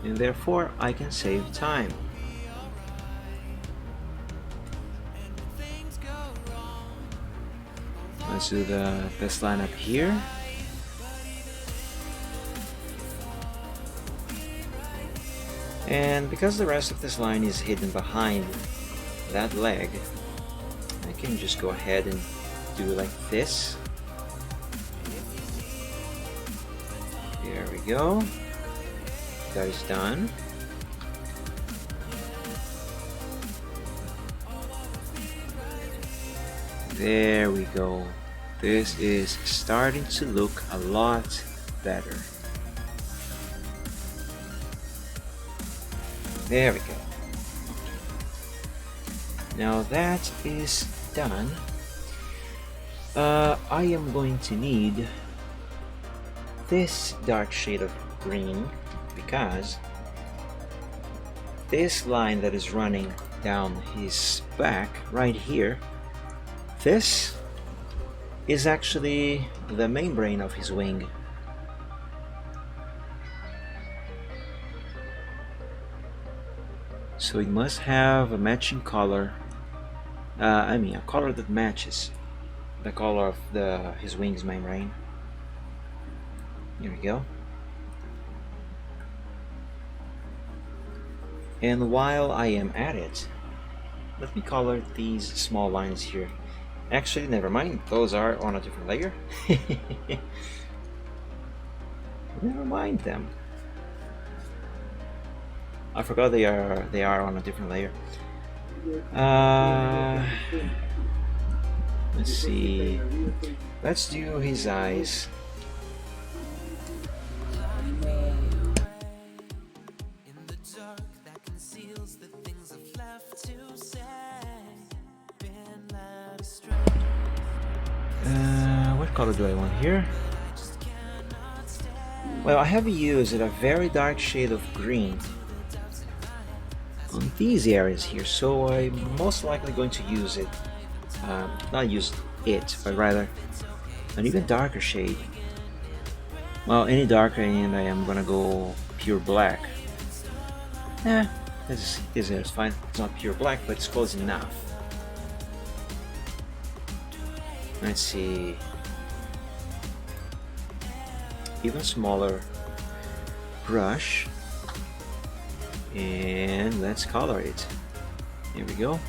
and therefore I can save time. Let's do this line up here. And because the rest of this line is hidden behind that leg, I can just go ahead and do it like this. There we go. That is done. There we go. This is starting to look a lot better. There we go. Now that is done, I am going to need this dark shade of green because this line that is running down his back right here, this is actually the membrane of his wing. So it must have a matching color. A color that matches the color of his wings membrane. Here we go. And while I am at it, let me color these small lines here. Actually, never mind. Those are on a different layer. Never mind them. I forgot they are on a different layer. Let's see. Let's do his eyes. What color do I want here? Well, I have used a very dark shade of green on these areas here, so I'm most likely going to use it, not use it, but rather an even darker shade. Well, any darker, and I am gonna go pure black. This is fine. It's not pure black, but it's close enough. Let's see. Even smaller brush, and let's color it. Here we go.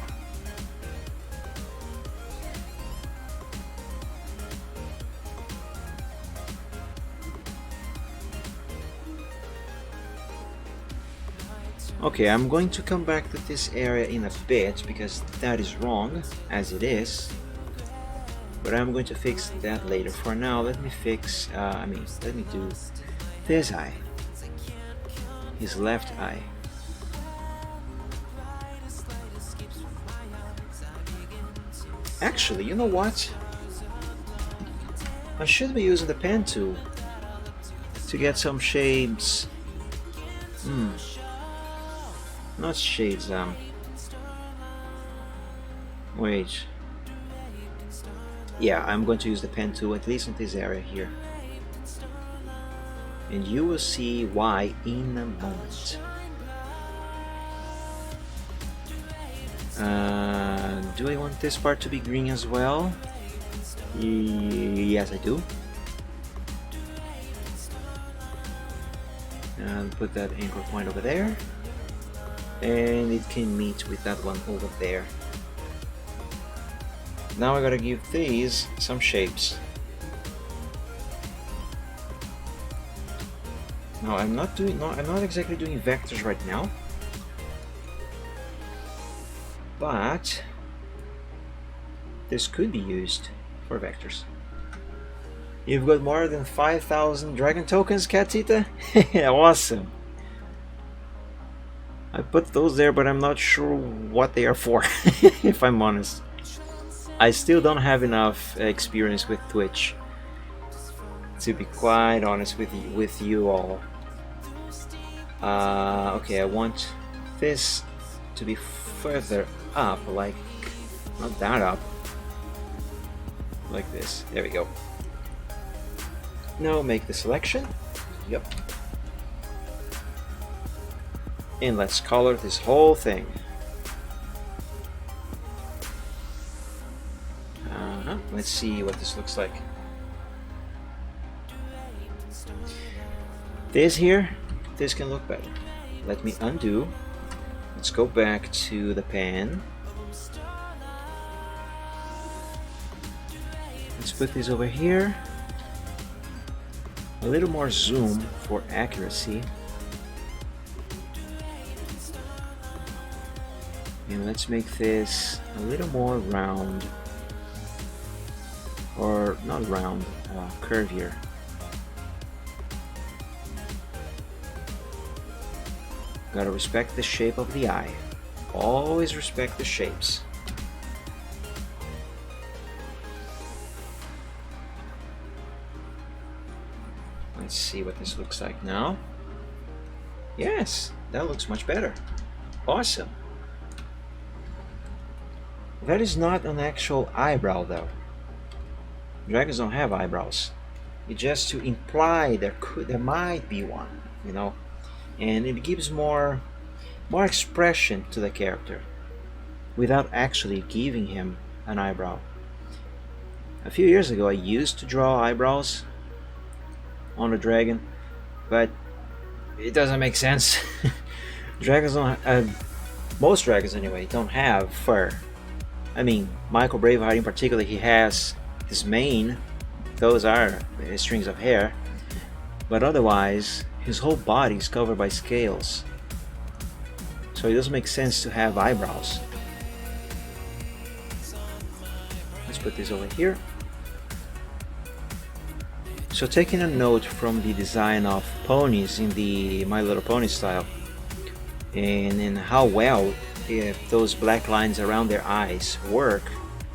Okay, I'm going to come back to this area in a bit because that is wrong as it is, but I'm going to fix that later. For now, let me fix, let me do this eye, his left eye. Actually, you know what? I should be using the pen tool to get some shades. Not shades, wait. Yeah, I'm going to use the pen tool, at least in this area here. And you will see why in a moment. Do I want this part to be green as well? Yes, I do. And put that anchor point over there. And it can meet with that one over there. Now I gotta give these some shapes. Now I'm not exactly doing vectors right now, but this could be used for vectors. You've got more than 5,000 dragon tokens, Catita? Awesome. I put those there, but I'm not sure what they are for, if I'm honest. I still don't have enough experience with Twitch, to be quite honest with you all. Okay, I want this to be further up, like, not that up, like this. There we go. Now make the selection. Yep. And let's color this whole thing. Let's see what this looks like. This here, this can look better. Let me undo. Let's go back to the pen. Let's put this over here. A little more zoom for accuracy. And let's make this a little more round, or not round, curvier. Gotta respect the shape of the eye. Always respect the shapes. Let's see what this looks like now. Yes, that looks much better. Awesome. That is not an actual eyebrow though. Dragons don't have eyebrows. It's just to imply there might be one, you know, and it gives more expression to the character without actually giving him an eyebrow. A few years ago I used to draw eyebrows on a dragon, but it doesn't make sense. Dragons don't most dragons anyway don't have fur. I mean, Michael Braveheart in particular, he has his mane, those are strings of hair, but otherwise his whole body is covered by scales, so it doesn't make sense to have eyebrows. Let's put this over here. So taking a note from the design of ponies in the My Little Pony style, and in how well if those black lines around their eyes work,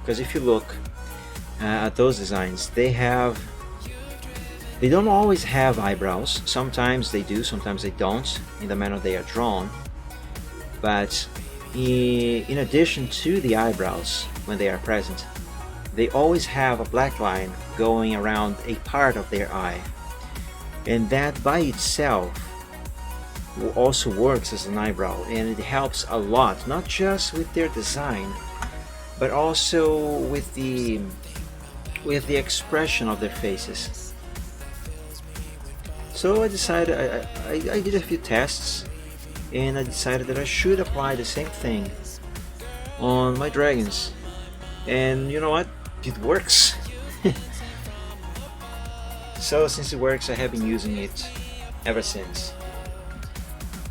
because if you look at those designs, they don't always have eyebrows. Sometimes they do, sometimes they don't, in the manner they are drawn. But in addition to the eyebrows, when they are present, they always have a black line going around a part of their eye. And that by itself also works as an eyebrow, and it helps a lot, not just with their design, but also with the expression of their faces. So I decided, I did a few tests, and I decided that I should apply the same thing on my dragons. And you know what? It works. So since it works, I have been using it ever since.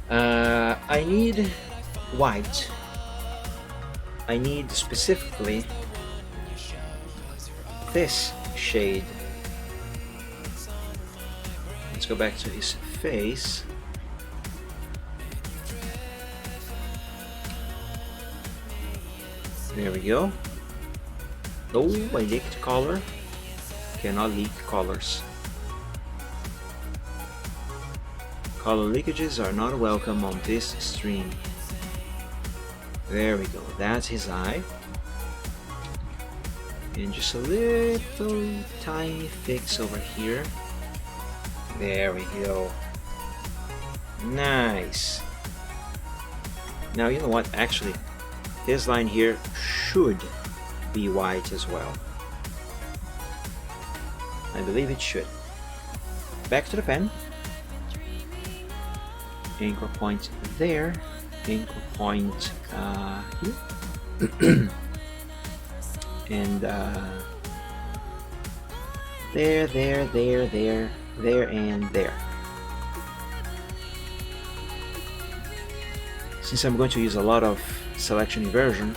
I need white. I need specifically this shade. Let's go back to his face. There we go. Oh, I leaked color. Cannot leak colors. Color leakages are not welcome on this stream. There we go. That's his eye. And just a little tiny fix over here. There we go. Nice. Now you know what? Actually, this line here should be white as well. I believe it should. Back to the pen. Anchor point there. Anchor point here. And there, and there. Since I'm going to use a lot of selection inversion,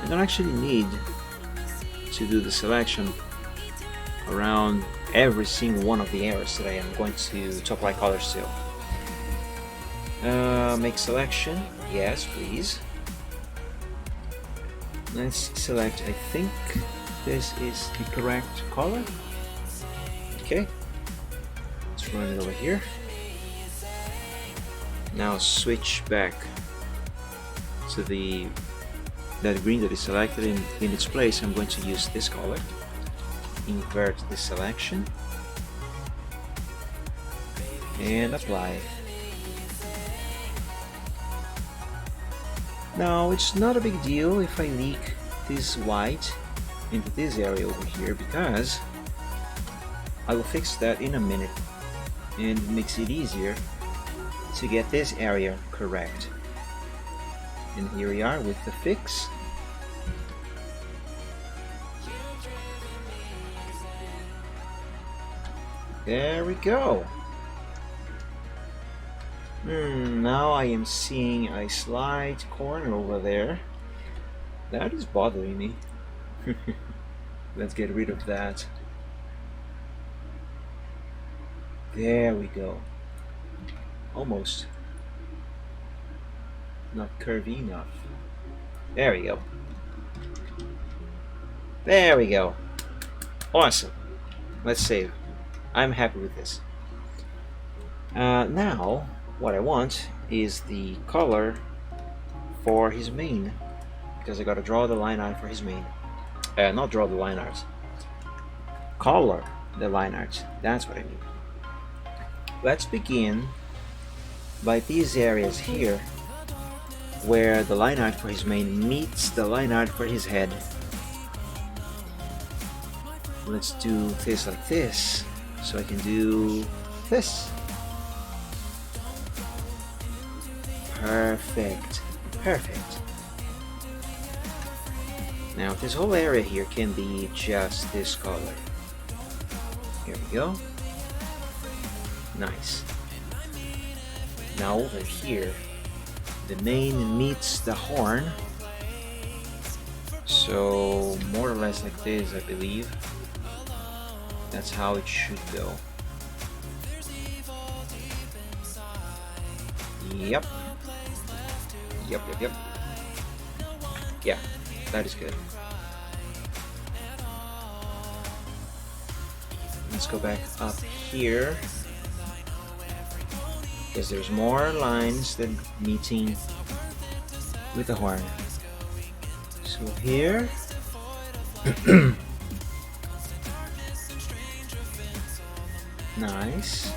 I don't actually need to do the selection around every single one of the areas that I am going to apply colors to. Make selection, yes please. Let's select, I think this is the correct color. Okay, let's run it over here. Now switch back to that green that is selected. In its place, I'm going to use this color. Invert the selection and apply. Now it's not a big deal if I leak this white into this area over here, because I will fix that in a minute, and it makes it easier to get this area correct. And here we are with the fix. There we go. Now I am seeing a slight corner over there. That is bothering me. Let's get rid of that. There we go. Almost. Not curvy enough. There we go. There we go. Awesome. Let's save. I'm happy with this. Now, what I want is the color for his mane, because I gotta draw the line art for his mane. Not draw the line art. Color the line art. That's what I mean. Let's begin by these areas here, where the line art for his mane meets the line art for his head. Let's do this like this, so I can do this. Perfect. Perfect. Now this whole area here can be just this color. Here we go. Nice. Now over here, the mane meets the horn. So more or less like this, I believe. That's how it should go. Yep. Yep. Yeah, that is good. Let's go back up here, because there's more lines than meeting with the horn. So here, nice.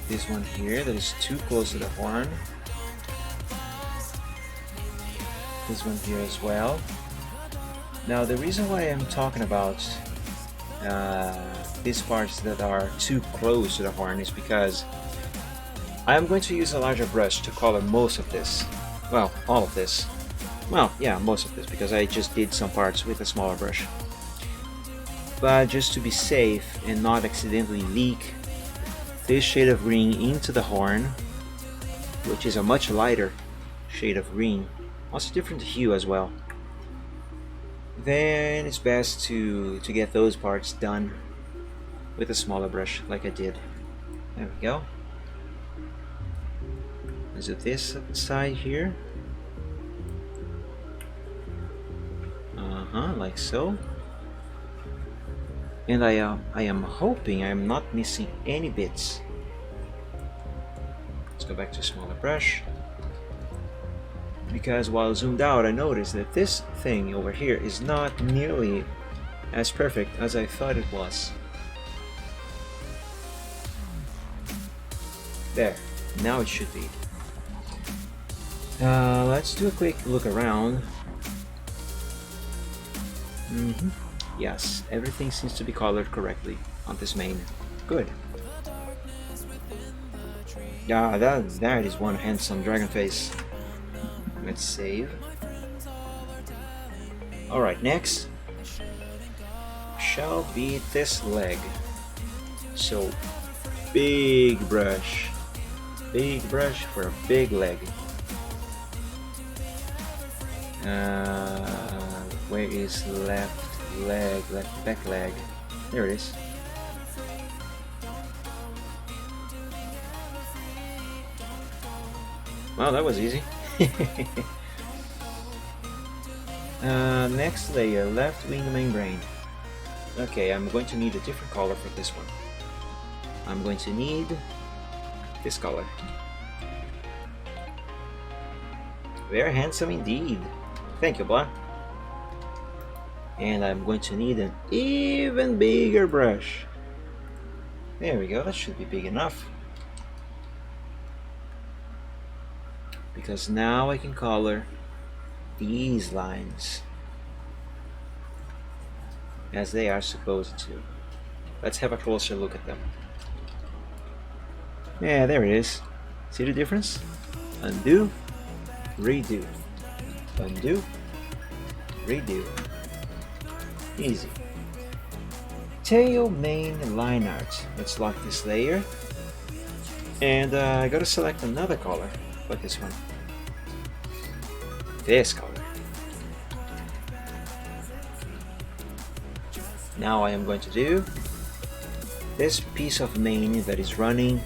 This one here that is too close to the horn. This one here as well. Now the reason why I'm talking about these parts that are too close to the horn is because I'm going to use a larger brush to color most of this. Well, all of this. Well, yeah, most of this, because I just did some parts with a smaller brush. But just to be safe and not accidentally leak this shade of green into the horn, which is a much lighter shade of green, also different hue as well, then it's best to get those parts done with a smaller brush like I did. There we go. Is it this side here? Like so. And I am hoping I'm not missing any bits. Let's go back to a smaller brush. Because while zoomed out, I noticed that this thing over here is not nearly as perfect as I thought it was. There, now it should be. Let's do a quick look around. Yes, everything seems to be colored correctly on this main. Good. Yeah, that is one handsome dragon face. Let's save. Alright, next shall be this leg. So, big brush for a big leg. Where is left back leg? There it is. Wow, that was easy. Next layer, left wing membrane. Okay, I'm going to need a different color for this one. I'm going to need this color. Very handsome indeed. Thank you, Blah. And I'm going to need an even bigger brush. There we go, that should be big enough. Because now I can color these lines as they are supposed to. Let's have a closer look at them. Yeah, there it is. See the difference? Undo, redo. Undo, redo. Easy. Tail main line art. Let's lock this layer. And I gotta select another color, like this one. This color. Now I am going to do this piece of mane that is running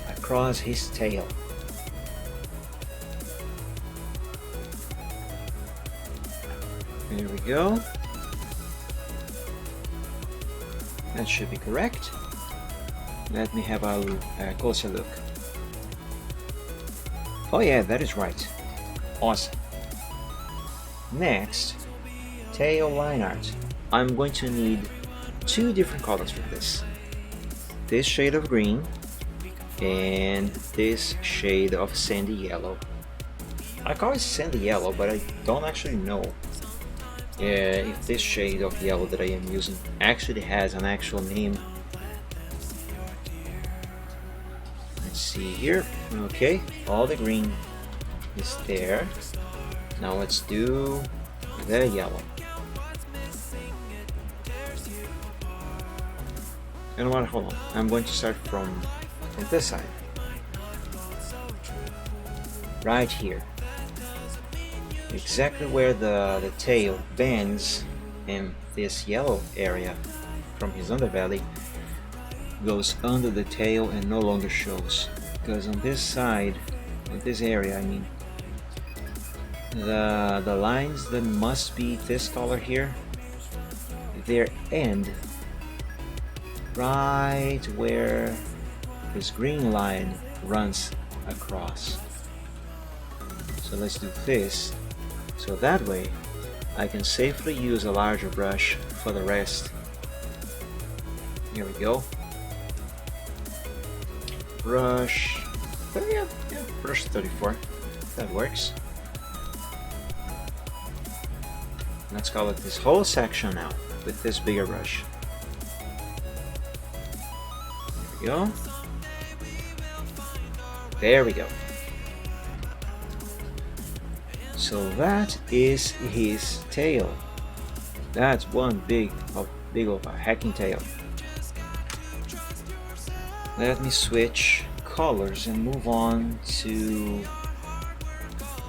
across his tail. There we go. That should be correct. Let me have a closer look. Oh yeah, that is right. Awesome. Next, tail line art. I'm going to need two different colors for this. This shade of green and this shade of sandy yellow. I call it sandy yellow, but I don't actually know if this shade of yellow that I am using actually has an actual name. Let's see here. Okay, all the green is there. Now let's do the yellow. You know what? Hold on. I'm going to start from this side. Right here. Exactly where the tail bends and this yellow area from his underbelly goes under the tail and no longer shows. Because on this side, on this area, I mean, the lines that must be this color here, their end right where this green line runs across. So let's do this. So that way I can safely use a larger brush for the rest. Here we go. Brush, but yeah, brush 34. That works. Let's color this whole section now with this bigger brush. There we go. There we go. So that is his tail. That's one big of a hacking tail. Let me switch colors and move on to...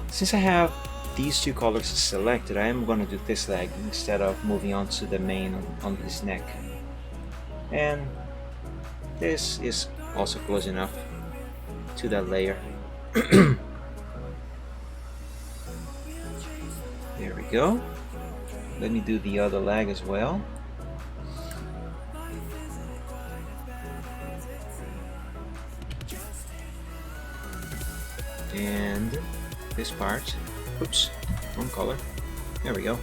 Since I have these two colors selected, I am going to do this leg instead of moving on to the mane on his neck. And this is also close enough to that layer. There we go. Let me do the other leg as well. And this part, oops, wrong color. There we go.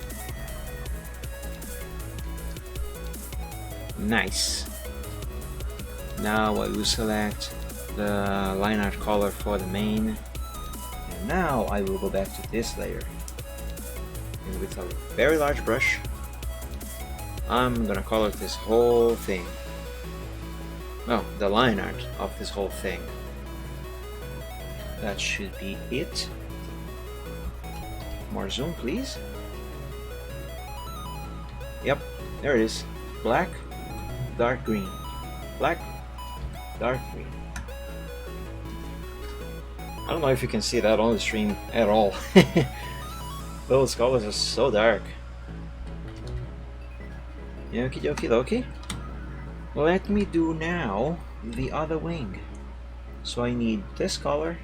Nice. Now I will select the line art color for the mane, and now I will go back to this layer, and with a very large brush I'm gonna color this whole thing. Oh, the line art of this whole thing. That should be it. More zoom, please. Yep, there it is. Black, dark green. Black, dark green. I don't know if you can see that on the stream at all. Those colors are so dark. Okie dokie dokie. Let me do now the other wing. So I need this color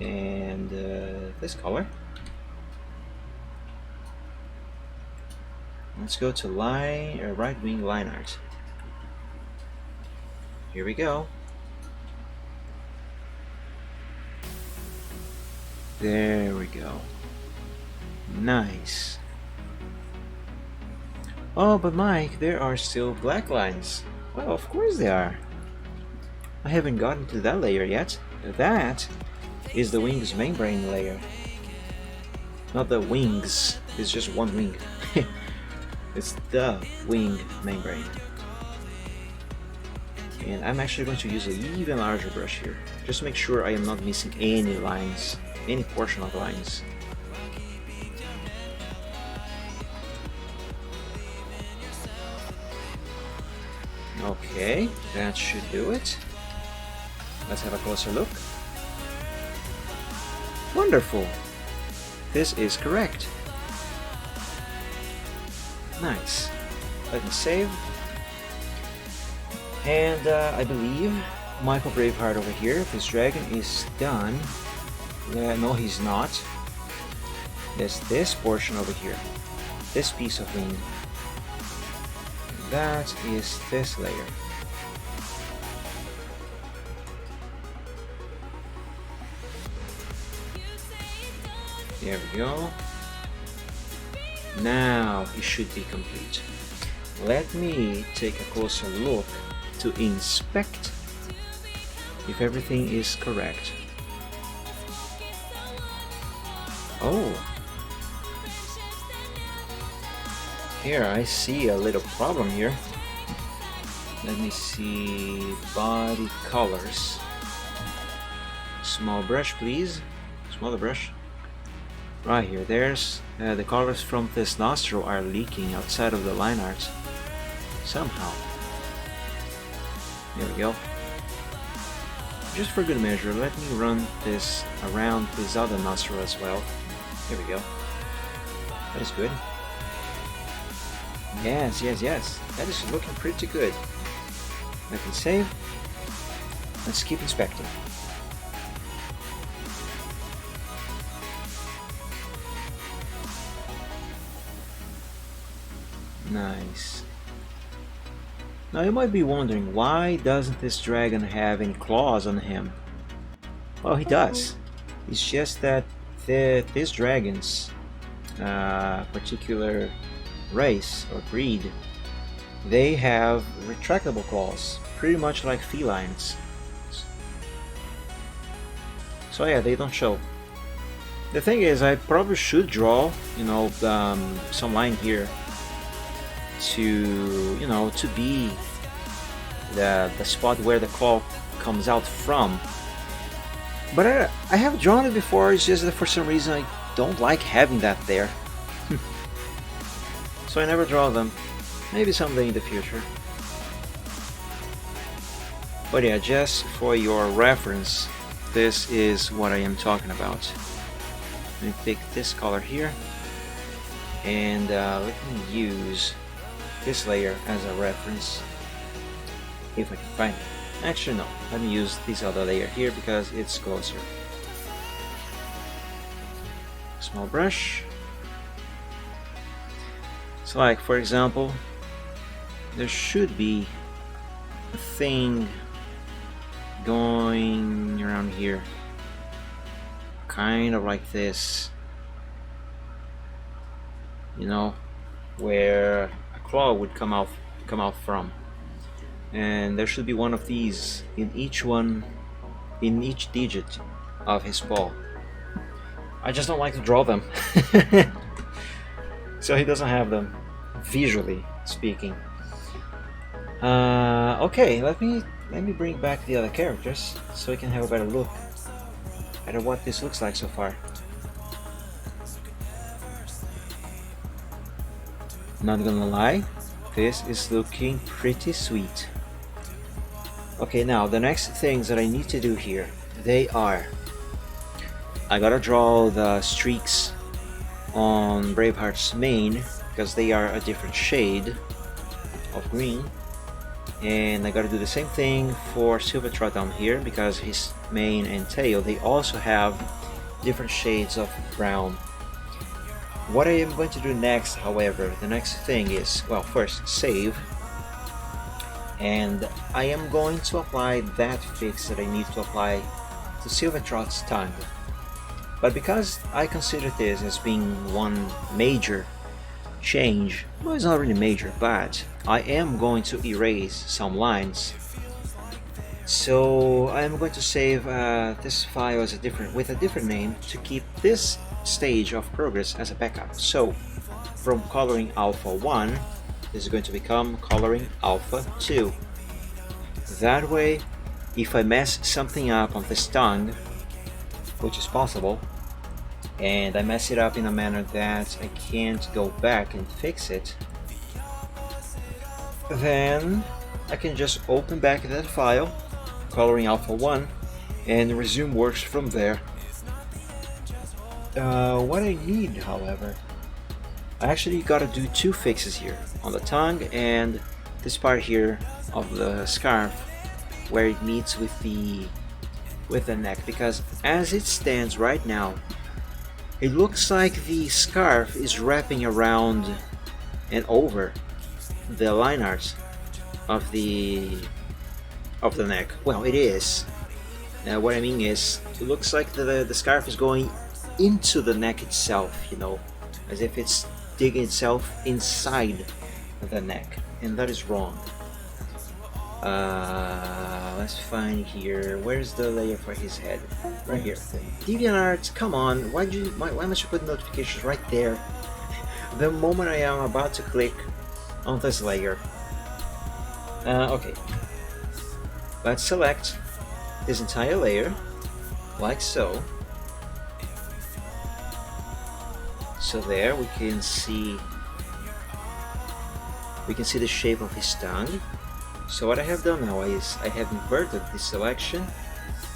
and this color. Let's go to right wing line art. Here we go. There we go. Nice. Oh, but Mike, there are still black lines. Well, of course they are. I haven't gotten to that layer yet. That is the wing's membrane layer. Not the wings, it's just one wing. It's the wing membrane. And I'm actually going to use an even larger brush here, just to make sure I am not missing any lines, any portion of lines. Okay, that should do it. Let's have a closer look. Wonderful! This is correct. Nice. Let me save. And I believe Michael Braveheart over here, this dragon is done. No, he's not. There's this portion over here. This piece of wing. That is this layer. There we go. Now it should be complete. Let me take a closer look to inspect if everything is correct. Oh, here I see a little problem here. Let me see body colors. Small brush, please. Smaller brush. Right here, there's the colors from this nostril are leaking outside of the line art somehow. There we go. Just for good measure, let me run this around this other nostril as well. There we go. That is good. Yes, yes, yes. That is looking pretty good. I can save. Let's keep inspecting. Nice. Now you might be wondering, why doesn't this dragon have any claws on him? Well, he does. It's just that these dragons, particular race or breed, they have retractable claws, pretty much like felines. So yeah, they don't show. The thing is, I probably should draw, some line here to, to be the spot where the claw comes out from. But I have drawn it before. It's just that for some reason I don't like having that there. So I never draw them. Maybe someday in the future. But yeah, just for your reference, this is what I am talking about. Let me pick this color here, and let me use this layer as a reference, if I can find it. Actually no, let me use this other layer here because it's closer. Small brush. So like, for example, there should be a thing going around here, kind of like this, where a claw would come out from, and there should be one of these in each digit of his paw. I just don't like to draw them. So he doesn't have them, visually speaking. Okay, let me bring back the other characters so we can have a better look at what this looks like so far. Not gonna lie, this is looking pretty sweet. Okay, now the next things that I need to do here, they are, I gotta draw the streaks on Braveheart's mane because they are a different shade of green, and I gotta do the same thing for Silvertrot down here because his mane and tail, they also have different shades of brown. What I am going to do next, however, the next thing is, well, first save, and I am going to apply that fix that I need to apply to Silvertrot's tongue. But because I consider this as being one major change, well, it's not really major, but I am going to erase some lines. So I am going to save this file as with a different name to keep this stage of progress as a backup. So from coloring alpha 1, this is going to become coloring alpha 2. That way, if I mess something up on this tongue, which is possible, and I mess it up in a manner that I can't go back and fix it, then I can just open back that file, coloring alpha 1, and resume works from there. What I need, however, I actually gotta do two fixes here, on the tongue and this part here of the scarf where it meets with the neck, because as it stands right now, it looks like the scarf is wrapping around and over the line art of the neck. Well, it is. What I mean is, it looks like the scarf is going into the neck itself, as if it's digging itself inside the neck, and that is wrong. Let's find here. Where's the layer for his head? Right here. DeviantArt, come on! Why must you put notifications right there? The moment I am about to click on this layer. Okay. Let's select this entire layer, like so. So there we can see the shape of his tongue. So what I have done now is I have inverted this selection,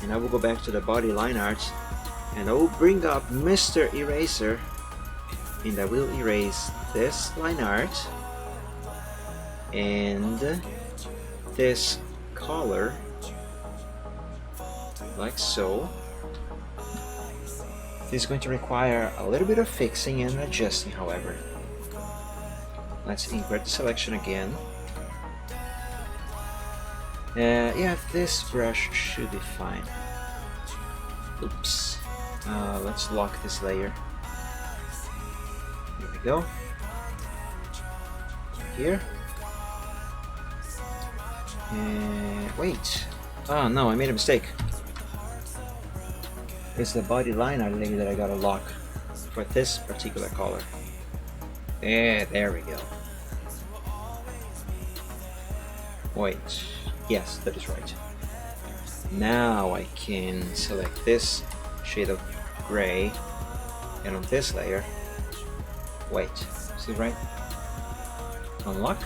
and I will go back to the body line art, and I will bring up Mr. Eraser, and I will erase this line art and this color, like so. This is going to require a little bit of fixing and adjusting, however. Let's invert the selection again. Yeah, this brush should be fine. Oops. Let's lock this layer. Here we go. Here. And wait. Oh no, I made a mistake. It's the body line layer that I gotta lock for this particular color. There we go. Wait. Yes, that is right. Now I can select this shade of gray, and on this layer, wait, is it right? Unlock.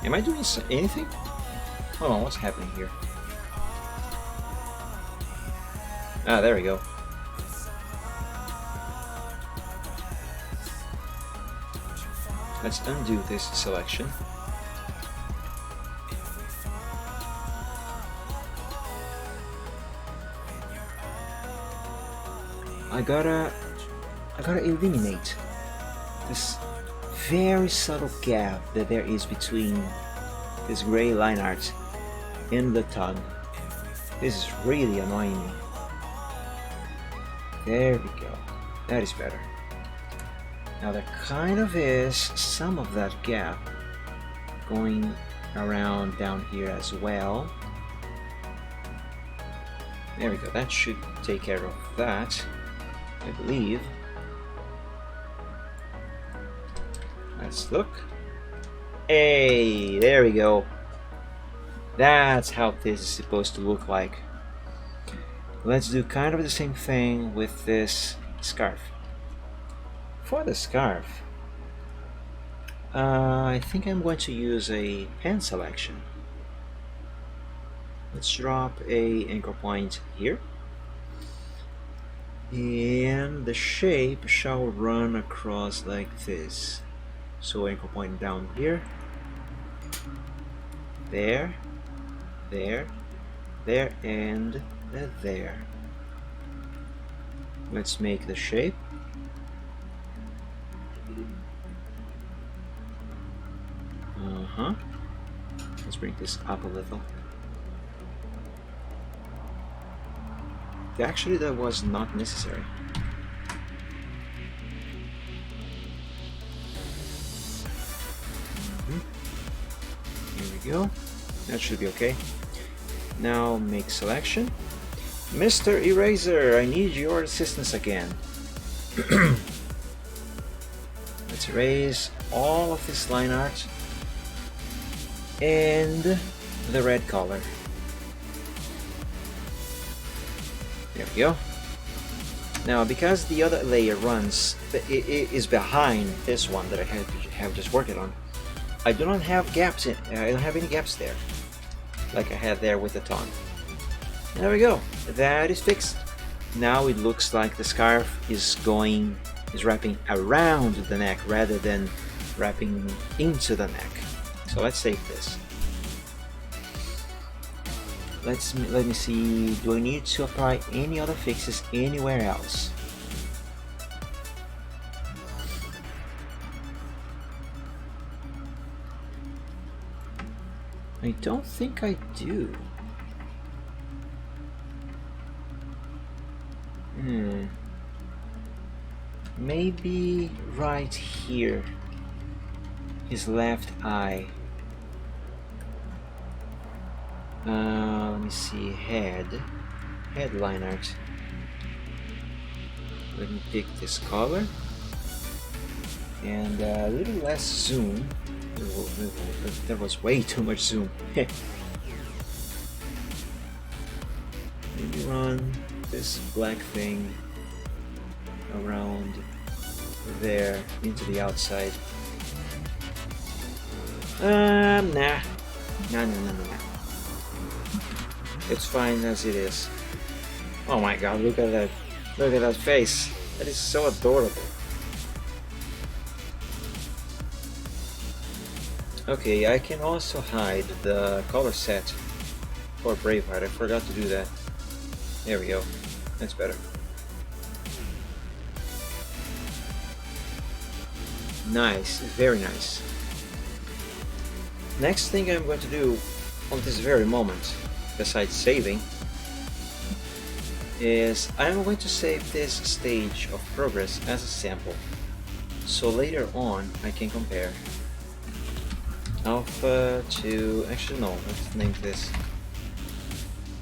Am I doing anything? Hold on, what's happening here? Ah, there we go. Let's undo this selection. I gotta eliminate this very subtle gap that there is between this gray line art and the tongue. This is really annoying me. There we go. That is better. Now there kind of is some of that gap going around down here as well. There we go. That should take care of that, I believe. Let's look. Hey, there we go. That's how this is supposed to look like. Let's do kind of the same thing with this scarf. For the scarf, I think I'm going to use a pen selection. Let's drop a anchor point here, and the shape shall run across like this. So anchor point down here, there, there, there, and there. Let's make the shape. Let's bring this up a little. Actually, that was not necessary. Here we go. That should be okay. Now make selection. Mr. Eraser, I need your assistance again. Let's erase all of this line art and the red color. There we go. Now, because the other layer runs, it is behind this one that I have just worked on, I do not have gaps in. I don't have any gaps there, like I had there with the tongue. There we go. That is fixed. Now it looks like the scarf is wrapping around the neck rather than wrapping into the neck. So let's save this. Let me see. Do I need to apply any other fixes anywhere else? I don't think I do. Maybe right here. His left eye. Let me see. Headline art. Let me pick this color and a little less zoom. There was way too much zoom. Maybe run this black thing around there into the outside. Nah. It's fine as it is. Oh my god, look at that. Look at that face. That is so adorable. Okay, I can also hide the color set for Braveheart. I forgot to do that. There we go. That's better. Nice. Very nice. Next thing I'm going to do on this very moment, besides saving, is I'm going to save this stage of progress as a sample, so later on I can compare alpha to, actually no, let's name this,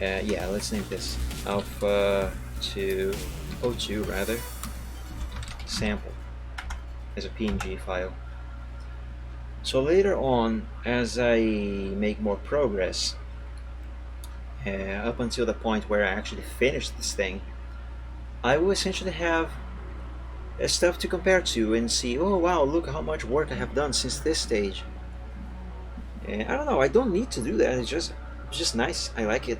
yeah, let's name this alpha to O2 rather, sample as a PNG file. So later on, as I make more progress, up until the point where I actually finish this thing, I will essentially have stuff to compare to and see, oh wow, look how much work I have done since this stage. And I don't know, I don't need to do that, it's just nice, I like it.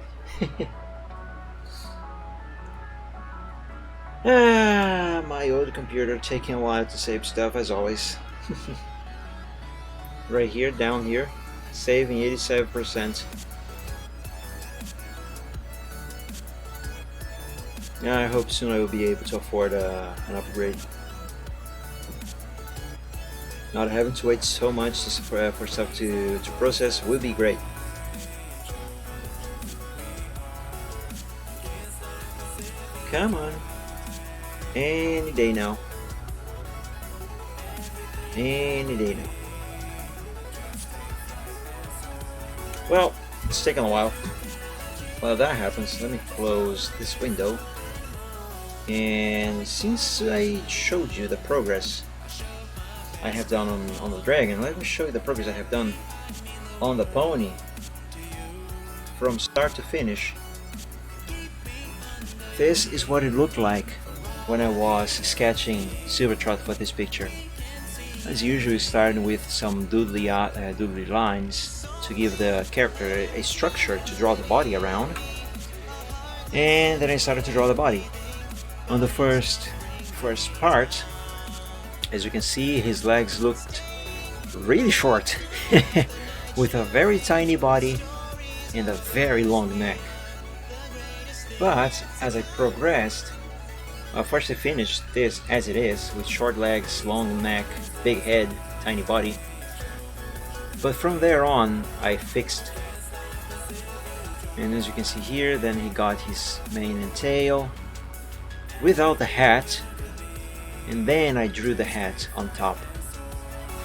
My old computer taking a while to save stuff as always. Right here, down here, saving 87%. I hope soon I will be able to afford an upgrade. Not having to wait so much for stuff to process would be great. Come on. Any day now. Any day now. Well, it's taking a while. While that happens, let me close this window. And since I showed you the progress I have done on the dragon, let me show you the progress I have done on the pony from start to finish. This is what it looked like when I was sketching Silvertrot for this picture. As usual, starting with some doodly lines to give the character a structure to draw the body around, and then I started to draw the body. On the first part, as you can see, his legs looked really short with a very tiny body and a very long neck. But as I progressed, first I finished this as it is, with short legs, long neck, big head, tiny body. But from there on, I fixed. And as you can see here, then he got his mane and tail without the hat. And then I drew the hat on top.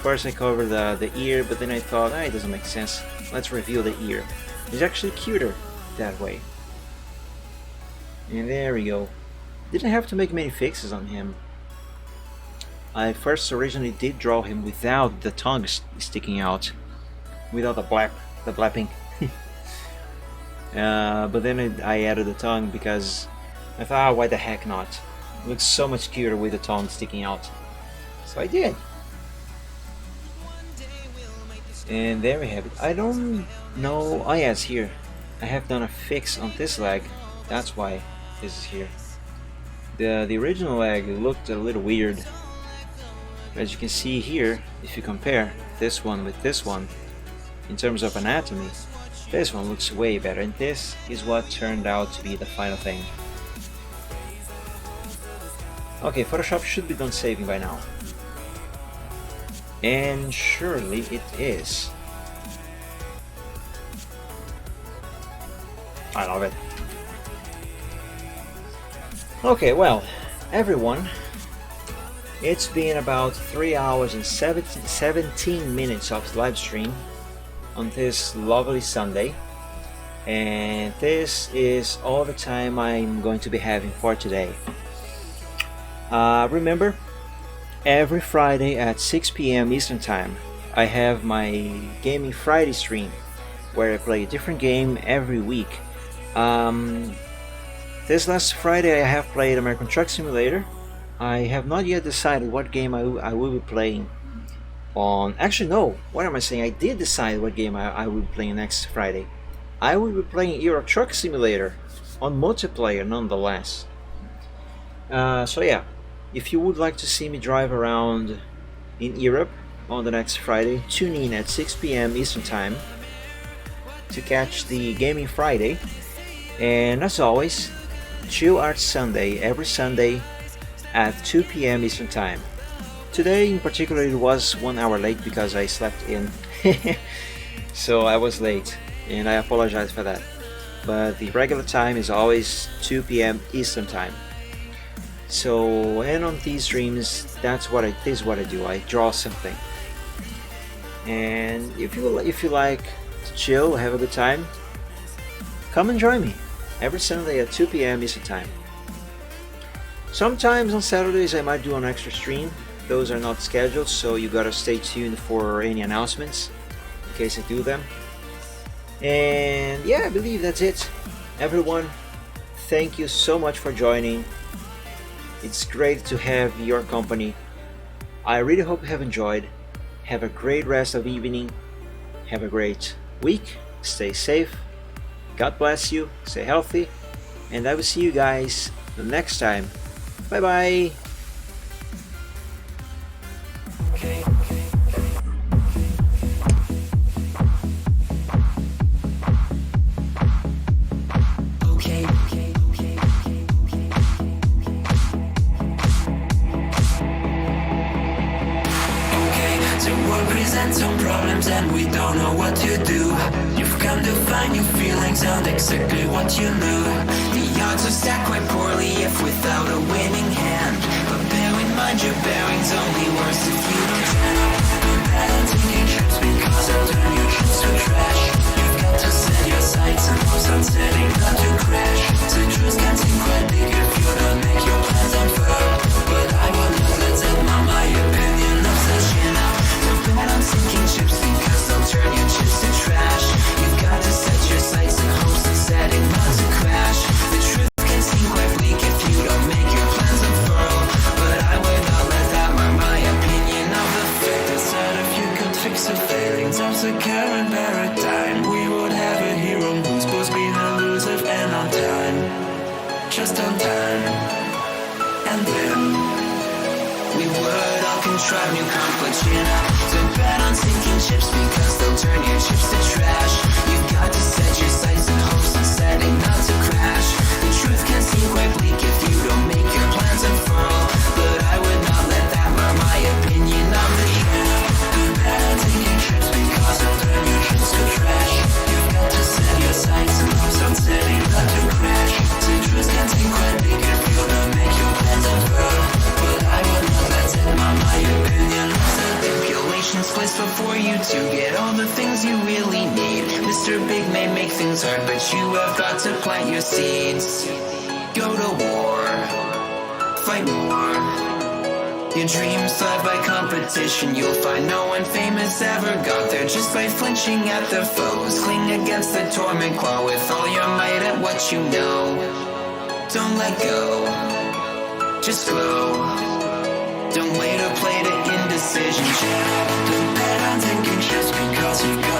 First I covered the ear, but then I thought, it doesn't make sense. Let's reveal the ear. It's actually cuter that way. And there we go. Didn't have to make many fixes on him. I first originally did draw him without the tongue sticking out, without the blapping. But then I added the tongue because I thought, why the heck not? It looks so much cuter with the tongue sticking out. So I did. And there we have it. I don't know. Oh yes, here. I have done a fix on this leg. That's why this is here. The original leg looked a little weird. As you can see here, if you compare this one with this one, in terms of anatomy, this one looks way better, and this is what turned out to be the final thing. Okay, Photoshop should be done saving by now. And surely it is. I love it. Okay, well, everyone, it's been about 3 hours and 17 minutes of live stream on this lovely Sunday, and this is all the time I'm going to be having for today. Remember, every Friday at 6 p.m. Eastern Time, I have my Gaming Friday stream where I play a different game every week. This last Friday I have played American Truck Simulator. I have not yet decided what game I will be playing on... Actually no, what am I saying? I did decide what game I will be playing next Friday. I will be playing Euro Truck Simulator on multiplayer nonetheless. So yeah, if you would like to see me drive around in Europe on the next Friday, tune in at 6 p.m. Eastern Time to catch the Gaming Friday. And as always, Chill Art Sunday every Sunday at 2 p.m. Eastern Time. Today in particular it was 1 hour late because I slept in. so I was late, and I apologize for that. But the regular time is always 2 p.m. Eastern time. So, and on these streams, this is what I do. I draw something, and if you like to chill, have a good time, come and join me every Sunday at 2 p.m. Eastern time. Sometimes on Saturdays I might do an extra stream. Those are not scheduled, so you gotta stay tuned for any announcements in case I do them. And yeah, I believe that's it. Everyone, thank you so much for joining. It's great to have your company. I really hope you have enjoyed. Have a great rest of evening. Have a great week. Stay safe. God bless you. Stay healthy. And I will see you guys the next time. Bye bye. Some problems and we don't know what to do. You've come to find your feelings and exactly what you knew. The odds are stacked quite poorly if without a winning hand. But bear in mind your bearing's only worse if you don't turn up. Don't bet on taking trips because they'll turn your trips to trash. You've got to set your sights and hopes on setting not to crash. So truth can seem quite big if you don't make your plans unfurl. But I will not let that my opinion of such enough. Bet on sinking ships because they'll turn your chips to trash. You've got to set your sights and hopes on setting not to crash. The truth can seem quite bleak if you don't make your plans unfurl. But I would not let that mar my opinion of the fact that if you could fix the failings of the current paradigm, we would have a hero who's both been elusive and on time. Just on time. And then we would all contrive new conflicts, you know. So bet on sinking ships because they'll turn your chips to trash. You've got to set your sights and hopes on setting not to crash. The truth can seem quite bleak if you don't make your plans unfurl. But I would not let that mar my opinion of the show. Bet on sinking ships because they'll turn your chips to trash. You've got to set your sights and hopes on setting not to crash. The truth can seem quite bleak if you don't make your plans unfurl. But I would not let that mar my opinion. Stipulations placed before you to get all the things you really need. Mr. Big may make things hard, but you have got to plant your seeds. Go to war, fight more. Your dreams thrive by competition. You'll find no one famous ever got there just by flinching at their foes. Cling against the torment claw with all your might at what you know. Don't let go, just glow. Don't wait or play to indecision. Don't bet on taking trips because you've got